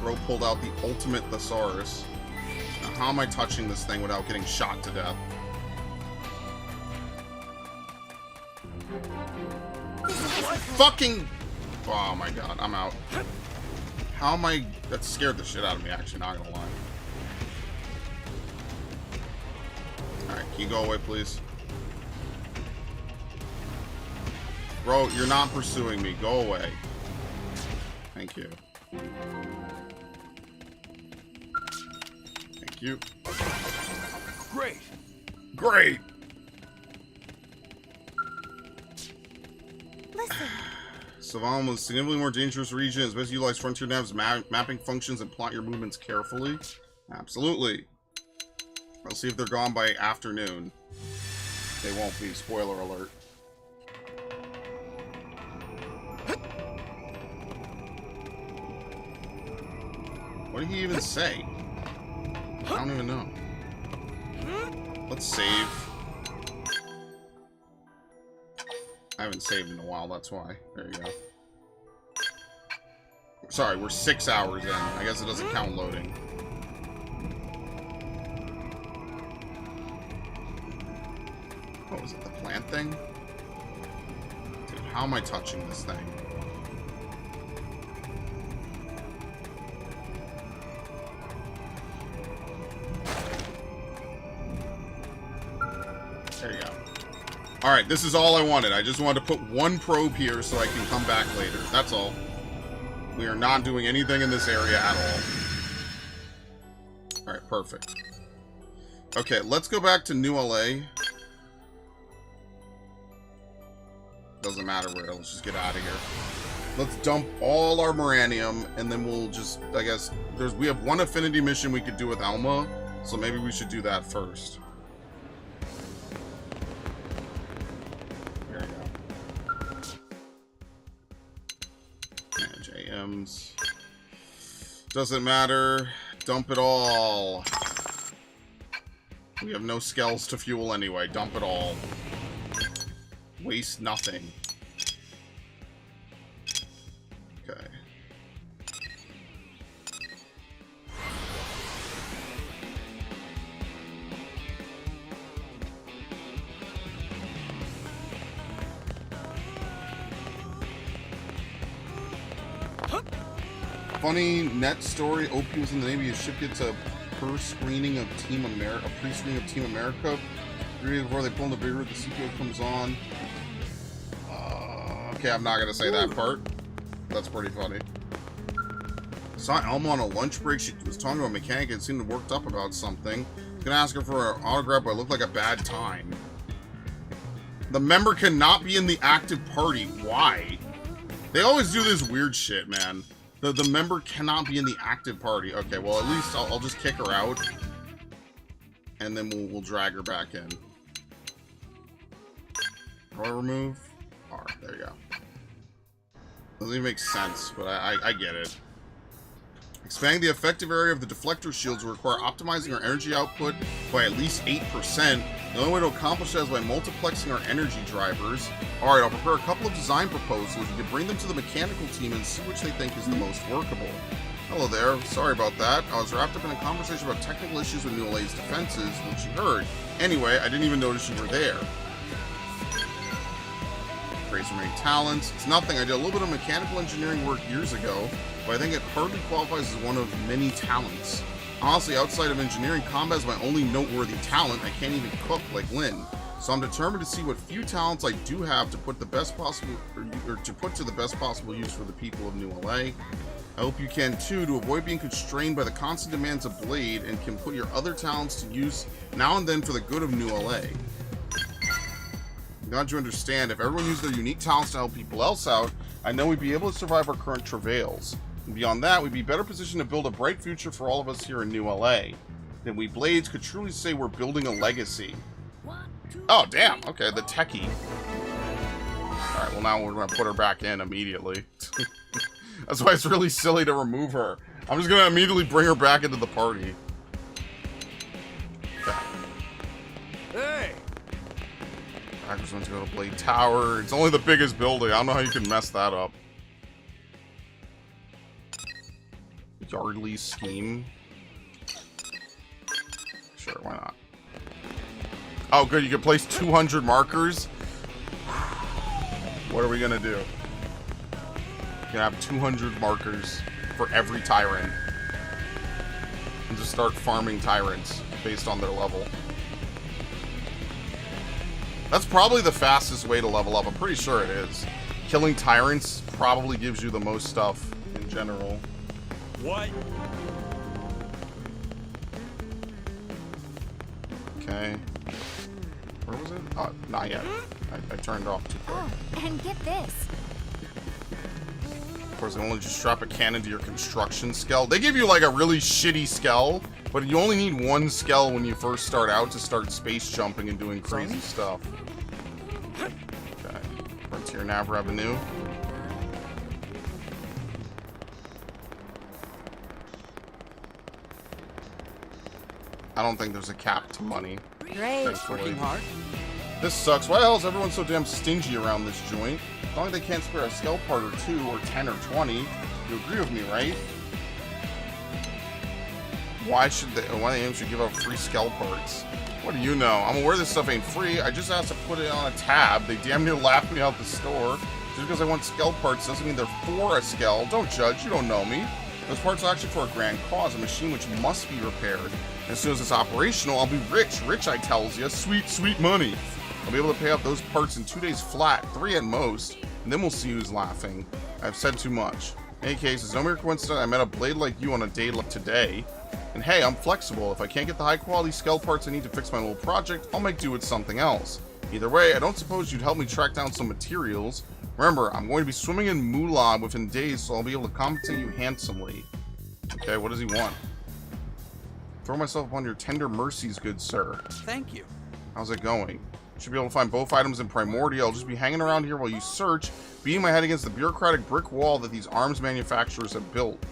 Bro pulled out the ultimate thesaurus. Now, how am I touching this thing without getting shot to death? Fucking... Oh my god, I'm out. How am I... That scared the shit out of me, actually, not gonna lie. Alright, can you go away, please? Bro, you're not pursuing me. Go away. Thank you. Thank you.
Great.
Great!
Listen.
Savannah was a significantly more dangerous region. It's best to utilize Frontier Nav's mapping functions and plot your movements carefully. Absolutely. I'll see if they're gone by afternoon. They won't be. Spoiler alert. What did he even say? I don't even know. Let's save. I haven't saved in a while, that's why. There you go. Sorry, we're 6 hours in. I guess it doesn't count loading. What was it, the plant thing? Dude, how am I touching this thing? There you go. Alright, this is all I wanted. I just wanted to put one probe here so I can come back later. That's all. We are not doing anything in this area at all. Alright, perfect. Okay, let's go back to New LA. Doesn't matter where, let's just get out of here. Let's dump all our Moranium, and then we'll just, I guess, we have one affinity mission we could do with Alma, so maybe we should do that first. There you go. Manage AMs. Doesn't matter. Dump it all. We have no skells to fuel anyway. Dump it all. Waste nothing. Okay. Funny net story. OP was in the Navy. His ship gets a pre-screening of Team America. Before they pull in the big route, the CPO comes on. Okay, I'm not gonna say that part. That's pretty funny. Saw Elma on a lunch break. She was talking to a mechanic and seemed worked up about something. I was gonna ask her for an autograph, but it looked like a bad time. The member cannot be in the active party. Why? They always do this weird shit, man. The member cannot be in the active party. Okay, well, at least I'll just kick her out. And then we'll drag her back in. How do I remove? R. There you go. Doesn't even make sense, but I get it. Expanding the effective area of the deflector shields will require optimizing our energy output by at least 8%. The only way to accomplish that is by multiplexing our energy drivers. Alright, I'll prepare a couple of design proposals. You can bring them to the mechanical team and see which they think is the most workable. Hello there. Sorry about that. I was wrapped up in a conversation about technical issues with New LA's defenses, which you heard. Anyway, I didn't even notice you were there. Praise for many talents. It's nothing. I did a little bit of mechanical engineering work years ago, but I think it hardly qualifies as one of many talents. Honestly, outside of engineering, combat is my only noteworthy talent. I can't even cook like Lynn. So I'm determined to see what few talents I do have to put the best possible, or to put to the best possible use for the people of New LA. I hope you can too, to avoid being constrained by the constant demands of Blade, and can put your other talents to use now and then for the good of New LA. I'm glad you understand. If everyone used their unique talents to help people else out, I know we'd be able to survive our current travails. And beyond that, we'd be better positioned to build a bright future for all of us here in New LA. Then we Blades could truly say we're building a legacy. Oh, damn. Okay, the techie. Alright, well now we're going to put her back in immediately. That's why it's really silly to remove her. I'm just going to immediately bring her back into the party. Okay.
Hey!
I just want to go to Blade Tower. It's only the biggest building. I don't know how you can mess that up. Yardley scheme. Sure, why not? Oh, good. You can place 200 markers. What are we gonna do? You can have 200 markers for every tyrant, and just start farming tyrants based on their level. That's probably the fastest way to level up. I'm pretty sure it is. Killing tyrants probably gives you the most stuff in general.
What?
Okay. Where was it? Oh, not yet. I turned off too quick.
Oh, and get this.
Of course, they only just strap a cannon to your construction skull. They give you like a really shitty skull, but you only need one skull when you first start out to start space jumping and doing crazy stuff. Okay. Frontier Nav revenue. I don't think there's a cap to money.
Great.
Working hard. This sucks. Why the hell is everyone so damn stingy around this joint? As long as they can't spare a skull part or 2, or 10 or 20. You agree with me, right? Why the AIM should give out free skull parts? What do you know? I'm aware this stuff ain't free. I just asked to put it on a tab. They damn near laughed me out the store. Just because I want skull parts doesn't mean they're for a skull. Don't judge. You don't know me. Those parts are actually for a grand cause, a machine which must be repaired. As soon as it's operational, I'll be rich. Rich, I tells you. Sweet, sweet money. I'll be able to pay off those parts in 2 days flat, 3 at most, and then we'll see who's laughing. I've said too much. In any case, it's no mere coincidence I met a blade like you on a day like today. And hey, I'm flexible. If I can't get the high-quality skull parts I need to fix my little project, I'll make do with something else. Either way, I don't suppose you'd help me track down some materials. Remember, I'm going to be swimming in moolah within days, so I'll be able to compensate you handsomely. Okay, what does he want? Throw myself upon your tender mercies, good sir.
Thank you.
How's it going? Should be able to find both items in Primordia. I'll just be hanging around here while you search, beating my head against the bureaucratic brick wall that these arms manufacturers have built.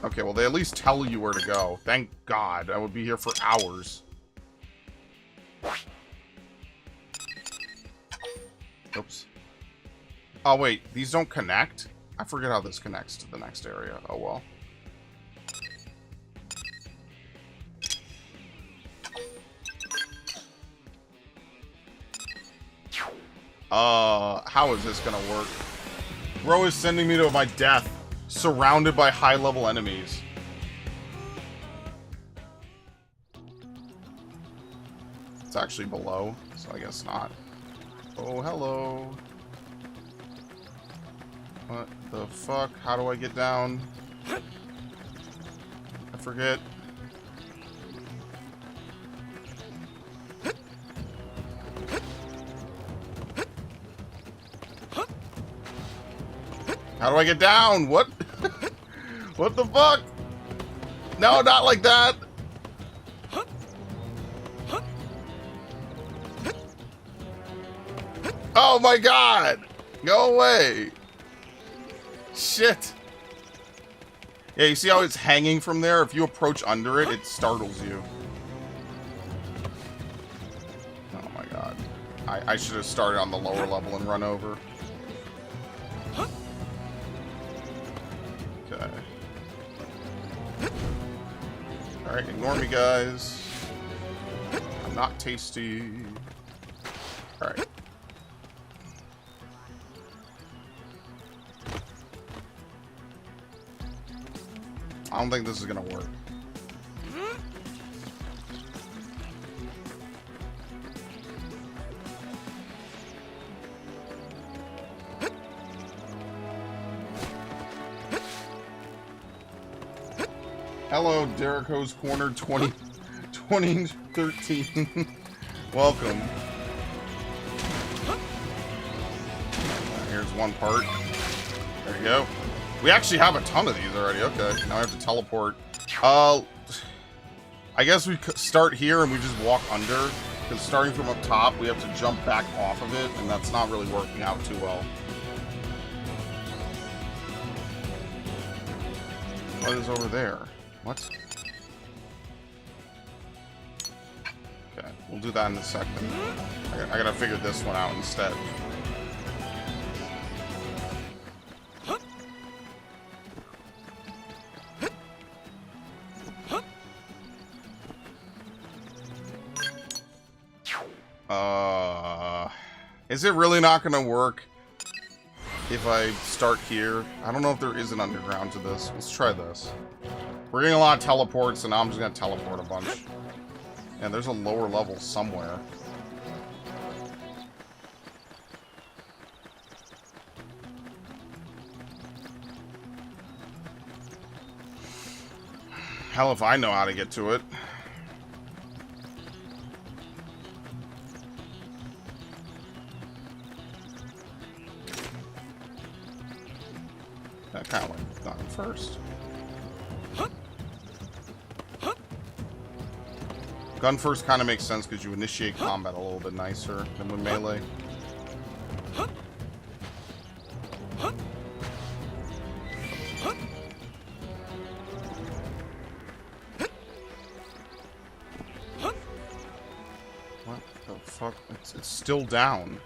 Okay, well, they at least tell you where to go. Thank God. I would be here for hours. Oops. Oh, wait. These don't connect? I forget how this connects to the next area. Oh, well. How is this gonna work? Bro is sending me to my death, surrounded by high-level enemies. It's actually below, so I guess not. Oh, hello. What the fuck? How do I get down? I forget. How do I get down? What? What the fuck? No, not like that. Oh my god! Go away! Shit! Yeah, you see how it's hanging from there? If you approach under it, it startles you. Oh my god. I should have started on the lower level and run over. Okay. Alright, ignore me, guys. I'm not tasty. Alright. I don't think this is gonna work. Hello, Derico's Corner 2013. Welcome. Here's one part. There you go. We actually have a ton of these already. Okay, now I have to teleport. I guess we start here and we just walk under. Because starting from up top, we have to jump back off of it, and that's not really working out too well. What is over there? What? Okay, we'll do that in a second. I gotta figure this one out instead. Is it really not gonna work if I start here? I don't know if there is an underground to this. Let's try this. We're getting a lot of teleports, and now I'm just gonna teleport a bunch. And there's a lower level somewhere. Hell if I know how to get to it. That kind of like done first. Gun first kind of makes sense because you initiate combat a little bit nicer than with melee. What the fuck? It's still down.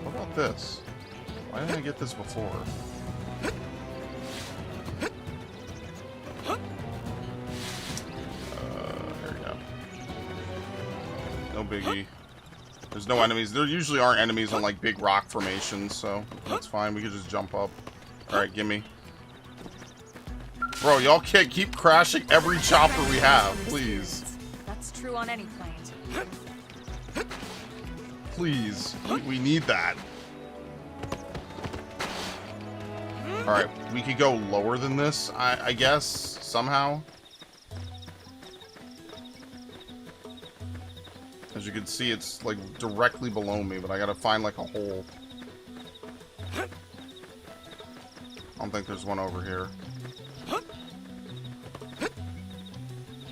What about this? Why didn't I get this before? There we go. No biggie. There's no enemies. There usually aren't enemies on like big rock formations, so that's fine. We can just jump up. Alright, gimme. Bro, y'all can't keep crashing every chopper we have, please.
That's true on any plane.
Please. We need that. Alright, we could go lower than this, I guess, somehow. As you can see, it's like directly below me, but I gotta find like a hole. I don't think there's one over here.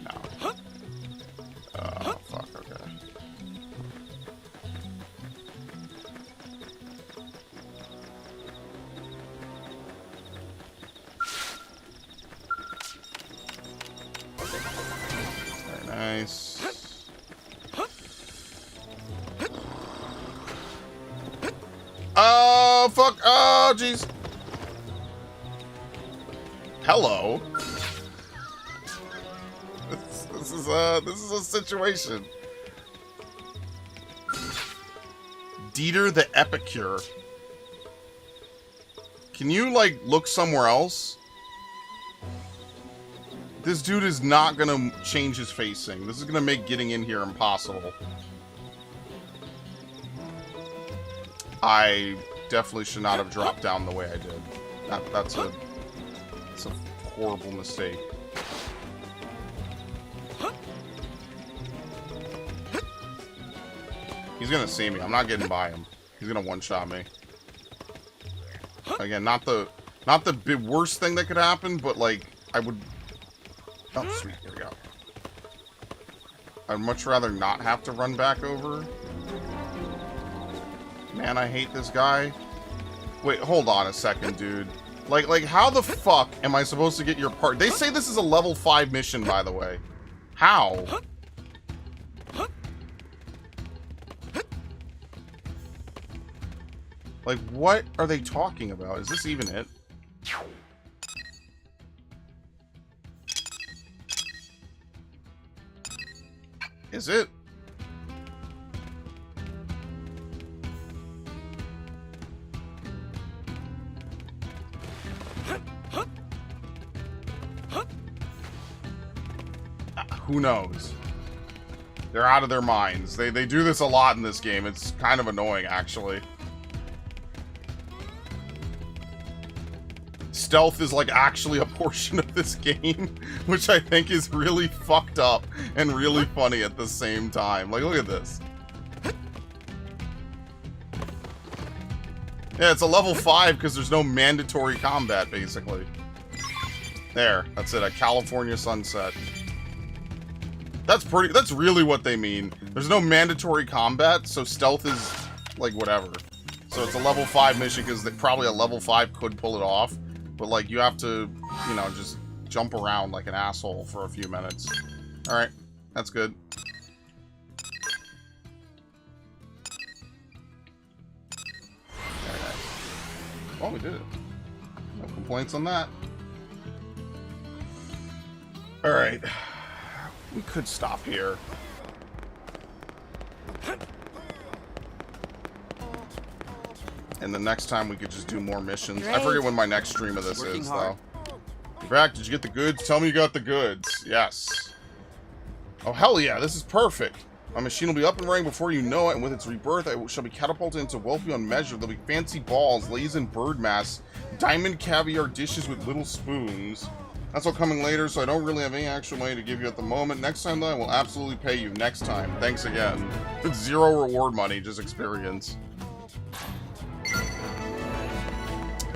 No. Oh, fuck, okay. Nice. Oh, fuck. Oh, jeez. Hello. This is a situation. Dieter the Epicure. Can you, like, look somewhere else? This dude is not gonna change his facing. This is gonna make getting in here impossible. I definitely should not have dropped down the way I did. That's a horrible mistake. He's gonna see me. I'm not getting by him. He's gonna one-shot me. Again, not the worst thing that could happen, but like I would. Oh, sweet. Here we go. I'd much rather not have to run back over. Man, I hate this guy. Wait, hold on a second, dude. Like, how the fuck am I supposed to get your part? They say this is a level 5 mission, by the way. How? Like, what are they talking about? Is this even it? Is it? Who knows? They're out of their minds. They do this a lot in this game. It's kind of annoying, actually. Stealth is like actually a portion of this game, which I think is really fucked up and really funny at the same time. Like, look at this. Yeah, it's a level 5 because there's no mandatory combat, basically. There, that's it, a California sunset. That's really what they mean. There's no mandatory combat, so stealth is, like, whatever. So it's a level 5 mission because probably a level 5 could pull it off. But, like, you have to, you know, just jump around like an asshole for a few minutes. Alright, that's good. Well, we did it. No complaints on that. Alright. We could stop here. And the next time we could just do more missions. Great. I forget when my next stream of this is, though. You're back. Did you get the goods? Tell me you got the goods. Yes. Oh, hell yeah. This is perfect. My machine will be up and running before you know it, and with its rebirth, I shall be catapulted into wealth beyond measure. There'll be fancy balls, lays and bird mass, diamond caviar dishes with little spoons. That's all coming later, so I don't really have any actual money to give you at the moment. Next time, though, I will absolutely pay you. Next time. Thanks again. It's 0 reward money, just experience.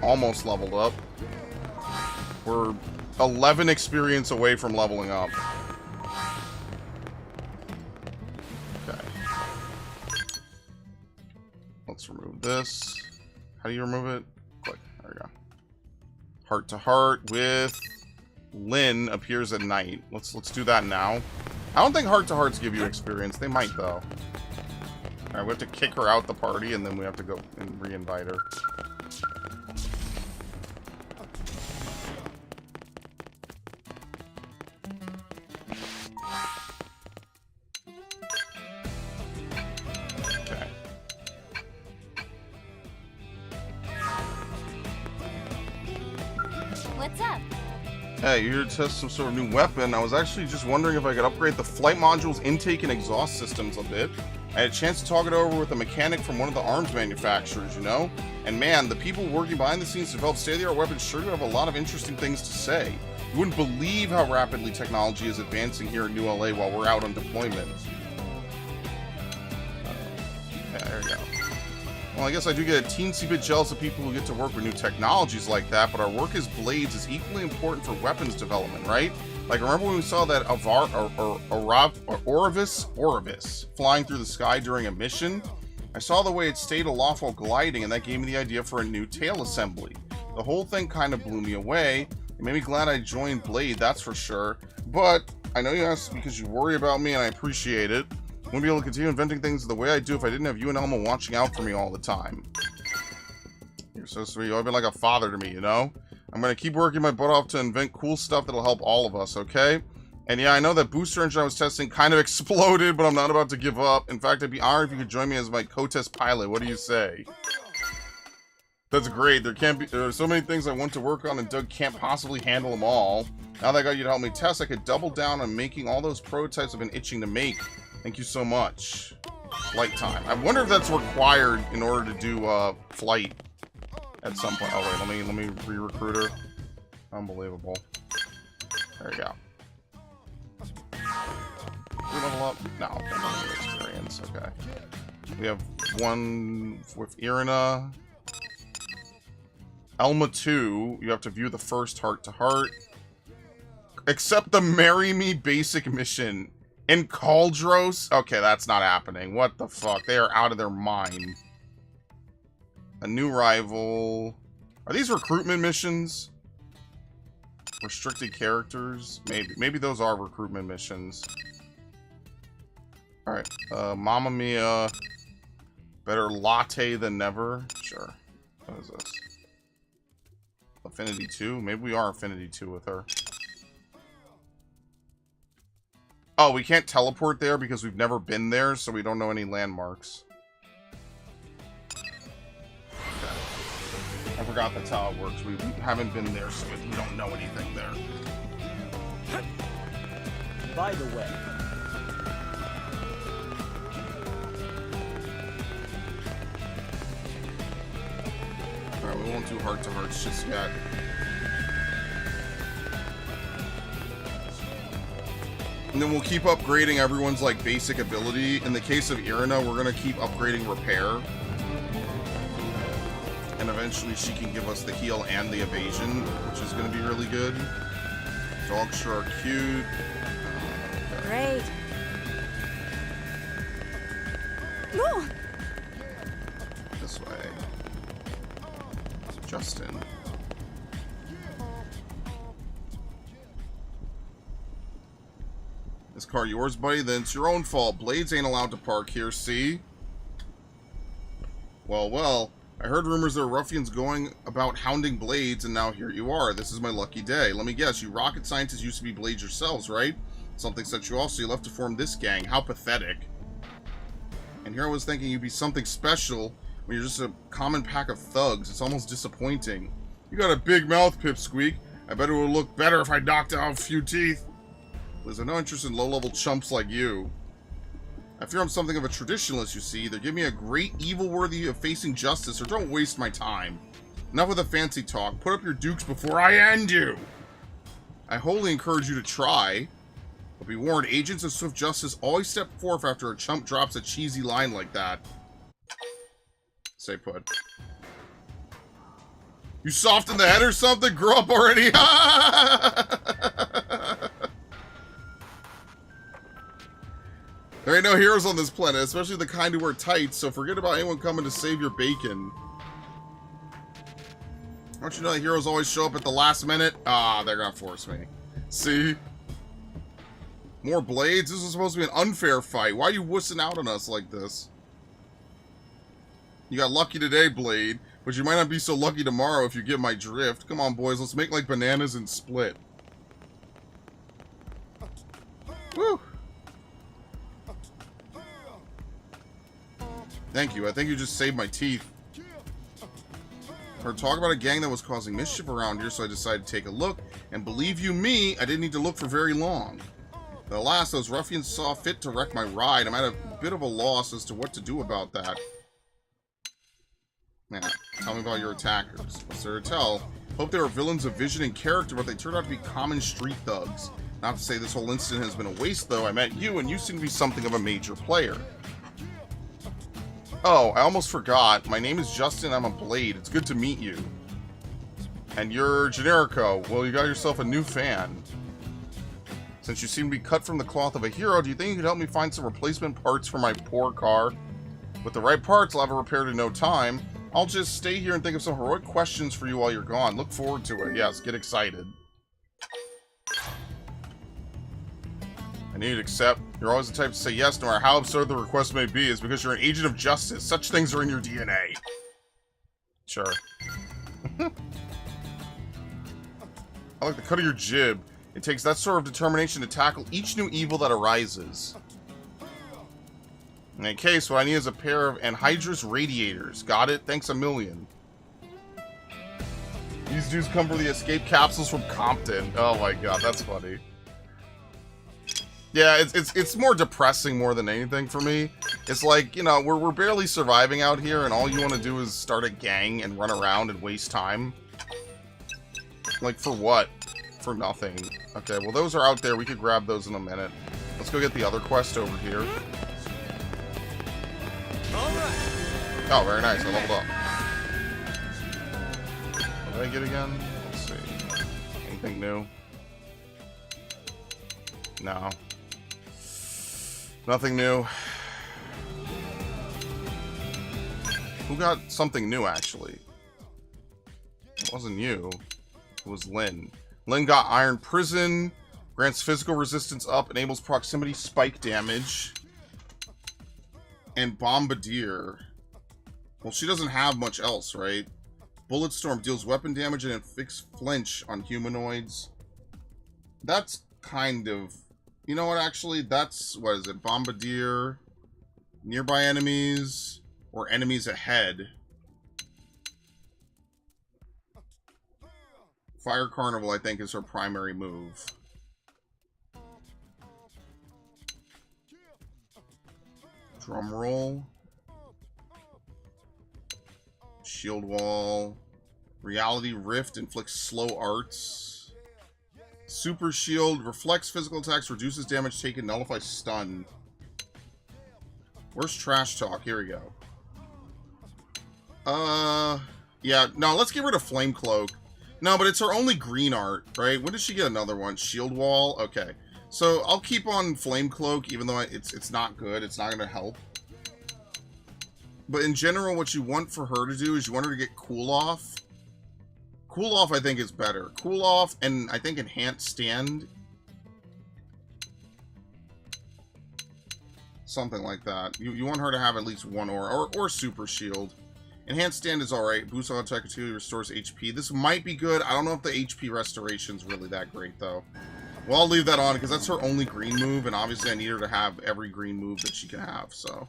Almost leveled up. We're 11 experience away from leveling up. Okay. Let's remove this. How do you remove it? Click. There we go. Heart to heart with Lynn appears at night. Let's do that now. I don't think heart to hearts give you experience. They might though. Alright, we have to kick her out the party and then we have to go and re-invite her.
What's up?
Hey, you're here to test some sort of new weapon. I was actually just wondering if I could upgrade the flight module's intake and exhaust systems a bit. I had a chance to talk it over with a mechanic from one of the arms manufacturers, you know? And man, the people working behind the scenes to develop state-of-the-art weapons sure do have a lot of interesting things to say. You wouldn't believe how rapidly technology is advancing here in New LA while we're out on deployment. Yeah, there we go. Well, I guess I do get a teensy bit jealous of people who get to work with new technologies like that, but our work as blades is equally important for weapons development, right? Like, remember when we saw that Orivis flying through the sky during a mission? I saw the way it stayed aloft while gliding, and that gave me the idea for a new tail assembly. The whole thing kind of blew me away. It made me glad I joined Blade, that's for sure. But I know you asked because you worry about me, and I appreciate it. I wouldn't be able to continue inventing things the way I do if I didn't have you and Elma watching out for me all the time. You're so sweet. You've been like a father to me, you know? I'm going to keep working my butt off to invent cool stuff that'll help all of us, okay? And yeah, I know that booster engine I was testing kind of exploded, but I'm not about to give up. In fact, I'd be honored if you could join me as my co-test pilot. What do you say? That's great. There are so many things I want to work on, and Doug can't possibly handle them all. Now that I got you to help me test, I could double down on making all those prototypes I've been itching to make. Thank you so much. Flight time. I wonder if that's required in order to do flight at some point. Oh wait, let me re-recruit her. Unbelievable. There we go. We level up? No, no experience. Okay. We have one with Irina. Elma 2, you have to view the first heart-to-heart. Accept the Marry Me basic mission. In Cauldros? Okay, that's not happening. What the fuck? They are out of their mind. A new rival. Are these recruitment missions? Restricted characters? Maybe. Maybe those are recruitment missions. Alright. Mamma Mia. Better latte than never. Sure. What is this? Affinity 2? Maybe we are Affinity 2 with her. Oh, we can't teleport there because we've never been there, so we don't know any landmarks. Okay. I forgot that's how it works. We haven't been there, so we don't know anything there.
By the way,
Alright, we won't do heart-to-hearts just yet. And then we'll keep upgrading everyone's, like, basic ability. In the case of Irina, we're gonna keep upgrading repair. And eventually she can give us the heal and the evasion, which is gonna be really good. Dogs sure are cute.
Great. No.
This way. Justin. This car yours, buddy? Then it's your own fault. Blades ain't allowed to park here, see? Well, well. I heard rumors there are ruffians going about hounding Blades, and now here you are. This is my lucky day. Let me guess, you rocket scientists used to be Blades yourselves, right? Something set you off, so you left to form this gang. How pathetic. And here I was thinking you'd be something special when you're just a common pack of thugs. It's almost disappointing. You got a big mouth, Pipsqueak. I bet it would look better if I knocked out a few teeth. There's no interest in low-level chumps like you. I fear I'm something of a traditionalist, you see. Either give me a great evil worthy of facing justice, or don't waste my time. Enough with the fancy talk. Put up your dukes before I end you! I wholly encourage you to try. But be warned, agents of swift justice always step forth after a chump drops a cheesy line like that. Stay put. You soft in the head or something? Grow up already! There ain't no heroes on this planet, especially the kind who wear tights, so forget about anyone coming to save your bacon. Don't you know that heroes always show up at the last minute? Ah, they're gonna force me. See? More Blades? This is supposed to be an unfair fight. Why are you wussing out on us like this? You got lucky today, Blade, but you might not be so lucky tomorrow if you get my drift. Come on, boys, let's make like bananas and split. Woo! Thank you. I think you just saved my teeth. Heard talk about a gang that was causing mischief around here, so I decided to take a look. And believe you me, I didn't need to look for very long. But alas, those ruffians saw fit to wreck my ride. I'm at a bit of a loss as to what to do about that. Now, tell me about your attackers. What's there to tell? Hope they were villains of vision and character, but they turned out to be common street thugs. Not to say this whole incident has been a waste, though. I met you, and you seem to be something of a major player. Oh, I almost forgot. My name is Justin. I'm a Blade. It's good to meet you. And you're Generico. Well, you got yourself a new fan. Since you seem to be cut from the cloth of a hero, do you think you could help me find some replacement parts for my poor car? With the right parts, I'll have it repaired in no time. I'll just stay here and think of some heroic questions for you while you're gone. Look forward to it. Yes, get excited. need to accept. You're always the type to say yes, no matter how absurd the request may be, is because you're an agent of justice. Such things are in your DNA. Sure. I like the cut of your jib. It takes that sort of determination to tackle each new evil that arises. In that case, what I need is a pair of anhydrous radiators. Got it? Thanks a million. These dudes come for the escape capsules from Compton. Oh my god, that's funny. Yeah, it's more depressing more than anything for me. It's like, you know, we're barely surviving out here, and all you want to do is start a gang and run around and waste time. Like, for what? For nothing. Okay, well, those are out there. We could grab those in a minute. Let's go get the other quest over here.
Alright.
Oh, very nice. I leveled up. What did I get again? Let's see. Anything new? No. Nothing new. Who got something new, actually? It wasn't you. It was Lynn. Lynn got Iron Prison. Grants physical resistance up. Enables proximity spike damage. And Bombardier. Well, she doesn't have much else, right? Bulletstorm deals weapon damage and inflicts flinch on humanoids. That's kind of... You know what, actually? That's... What is it? Bombardier. Nearby enemies. Or enemies ahead. Fire Carnival, I think, is her primary move. Drum roll. Shield wall. Reality Rift inflicts slow arts. Super Shield reflects physical attacks, reduces damage taken, nullifies stun. Where's Trash Talk? Here we go. Yeah, no, let's get rid of Flame Cloak. No, but it's her only green art, right? When does she get another one? Shield Wall? Okay. So, I'll keep on Flame Cloak, even though it's not good. It's not going to help. But in general, what you want for her to do is you want her to get Cool Off. Cool Off, I think, is better. Cool Off and, I think, Enhanced Stand. Something like that. You want her to have at least one or Super Shield. Enhanced Stand is alright. Boost on attack until restores HP. This might be good. I don't know if the HP restoration's really that great, though. Well, I'll leave that on, because that's her only green move, and obviously I need her to have every green move that she can have, so...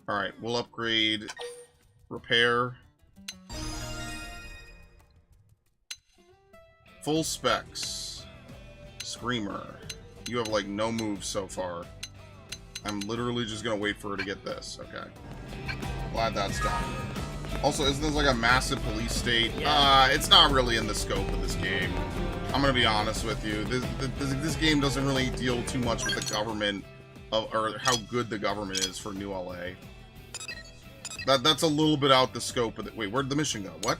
Alright, we'll upgrade... Repair. Full specs. Screamer. You have, like, no moves so far. I'm literally just gonna wait for her to get this. Okay. Glad that's done. Also, isn't this like a massive police state? It's not really in the scope of this game. I'm gonna be honest with you. This game doesn't really deal too much with the government, or how good the government is for New LA. That's a little bit out the scope of it. Wait, where'd the mission go? What?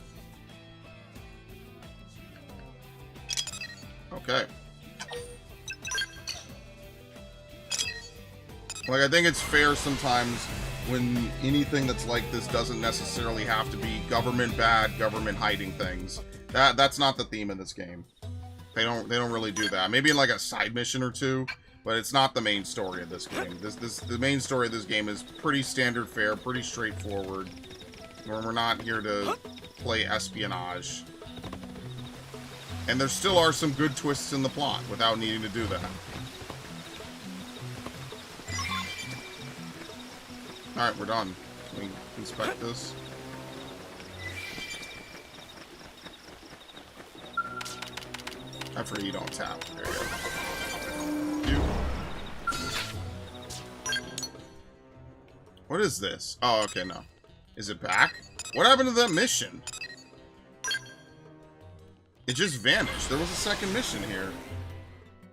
Okay. Like, I think it's fair sometimes when anything that's like this doesn't necessarily have to be government bad, government hiding things. That's not the theme of this game. They don't really do that. Maybe in like a side mission or two, but it's not the main story of this game. The main story of this game is pretty standard fare, pretty straightforward. We're not here to play espionage. And there still are some good twists in the plot without needing to do that. Alright, we're done. Can we inspect this? I forget you don't tap. There you go. What is this? Oh, okay, no. Is it back? What happened to that mission? It just vanished. There was a second mission here.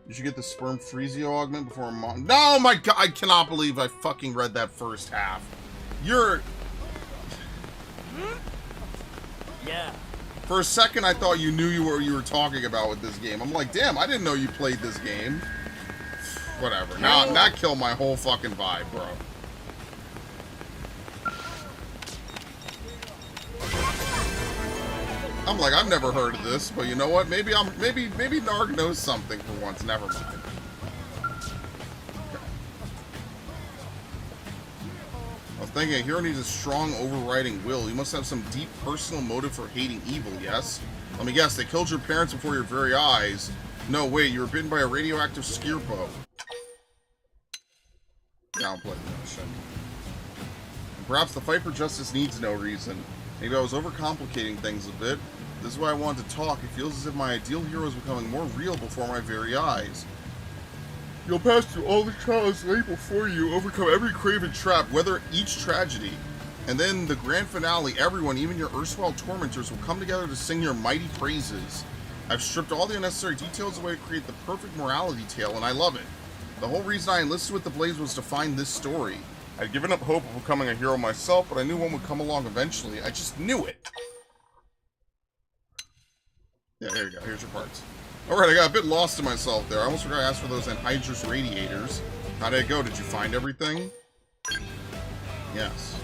You should get the Sperm Freezio augment before a month. No, my god, I cannot believe I fucking read that first half. You're...
Yeah.
For a second, I thought you knew you were talking about with this game. I'm like, damn, I didn't know you played this game. Whatever. Now that killed my whole fucking vibe, bro. I'm like, I've never heard of this, but you know what? Maybe Narg knows something for once. Never mind. thinking a hero needs a strong overriding will. You must have some deep personal motive for hating evil, yes? Let me guess, they killed your parents before your very eyes. No, wait, you were bitten by a radioactive skirpo. Downplay the notion. Perhaps the fight for justice needs no reason. Maybe I was overcomplicating things a bit. This is why I wanted to talk. It feels as if my ideal hero is becoming more real before my very eyes. You'll pass through all the trials laid before you, overcome every craven trap, weather each tragedy. And then the grand finale, everyone, even your erstwhile tormentors, will come together to sing your mighty praises. I've stripped all the unnecessary details away to create the perfect morality tale, and I love it. The whole reason I enlisted with the Blaze was to find this story. I'd given up hope of becoming a hero myself, but I knew one would come along eventually. I just knew it. Yeah, here you go. Here's your parts. Alright, I got a bit lost in myself there. I almost forgot to ask for those anhydrous radiators. How did it go? Did you find everything? Yes.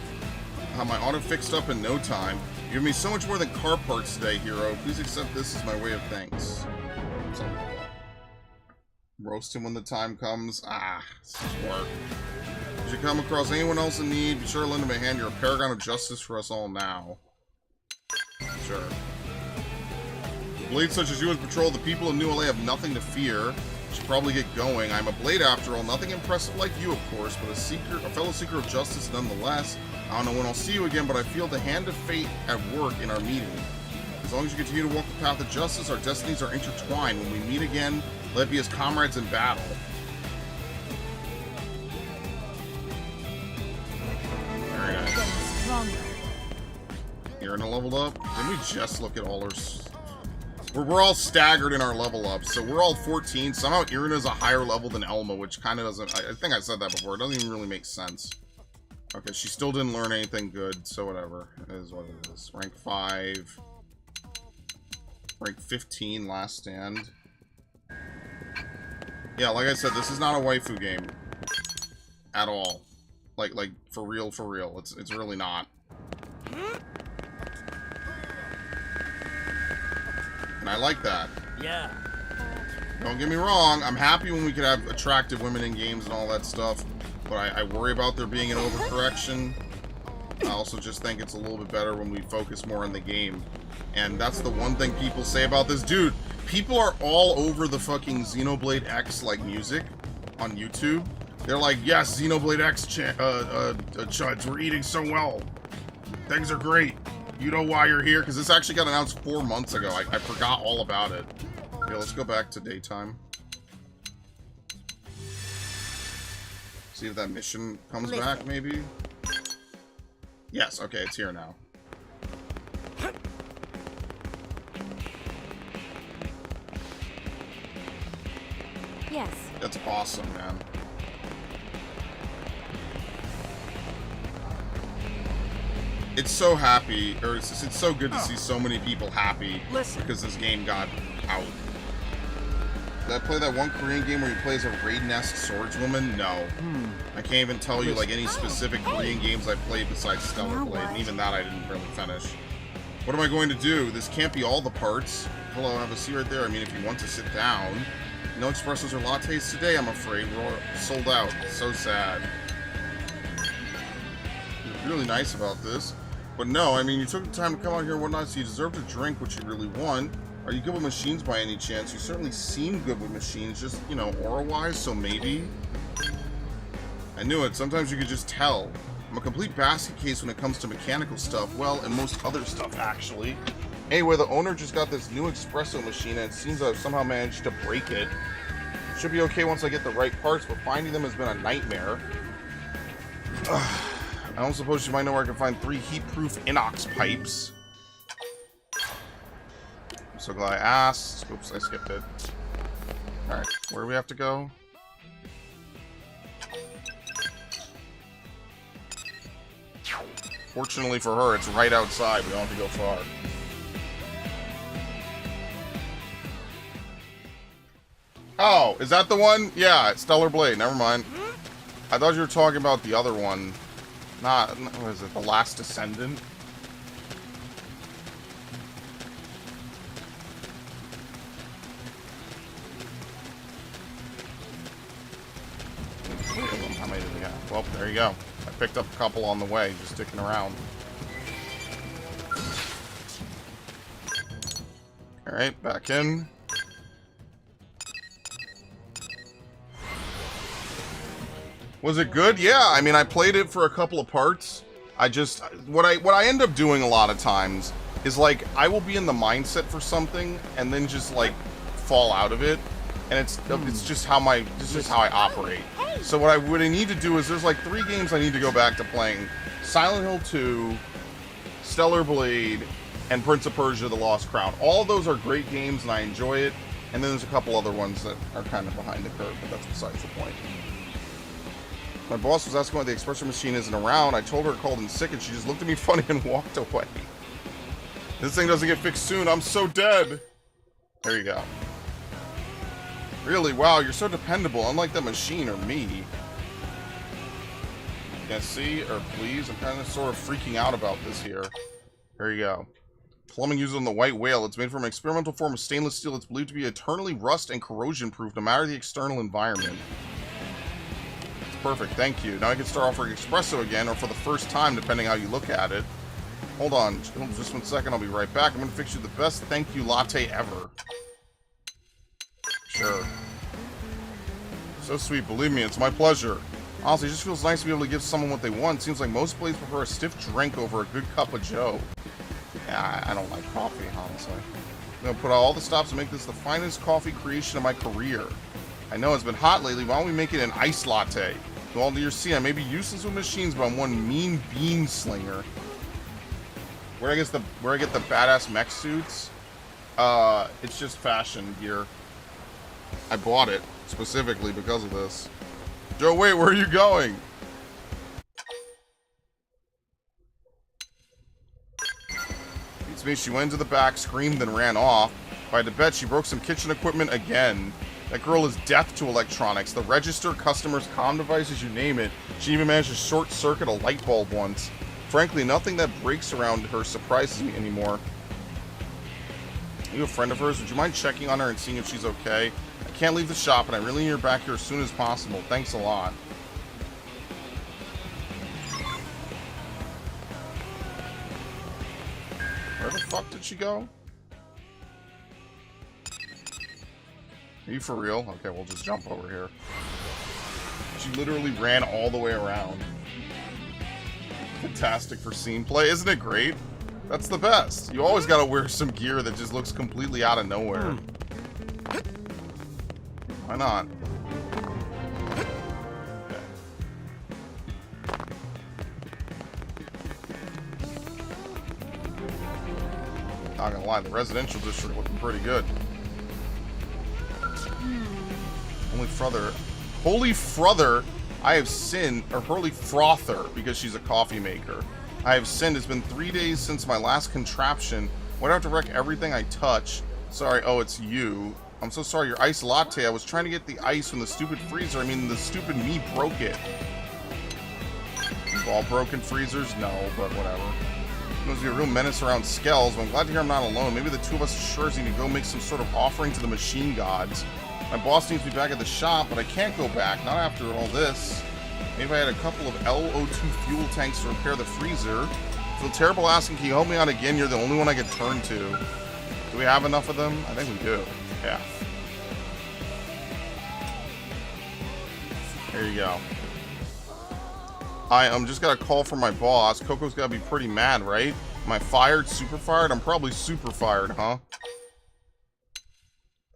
My auto fixed up in no time. You give me so much more than car parts today, hero. Please accept this as my way of thanks. Roast him when the time comes. Ah, this is work. If you come across anyone else in need, be sure to lend him a hand. You're a paragon of justice for us all now. Sure. Blades such as you as patrol, the people of New LA have nothing to fear. Should probably get going. I'm a blade after all. Nothing impressive like you, of course, but a fellow seeker of justice nonetheless. I don't know when I'll see you again, but I feel the hand of fate at work in our meeting. As long as you continue to walk the path of justice, our destinies are intertwined. When we meet again, let it be as comrades in battle. Very nice. Irina leveled up. Didn't we just look at all our... We're all staggered in our level ups, so we're all 14. Somehow Irina's a higher level than Elma, which kind of doesn't... I think I said that before. It doesn't even really make sense. Okay, she still didn't learn anything good, so whatever. It is what it is. Rank 5. Rank 15, last stand. Yeah, like I said, this is not a waifu game. At all. Like, for real, for real. It's really not. And I like that.
Yeah.
Don't get me wrong, I'm happy when we could have attractive women in games and all that stuff, but I worry about there being an overcorrection. I also just think it's a little bit better when we focus more on the game. And that's the one thing people say about this. Dude, people are all over the fucking Xenoblade X, like, music on YouTube. They're like, yes, Xenoblade X, chuds, we're eating so well. Things are great. You know why you're here? Because this actually got announced 4 months ago. I forgot all about it. Okay, let's go back to daytime. See if that mission comes back, maybe? Yes, okay, it's here now.
Yes.
That's awesome, man. It's so happy, or it's so good to see so many people happy because this game got out. Did I play that one Korean game where you play as a raid-esque swordswoman? No. I can't even tell you like any specific Korean games I played besides Stellar Blade, and even that I didn't really finish. What am I going to do? This can't be all the parts. Hello, I have a seat right there. I mean, if you want to sit down. No espressos or lattes today, I'm afraid. We're all sold out. So sad. It's really nice about this. But no, I mean, you took the time to come out here and whatnot, so you deserve to drink what you really want. Are you good with machines by any chance? You certainly seem good with machines, just, you know, aura-wise, so maybe? I knew it. Sometimes you could just tell. I'm a complete basket case when it comes to mechanical stuff. Well, and most other stuff, actually. Anyway, the owner just got this new espresso machine, and it seems I've somehow managed to break it. Should be okay once I get the right parts, but finding them has been a nightmare. I don't suppose you might know where I can find 3 heat-proof inox pipes. I'm so glad I asked. Oops, I skipped it. Alright, where do we have to go? Fortunately for her, it's right outside. We don't have to go far. Oh, is that the one? Yeah, it's Stellar Blade. Never mind. I thought you were talking about the other one. Not, what is it, The Last Descendant? How many did we have? Well, there you go. I picked up a couple on the way, just sticking around. Alright, back in. Was it good? Yeah, I mean, I played it for a couple of parts. I just, what I end up doing a lot of times is, like, I will be in the mindset for something and then just, like, fall out of it. And it's just how I operate. So what I need to do is, there's like 3 games I need to go back to playing. Silent Hill 2, Stellar Blade, and Prince of Persia: The Lost Crown. All of those are great games and I enjoy it. And then there's a couple other ones that are kind of behind the curve, but that's besides the point. My boss was asking why the espresso machine isn't around. I told her it called in sick and she just looked at me funny and walked away. This thing doesn't get fixed soon. I'm so dead. There you go. Really? Wow, you're so dependable, unlike the machine or me. Yeah, see? Or please? I'm kind of sort of freaking out about this here. There you go. Plumbing used on the white whale. It's made from an experimental form of stainless steel. It's believed to be eternally rust and corrosion proof, no matter the external environment. It's perfect, thank you. Now I can start offering espresso again, or for the first time, depending how you look at it. Hold on, just 1 second, I'll be right back. I'm going to fix you the best thank you latte ever. Sure. So sweet, believe me, it's my pleasure. Honestly, it just feels nice to be able to give someone what they want. Seems like most places prefer a stiff drink over a good cup of joe. Yeah, I don't like coffee, honestly. I'm going to put out all the stops and make this the finest coffee creation of my career. I know it's been hot lately, why don't we make it an iced latte? Go all to your sea, I may be useless with machines, but I'm one mean bean slinger. Where I get the badass mech suits? It's just fashion gear. I bought it specifically because of this. Joe, wait, where are you going? Beats me, she went to the back, screamed, and ran off. If I had to bet, she broke some kitchen equipment again. That girl is deaf to electronics. The register, customers, comm devices, you name it. She even managed to short circuit a light bulb once. Frankly, nothing that breaks around her surprises me anymore. Are you a friend of hers? Would you mind checking on her and seeing if she's okay? I can't leave the shop, and I really need her back here as soon as possible. Thanks a lot. Where the fuck did she go? Are you for real? Okay, we'll just jump over here. She literally ran all the way around. Fantastic for scene play. Isn't it great? That's the best. You always gotta wear some gear that just looks completely out of nowhere. Why not? Okay. Not gonna lie, the residential district looking pretty good. Holy Frother, I have sinned, or Holy Frother, because she's a coffee maker. I have sinned. It's been 3 days since my last contraption. Why do I have to wreck everything I touch? Sorry, oh, it's you. I'm so sorry, your iced latte. I was trying to get the ice from the stupid freezer. I mean, the stupid me broke it. All broken freezers? No, but whatever. It must be a real menace around Skells, but I'm glad to hear I'm not alone. Maybe the two of us sure need to go make some sort of offering to the machine gods. My boss needs me back at the shop, but I can't go back, not after all this. Maybe I had a couple of LO2 fuel tanks to repair the freezer. I feel terrible asking, can you help me out again? You're the only one I could turn to. Do we have enough of them? I think we do. Yeah. There you go. I just got a call from my boss. Coco's gotta be pretty mad, right? Am I fired? Super fired? I'm probably super fired, huh?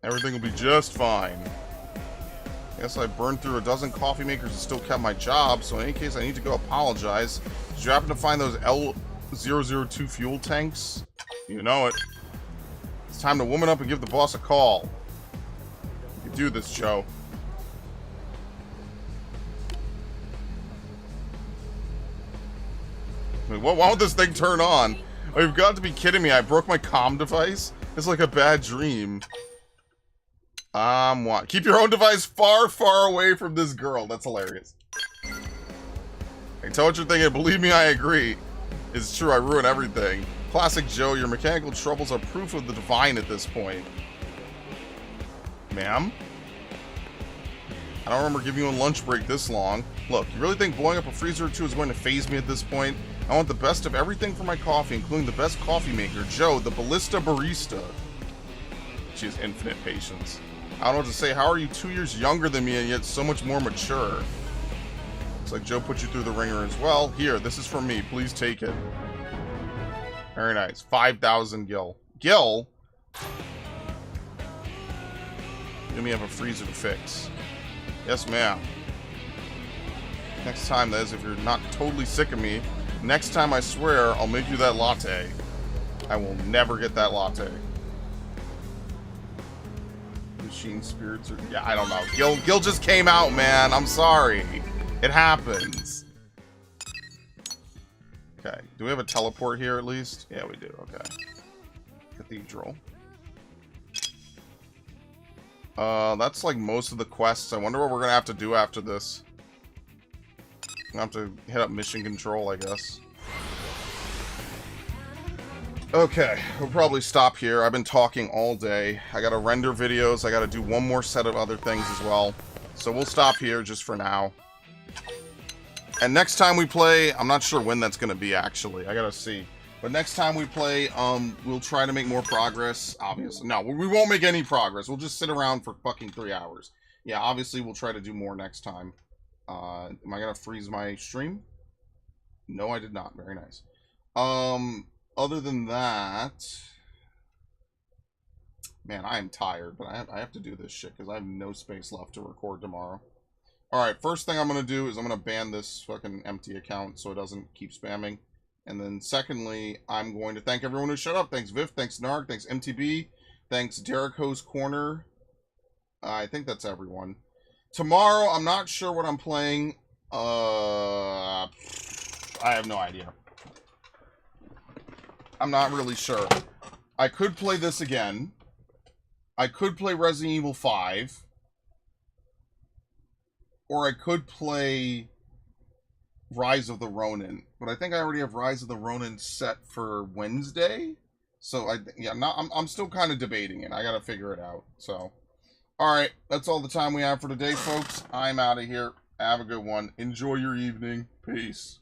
Everything will be just fine. Guess I burned through a dozen coffee makers and still kept my job, so in any case I need to go apologize. Did you happen to find those L002 fuel tanks? You know it. It's time to woman up and give the boss a call. You can do this, Joe. Wait, why won't this thing turn on? Oh, you've got to be kidding me. I broke my comm device? It's like a bad dream. What? Keep your own device far, far away from this girl. That's hilarious. I tell what you're thinking. Believe me, I agree. It's true, I ruin everything. Classic Joe, your mechanical troubles are proof of the divine at this point. Ma'am? I don't remember giving you a lunch break this long. Look, you really think blowing up a freezer or two is going to faze me at this point? I want the best of everything for my coffee, including the best coffee maker, Joe, the Ballista Barista. She has infinite patience. I don't know what to say. How are you 2 years younger than me and yet so much more mature? Looks like Joe put you through the ringer as well. Here, this is for me. Please take it. Very nice. 5,000 gil. Gil? You may have a freezer to fix. Yes, ma'am. Next time, that is, if you're not totally sick of me, next time I swear I'll make you that latte. I will never get that latte. Machine spirits are... Yeah, I don't know. Gil just came out, man. I'm sorry. It happens. Okay. Do we have a teleport here at least? Yeah, we do. Okay. Cathedral. That's like most of the quests. I wonder what we're gonna have to do after this. I'm gonna have to hit up mission control, I guess. Okay, we'll probably stop here. I've been talking all day. I gotta render videos. I gotta do one more set of other things as well. So we'll stop here just for now. And next time we play, I'm not sure when that's gonna be actually. I gotta see. But next time we play, we'll try to make more progress, obviously. No, we won't make any progress. We'll just sit around for fucking 3 hours. Yeah, obviously we'll try to do more next time. Am I gonna freeze my stream? No, I did not. Very nice. Other than that... Man, I am tired, but I have to do this shit, because I have no space left to record tomorrow. Alright, first thing I'm gonna do is I'm gonna ban this fucking empty account so it doesn't keep spamming. And then secondly, I'm going to thank everyone who showed up. Thanks Viv, thanks Narg, thanks MTB, thanks Jericho's Corner. I think that's everyone. Tomorrow, I'm not sure what I'm playing. I have no idea. I'm not really sure. I could play this again. I could play Resident Evil 5. Or I could play Rise of the Ronin, but I think I already have Rise of the Ronin set for Wednesday. So I'm still kind of debating it. I gotta figure it out. So, all right, that's all the time we have for today, folks. I'm out of here. Have a good one. Enjoy your evening. Peace.